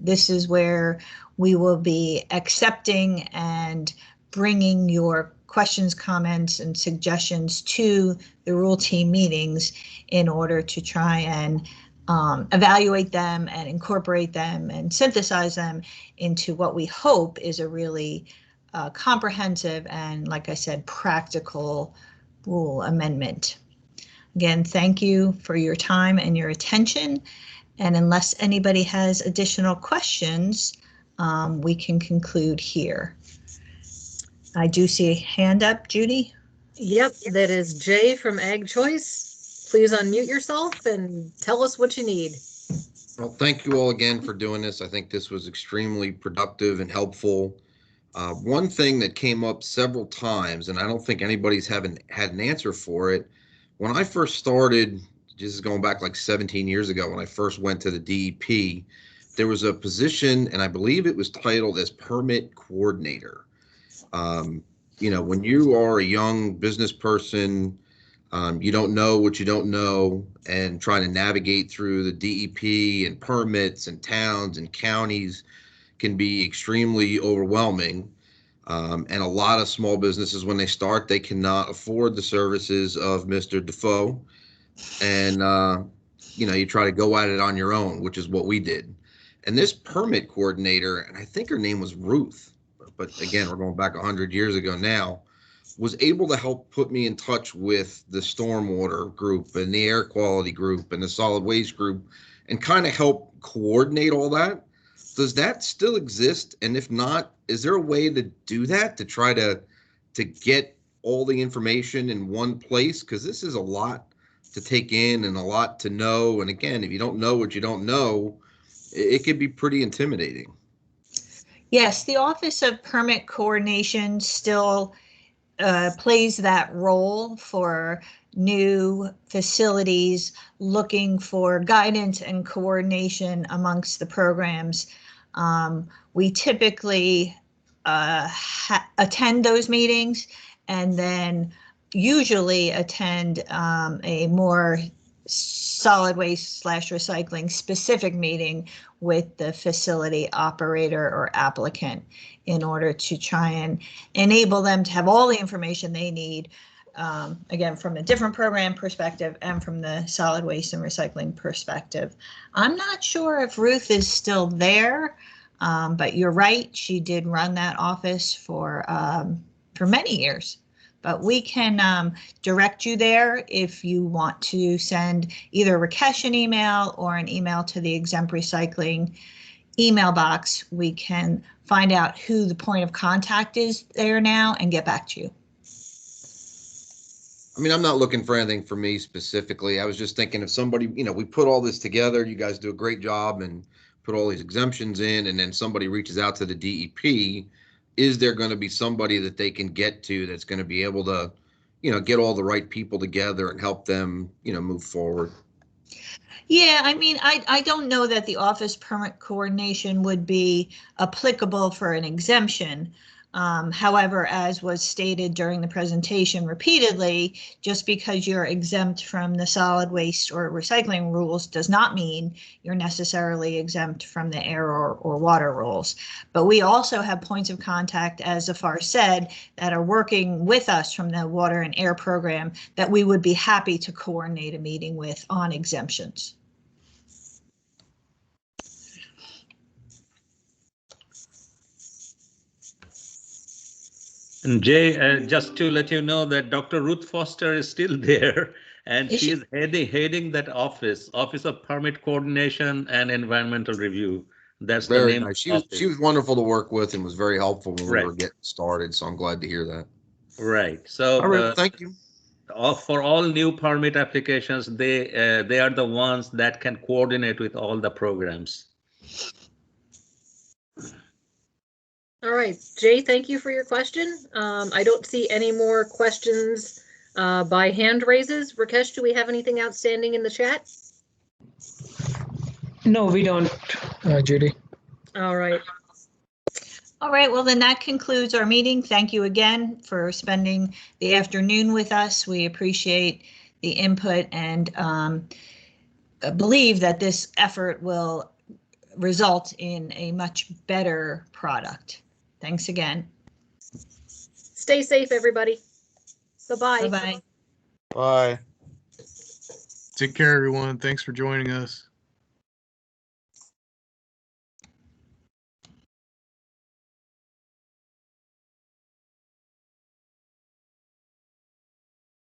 Speaker 1: This is where we will be accepting and bringing your questions, comments, and suggestions to the rule team meetings in order to try and evaluate them and incorporate them and synthesize them into what we hope is a really comprehensive and, like I said, practical rule amendment. Again, thank you for your time and your attention. And unless anybody has additional questions, we can conclude here. I do see a hand up, Judy.
Speaker 2: Yep, that is Jay from Ag Choice. Please unmute yourself and tell us what you need.
Speaker 8: Well, thank you all again for doing this. I think this was extremely productive and helpful. One thing that came up several times, and I don't think anybody's had an answer for it. When I first started, this is going back like 17 years ago, when I first went to the DEP, there was a position, and I believe it was titled as permit coordinator. You know, when you are a young business person, you don't know what you don't know, and trying to navigate through the DEP and permits and towns and counties can be extremely overwhelming. And a lot of small businesses, when they start, they cannot afford the services of Mr. Defoe. And, you know, you try to go at it on your own, which is what we did. And this permit coordinator, and I think her name was Ruth, but again, we're going back 100 years ago now, was able to help put me in touch with the stormwater group and the air quality group and the solid waste group, and kind of help coordinate all that. Does that still exist? And if not, is there a way to do that, to try to get all the information in one place? Because this is a lot to take in and a lot to know. And again, if you don't know what you don't know, it could be pretty intimidating.
Speaker 1: Yes, the Office of Permit Coordination still plays that role for new facilities looking for guidance and coordination amongst the programs. We typically attend those meetings and then usually attend a more solid waste / recycling specific meeting with the facility operator or applicant in order to try and enable them to have all the information they need, again, from a different program perspective and from the solid waste and recycling perspective. I'm not sure if Ruth is still there, but you're right, she did run that office for many years. But we can direct you there if you want to send either Rakesh an email or an email to the Exempt Recycling email box. We can find out who the point of contact is there now and get back to you.
Speaker 8: I mean, I'm not looking for anything for me specifically. I was just thinking if somebody, you know, we put all this together, you guys do a great job and put all these exemptions in, and then somebody reaches out to the DEP, is there going to be somebody that they can get to that's going to be able to, you know, get all the right people together and help them, you know, move forward?
Speaker 1: Yeah, I mean, I don't know that the office permit coordination would be applicable for an exemption. However, as was stated during the presentation repeatedly, just because you're exempt from the solid waste or recycling rules does not mean you're necessarily exempt from the air or water rules. But we also have points of contact, as Zafar said, that are working with us from the water and air program that we would be happy to coordinate a meeting with on exemptions.
Speaker 3: And Jay, just to let you know that Dr. Ruth Foster is still there, And
Speaker 1: Is
Speaker 3: she
Speaker 1: she-
Speaker 3: is heading that office of Permit Coordination and Environmental Review. That's the
Speaker 8: Very
Speaker 3: name.
Speaker 8: nice.
Speaker 3: of
Speaker 8: She was wonderful to work with and was very helpful when we were
Speaker 3: Right.
Speaker 8: getting started. So I'm glad to hear that.
Speaker 3: Right. So
Speaker 8: All right. Well, thank you.
Speaker 3: for all new permit applications, they are the ones that can coordinate with all the programs.
Speaker 2: All right, Jay, thank you for your question. I don't see any more questions by hand raises. Rakesh, do we have anything outstanding in the chat?
Speaker 9: No, we don't, Judy.
Speaker 2: All right.
Speaker 1: All right, well, then that concludes our meeting. Thank you again for spending the afternoon with us. We appreciate the input and believe that this effort will result in a much better product. Thanks again.
Speaker 2: Stay safe, everybody. Bye-bye.
Speaker 1: Bye-bye.
Speaker 7: Bye.
Speaker 13: Take care, everyone. Thanks for joining us.